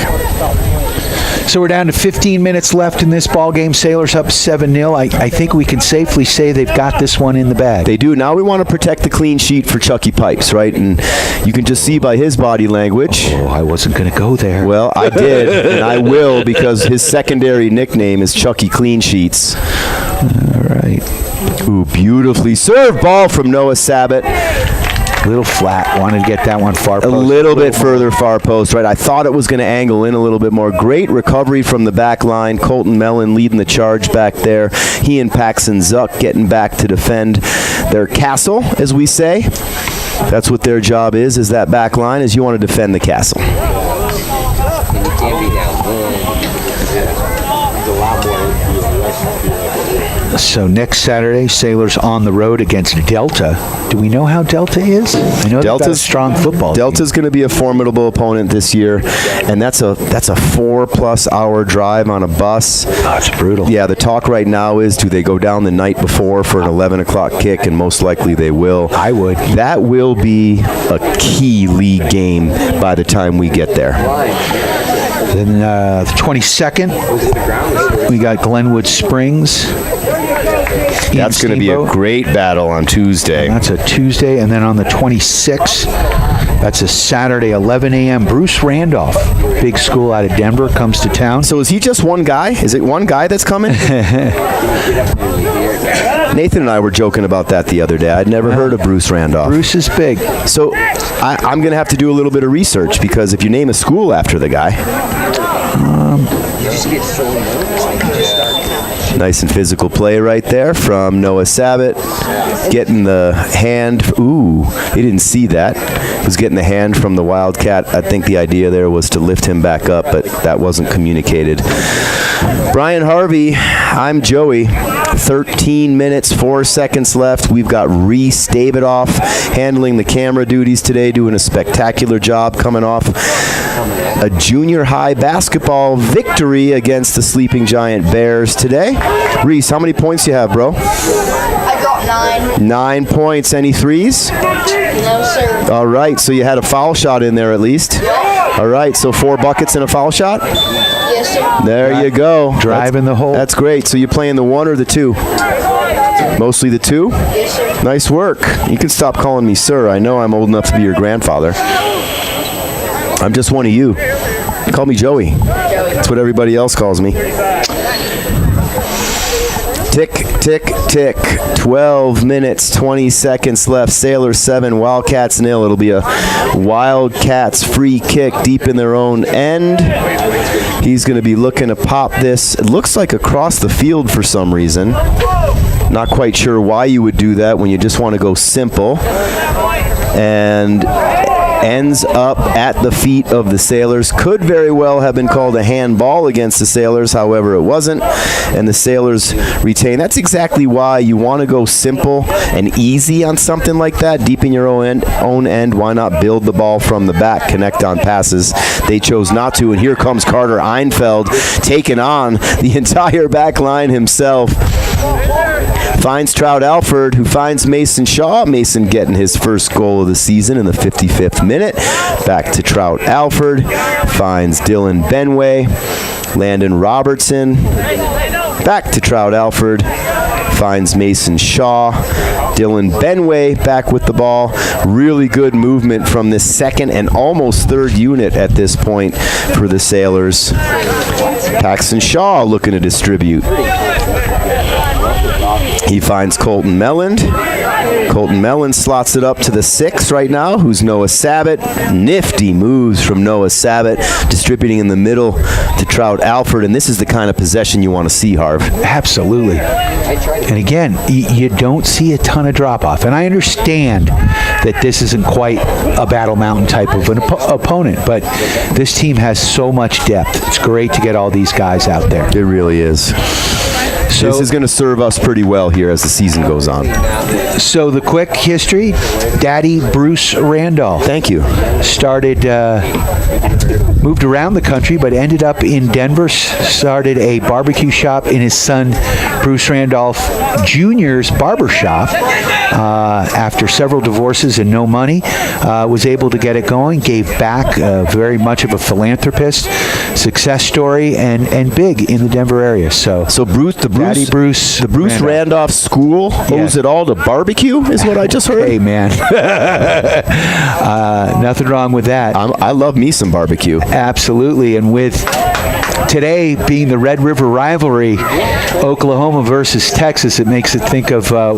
So we're down to 15 minutes left in this ball game. Sailors up 7-0. I think we can safely say they've got this one in the bag. They do. Now we want to protect the clean sheet for Chucky Pipes, right? And you can just see by his body language. Oh, I wasn't going to go there. Well, I did, and I will, because his secondary nickname is Chucky Clean Sheets. All right. Ooh, beautifully served ball from Noah Sabat. A little flat. Wanted to get that one far post. A little bit further far post, right? I thought it was going to angle in a little bit more. Great recovery from the back line. Colton Mellon leading the charge back there. He and Paxton Zuck getting back to defend their castle, as we say. That's what their job is that back line, is you want to defend the castle. So next Saturday, Sailors on the road against Delta. Do we know how Delta is? I know Delta's got a strong football team. Delta's going to be a formidable opponent this year, and that's a 4+ hour drive on a bus. Oh, it's brutal. Yeah, the talk right now is, do they go down the night before for an 11 o'clock kick, and most likely they will. I would. That will be a key league game by the time we get there. Then the 22nd, we got Glenwood Springs. That's going to be a great battle on Tuesday. And that's a Tuesday. And then on the 26th, that's a Saturday, 11 a.m. Bruce Randolph, big school out of Denver, comes to town. So is he just one guy? Is it one guy that's coming? Nathan and I were joking about that the other day. I'd never heard of Bruce Randolph. Bruce is big. So I'm going to have to do a little bit of research, because if you name a school after the guy. Nice and physical play right there from Noah Sabat. Getting the hand. Ooh, he didn't see that. Was getting the hand from the Wildcat. I think the idea there was to lift him back up, but that wasn't communicated. Brian Harvey, I'm Joey. 13 minutes, 4 seconds left. We've got Reese Davidoff handling the camera duties today, doing a spectacular job, coming off a junior high basketball victory against the Sleeping Giant Bears today. Reese, how many points do you have, bro? I got 9. 9 points. Any threes? No, sir. All right, so you had a foul shot in there at least. All right, so 4 buckets and a foul shot? Yes, sir. There you go. Driving the hole. That's great. So you're playing the 1 or the 2? Mostly the 2? Yes, sir. Nice work. You can stop calling me sir. I know I'm old enough to be your grandfather. I'm just one of you. Call me Joey. That's what everybody else calls me. Tick, tick, tick. 12 minutes, 20 seconds left. Sailors 7, Wildcats 0. It'll be a Wildcats free kick deep in their own end. He's going to be looking to pop this. It looks like across the field for some reason. Not quite sure why you would do that when you just want to go simple. And ends up at the feet of the Sailors. Could very well have been called a handball against the Sailors, however it wasn't, and the Sailors retain. That's exactly why you want to go simple and easy on something like that, deep in your own end. Why not build the ball from the back, connect on passes? They chose not to, and here comes Carter Einfeld taking on the entire back line himself. Finds Trout Alford, who finds Mason Shaw. Mason getting his first goal of the season in the 55th minute. Back to Trout Alford. Finds Dylan Benway. Landon Robertson. Back to Trout Alford. Finds Mason Shaw. Dylan Benway back with the ball. Really good movement from this second and almost third unit at this point for the Sailors. Paxton Shaw looking to distribute. He finds Colton Melland. Colton Melland slots it up to the 6 right now, who's Noah Sabat. Nifty moves from Noah Sabat, distributing in the middle to Trout Alford, and this is the kind of possession you want to see, Harv. Absolutely. And again, you don't see a ton of drop-off. And I understand that this isn't quite a Battle Mountain type of an opponent, but this team has so much depth. It's great to get all these guys out there. It really is. So, this is going to serve us pretty well here as the season goes on. So the quick history, Daddy Bruce Randolph. Thank you. Moved around the country, but ended up in Denver, started a barbecue shop in his son Bruce Randolph Jr.'s barber shop. After several divorces and no money, was able to get it going, gave back, very much of a philanthropist, success story, and big in the Denver area. So Bruce Randolph School owes it all to barbecue, is what I just heard. Hey, man. Nothing wrong with that. I love me some barbecue. Absolutely. And with today being the Red River rivalry, Oklahoma versus Texas, it makes it think of a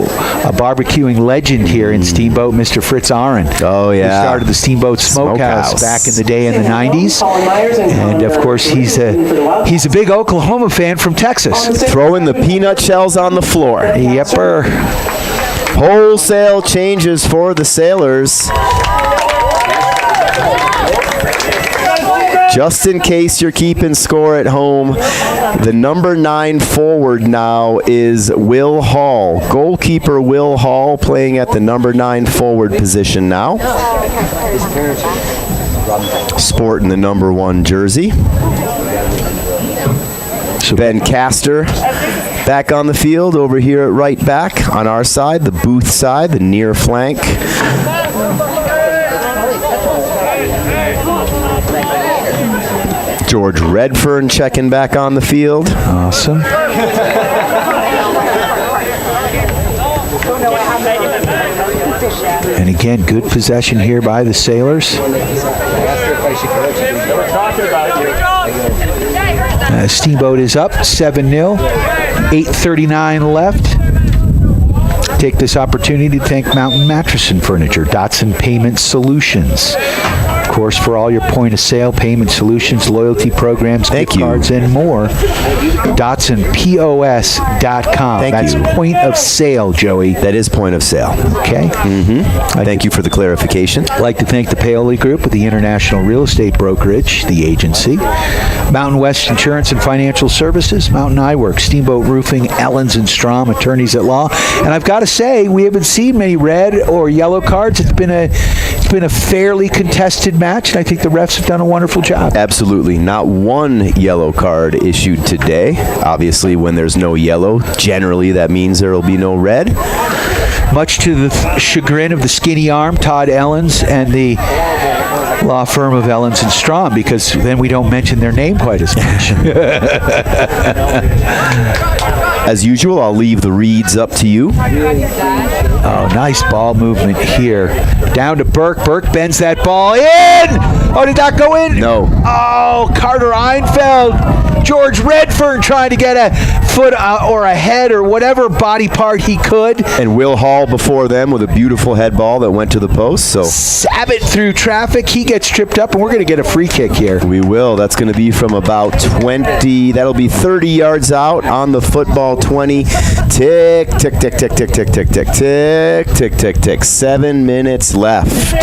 barbecuing legend here in Steamboat, Mr. Fritz Aaron. Oh, yeah. Who started the Steamboat Smokehouse back in the day in the 90s. And, of course, he's a big Oklahoma fan from Texas. Throwing the peanut shells on the floor. Yepper. Wholesale changes for the Sailors. Just in case you're keeping score at home, the number 9 forward now is Will Hall. Goalkeeper Will Hall playing at the number 9 forward position now. Sporting the number 1 jersey. Ben Castor back on the field over here at right back on our side, the Booth side, the near flank. George Redfern checking back on the field. Awesome. And again, good possession here by the Sailors. Steamboat is up 7-0. 8:39 left. Take this opportunity to thank Mountain Mattress and Furniture, Dotson Payment Solutions. Of course, for all your point-of-sale payment solutions, loyalty programs, gift cards, and more, DotsonPOS.com. That's point of sale, Joey. That is point of sale. Okay. Thank you for the clarification. I'd like to thank the Paoli Group with the International Real Estate Brokerage, the agency, Mountain West Insurance and Financial Services, Mountain Eyeworks, Steamboat Roofing, Ellens and Strom, attorneys at law. And I've got to say, we haven't seen many red or yellow cards. It's been a fairly contested match, and I think the refs have done a wonderful job. Absolutely. Not one yellow card issued today. Obviously, when there's no yellow, generally that means there will be no red. Much to the chagrin of the skinny arm, Todd Ellens, and the law firm of Ellens and Strom, because then we don't mention their name quite as much. As usual, I'll leave the reads up to you. Oh, nice ball movement here. Down to Burke. Burke bends that ball in. Oh, did that go in? No. Oh, Carter Einfeld. George Redfern trying to get a foot or a head or whatever body part he could. And Will Hall before them with a beautiful head ball that went to the post. So Sabat through traffic. He gets tripped up, and we're going to get a free kick here. We will. That's going to be from about 20. That'll be 30 yards out on the football 20. Tick, tick, tick, tick, tick, tick, tick, tick, tick, tick, tick, tick. 7 minutes left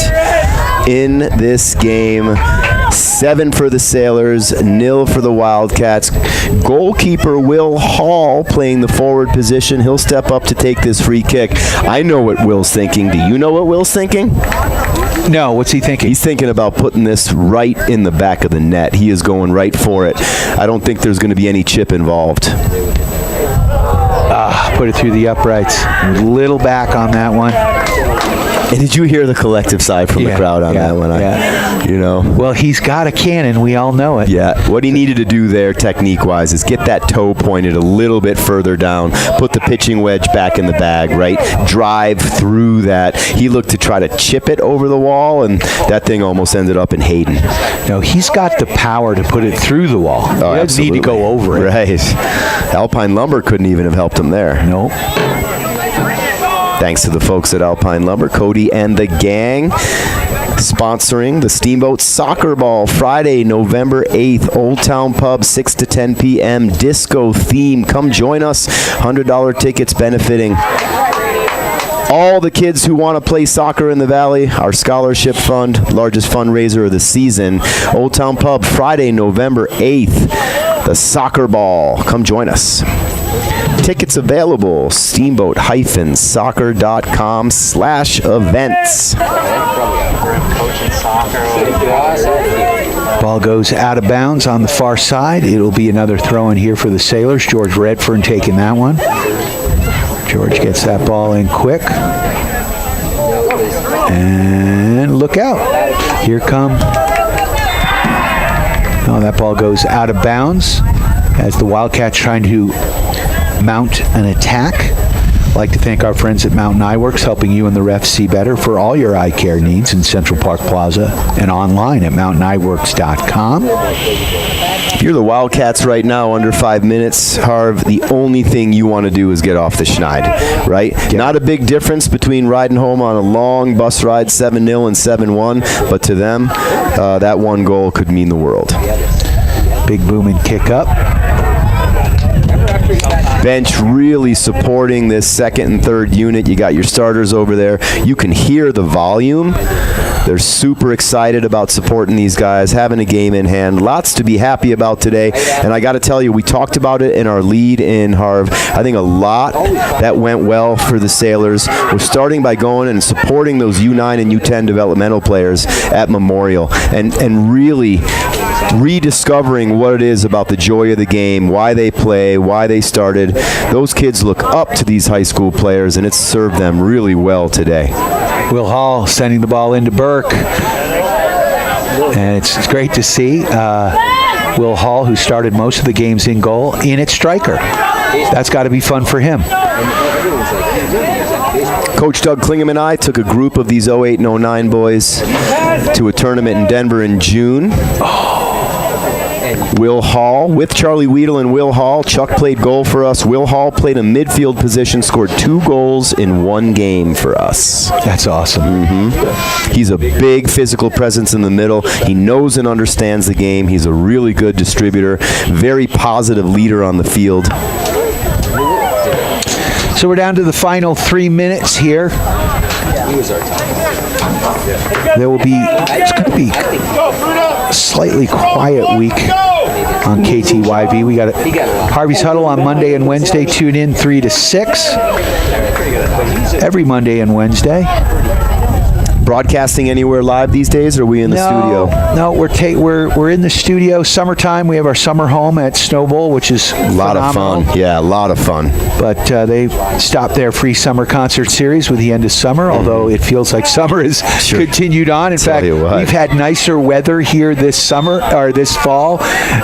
in this game. 7 for the Sailors, 0 for the Wildcats. Goalkeeper Will Hall playing the forward position. He'll step up to take this free kick. I know what Will's thinking. Do you know what Will's thinking? No, what's he thinking? He's thinking about putting this right in the back of the net. He is going right for it. I don't think there's going to be any chip involved. Put it through the uprights. A little back on that one. And did you hear the collective sigh from the crowd on that one? Well, he's got a cannon. We all know it. Yeah. What he needed to do there, technique-wise, is get that toe pointed a little bit further down, put the pitching wedge back in the bag, right? Drive through that. He looked to try to chip it over the wall, and that thing almost ended up in Hayden. No, he's got the power to put it through the wall. He doesn't need to go over it. Right. Alpine Lumber couldn't even have helped him there. Nope. Thanks to the folks at Alpine Lumber, Cody and the gang, sponsoring the Steamboat Soccer Ball Friday, November 8th, Old Town Pub, 6 to 10 p.m., disco theme. Come join us. $100 tickets benefiting all the kids who want to play soccer in the Valley. Our scholarship fund, largest fundraiser of the season. Old Town Pub, Friday, November 8th, the Soccer Ball. Come join us. Tickets available, steamboat-soccer.com/events. Ball goes out of bounds on the far side. It'll be another throw in here for the Sailors. George Redfern taking that one. George gets that ball in quick. And look out. Here come. Oh, that ball goes out of bounds as the Wildcats trying to mount an attack. I'd like to thank our friends at Mountain Eyeworks, helping you and the refs see better for all your eye care needs in Central Park Plaza and online at mountaieyeworks.com. If you're the Wildcats right now, under 5 minutes, Harv, the only thing you want to do is get off the schneid, right? Yep. Not a big difference between riding home on a long bus ride, 7-0 and 7-1, but to them, that one goal could mean the world. Big booming kick up. Bench really supporting this second and third unit. You got your starters over there. You can hear the volume. They're super excited about supporting these guys, having a game in hand. Lots to be happy about today. And I got to tell you, we talked about it in our lead in Harv. I think a lot that went well for the Sailors. We're starting by going and supporting those U9 and U10 developmental players at Memorial and really rediscovering what it is about the joy of the game, why they play, why they started. Those kids look up to these high school players, and it's served them really well today. Will Hall sending the ball into Burke. And it's great to see Will Hall, who started most of the games in goal, in at striker. That's got to be fun for him. Coach Doug Klingham and I took a group of these 08 and 09 boys to a tournament in Denver in June. Will Hall, with Charlie Weedle and Will Hall. Chuck played goal for us. Will Hall played a midfield position, scored 2 goals in 1 game for us. That's awesome. He's a big physical presence in the middle. He knows and understands the game. He's a really good distributor, very positive leader on the field. So we're down to the final 3 minutes here. It's going to be a slightly quiet week on KTYV. We got Harvey's Huddle on Monday and Wednesday. Tune in 3 to 6 every Monday and Wednesday. Broadcasting anywhere live these days, or are we in the studio? No, we're in the studio. Summertime, we have our summer home at Snow Bowl, which is a lot of fun. Yeah, a lot of fun. But they stopped their free summer concert series with the end of summer, although it feels like summer has continued on. In fact, we've had nicer weather here this summer or this fall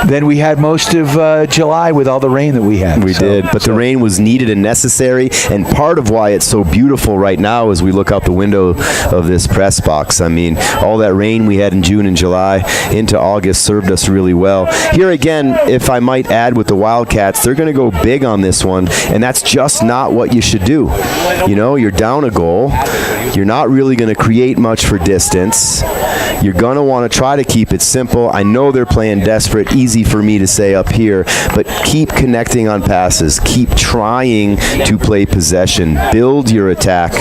than we had most of July with all the rain that we had. We did, but the rain was needed and necessary, and part of why it's so beautiful right now as we look out the window of this press box. I mean, all that rain we had in June and July into August served us really well. Here again, if I might add with the Wildcats, they're going to go big on this one, and that's just not what you should do. You know, you're down a goal. You're not really going to create much for distance. You're going to want to try to keep it simple. I know they're playing desperate, easy for me to say up here, but keep connecting on passes. Keep trying to play possession. Build your attack.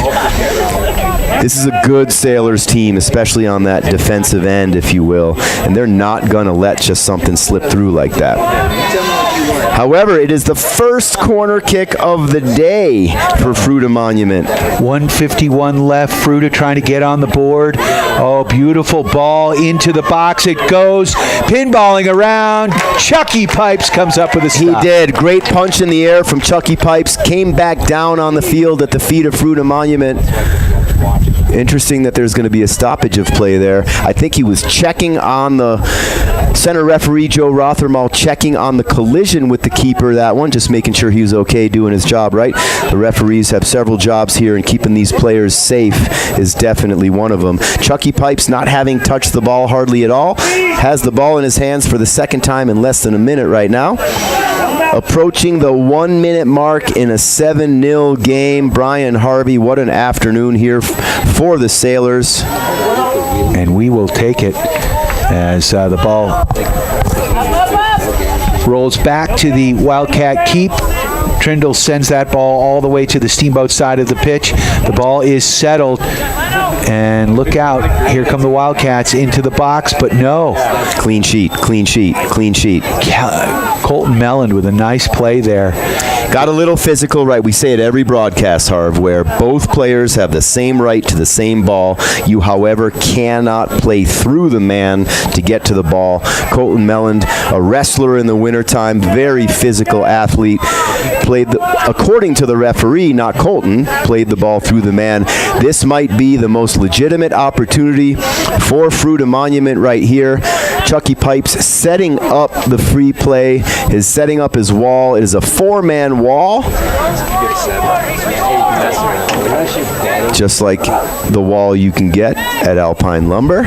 This is a good Sailors team, especially on that defensive end, if you will, and they're not going to let just something slip through like that. However, it is the first corner kick of the day for Fruita Monument. 1:51 left. Fruita trying to get on the board. Oh, beautiful ball into the box. It goes. Pinballing around. Chucky Pipes comes up with a stop. He did. Great punch in the air from Chucky Pipes. Came back down on the field at the feet of Fruita Monument. Interesting that there's going to be a stoppage of play there. I think he was checking on the center referee, Joe Rothermall, checking on the collision with the keeper, that one, just making sure he was okay doing his job, right? The referees have several jobs here, and keeping these players safe is definitely one of them. Chucky Pipes, not having touched the ball hardly at all, has the ball in his hands for the second time in less than a minute right now. Approaching the 1 minute mark in a 7-0 game. Brian Harvey, what an afternoon here for the Sailors. And we will take it as the ball rolls back to the Wildcat keep. Trindle sends that ball all the way to the Steamboat side of the pitch. The ball is settled. And look out, here come the Wildcats into the box, but no. Clean sheet, clean sheet, clean sheet. Colton Melland with a nice play there. Got a little physical, right? We say it every broadcast, Harv, where both players have the same right to the same ball. You, however, cannot play through the man to get to the ball. Colton Melland, a wrestler in the wintertime, very physical athlete, according to the referee, not Colton, played the ball through the man. This might be the most legitimate opportunity for Fruita Monument right here. Chucky Pipes setting up the free play, is setting up his wall. It is a 4-man wall, just like the wall you can get at Alpine Lumber.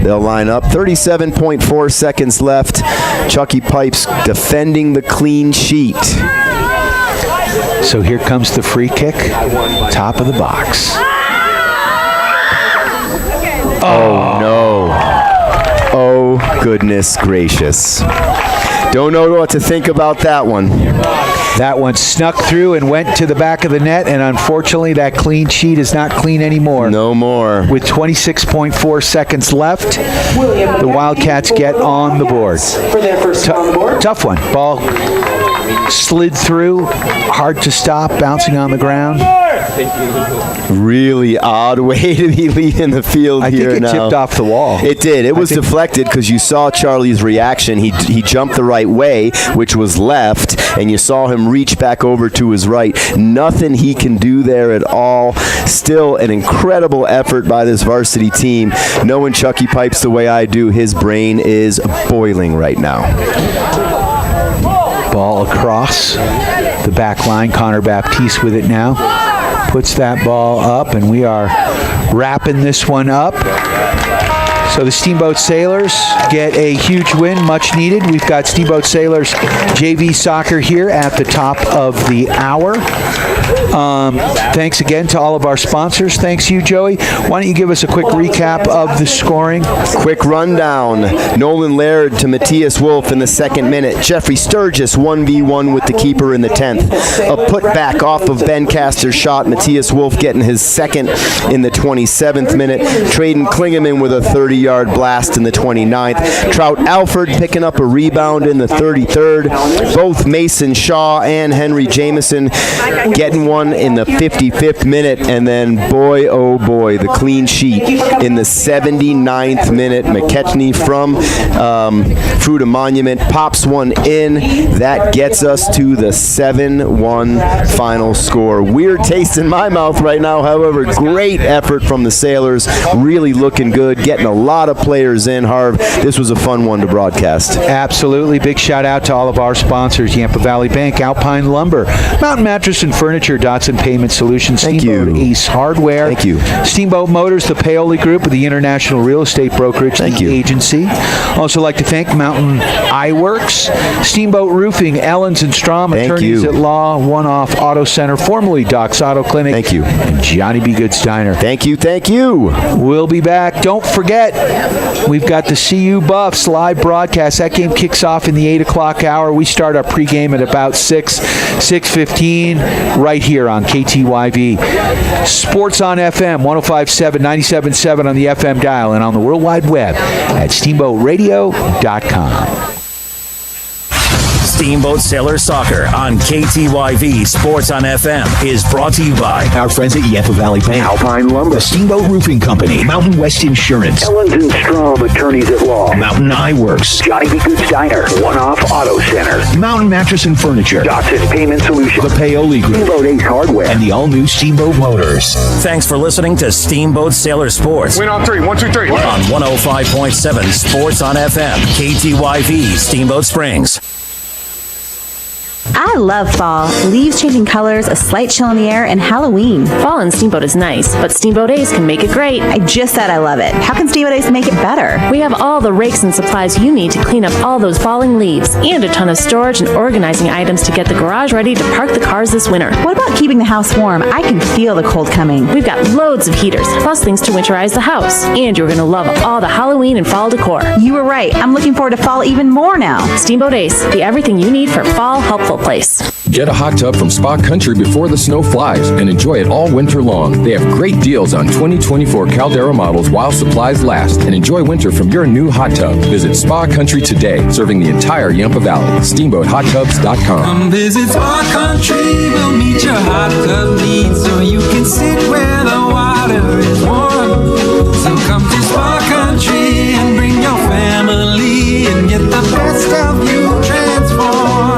They'll line up. 37.4 seconds left. Chucky Pipes defending the clean sheet. So here comes the free kick, top of the box. Oh, no. Oh, goodness gracious. Don't know what to think about that one. That one snuck through and went to the back of the net, and unfortunately that clean sheet is not clean anymore. No more. With 26.4 seconds left, the Wildcats get on the board. For their first on the board. Tough one. Ball slid through, hard to stop, bouncing on the ground. Really odd way to be leaving the field here now. I think it tipped off the wall. It did. It was deflected because you saw Charlie's reaction. He jumped the right way, which was left, and you saw him reach back over to his right. Nothing he can do there at all. Still an incredible effort by this varsity team. Knowing Chucky Pipes the way I do, his brain is boiling right now. Ball across the back line. Connor Baptiste with it now. Puts that ball up, and we are wrapping this one up. So the Steamboat Sailors get a huge win, much needed. We've got Steamboat Sailors JV Soccer here at the top of the hour. Thanks again to all of our sponsors. Thanks you, Joey. Why don't you give us a quick recap of the scoring? Quick rundown. Nolan Laird to Matthias Wolf in the 2nd minute. Jeffrey Sturgis 1v1 with the keeper in the 10th. A putback off of Ben Castor's shot. Matthias Wolf getting his 2nd in the 27th minute. Traden Klingeman with a 30-yard blast in the 29th. Trout Alford picking up a rebound in the 33rd. Both Mason Shaw and Henry Jameson getting one in the 55th minute, and then boy oh boy, the clean sheet in the 79th minute. McKechnie from Fruita Monument pops one in. That gets us to the 7-1 final score. Weird taste in my mouth right now, however. Great effort from the Sailors, really looking good, getting a lot of players in. Harv, this was a fun one to broadcast. Absolutely. Big shout out to all of our sponsors: Yampa Valley Bank, Alpine Lumber, Mountain Mattress and Furniture, Dotson Payment Solutions, Steamboat Ace Hardware. Thank you. Steamboat Motors, the Paoli Group with the International Real Estate Brokerage Agency. Also like to thank Mountain Eyeworks, Steamboat Roofing, Ellens and Strom, Attorneys at Law, One Off Auto Center, formerly Doc's Auto Clinic. Thank you. And Johnny B. Good's Diner. Thank you. Thank you. We'll be back. Don't forget, we've got the CU Buffs live broadcast. That game kicks off in the 8 o'clock hour. We start our pregame at about 6:15 right here on KTYV. Sports on FM, 105.7, 97.7 on the FM dial, and on the World Wide Web at steamboatradio.com. Steamboat Sailor Soccer on KTYV Sports on FM is brought to you by our friends at Yampa Valley Bank, Alpine Lumber, the Steamboat Roofing Company, Mountain West Insurance, Ellens and Strom Attorneys at Law, Mountain Eyeworks, Johnny B. Good's Diner, One Off Auto Center, Mountain Mattress and Furniture, Dotson Payment Solutions, the Paoli Group, Steamboat Ace Hardware, and the all-new Steamboat Motors. Thanks for listening to Steamboat Sailor Sports. Win on 3. 1, 2, 3. On 105.7 Sports on FM, KTYV Steamboat Springs. I love fall. Leaves changing colors, a slight chill in the air, and Halloween. Fall in Steamboat is nice, but Steamboat Ace can make it great. I just said I love it. How can Steamboat Ace make it better? We have all the rakes and supplies you need to clean up all those falling leaves, and a ton of storage and organizing items to get the garage ready to park the cars this winter. What about keeping the house warm? I can feel the cold coming. We've got loads of heaters, plus things to winterize the house. And you're going to love all the Halloween and fall decor. You were right. I'm looking forward to fall even more now. Steamboat Ace, the everything you need for fall helpful place. Get a hot tub from Spa Country before the snow flies and enjoy it all winter long. They have great deals on 2024 Caldera models while supplies last, and enjoy winter from your new hot tub. Visit Spa Country today, serving the entire Yampa Valley. SteamboatHotTubs.com. Come visit Spa Country. We'll meet your hot tub needs so you can sit where the water is warm. So come to Spa Country and bring your family and get the best of you transformed.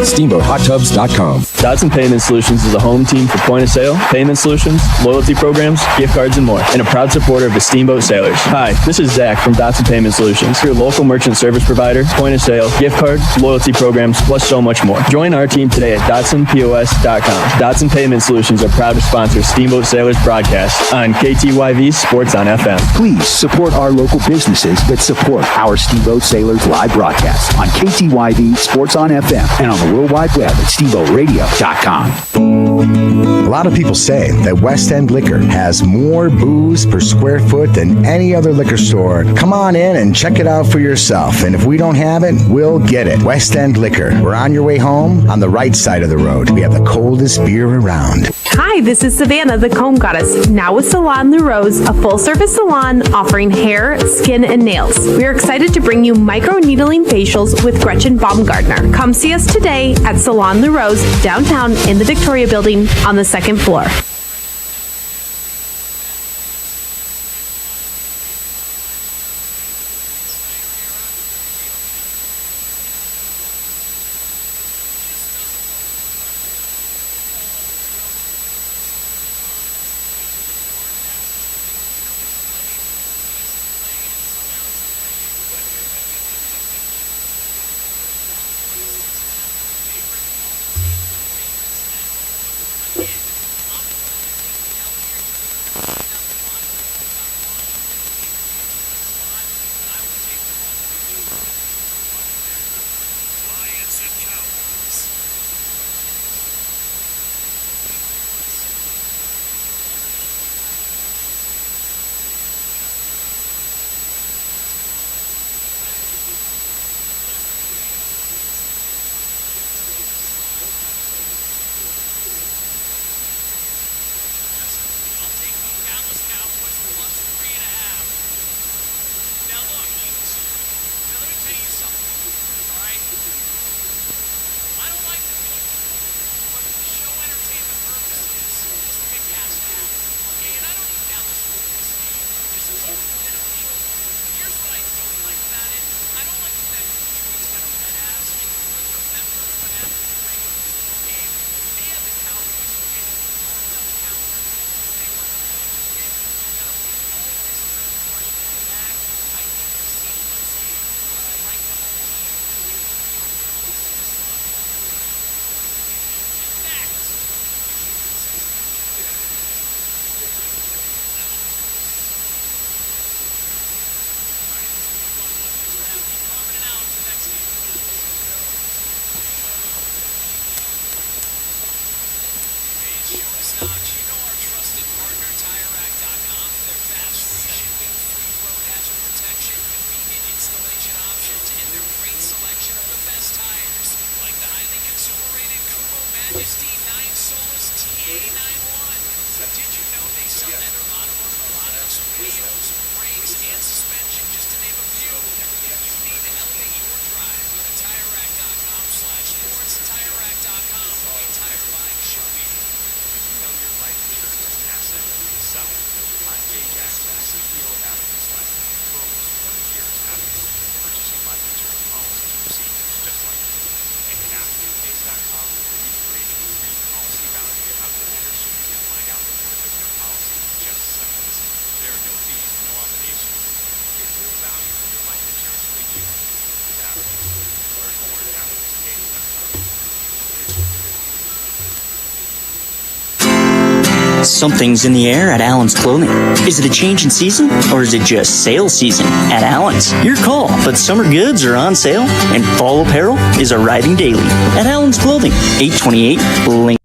SteamboatHotTubs.com. Dotson Payment Solutions is a home team for point of sale, payment solutions, loyalty programs, gift cards, and more, and a proud supporter of the Steamboat Sailors. Hi, this is Zach from Dotson Payment Solutions, your local merchant service provider, point of sale, gift cards, loyalty programs, plus so much more. Join our team today at DotsonPOS.com. Dotson Payment Solutions are proud to sponsor Steamboat Sailors broadcast on KTYV Sports on FM. Please support our local businesses that support our Steamboat Sailors live broadcasts on KTYV Sports on FM and on the World Wide Web at steamboatradio.com. A lot of people say that West End Liquor has more booze per square foot than any other liquor store. Come on in and check it out for yourself. And if we don't have it, we'll get it. West End Liquor. We're on your way home on the right side of the road. We have the coldest beer around. Hi, this is Savannah, the Comb Goddess, now with Salon La Rose, a full-service salon offering hair, skin, and nails. We are excited to bring you micro-needling facials with Gretchen Baumgartner. Come see us today at Salon La Rose, downtown in the Victoria Building on the second floor. Something's in the air at Allen's Clothing. Is it a change in season, or is it just sales season at Allen's? Your call, but summer goods are on sale, and fall apparel is arriving daily at Allen's Clothing, 828 Lincoln.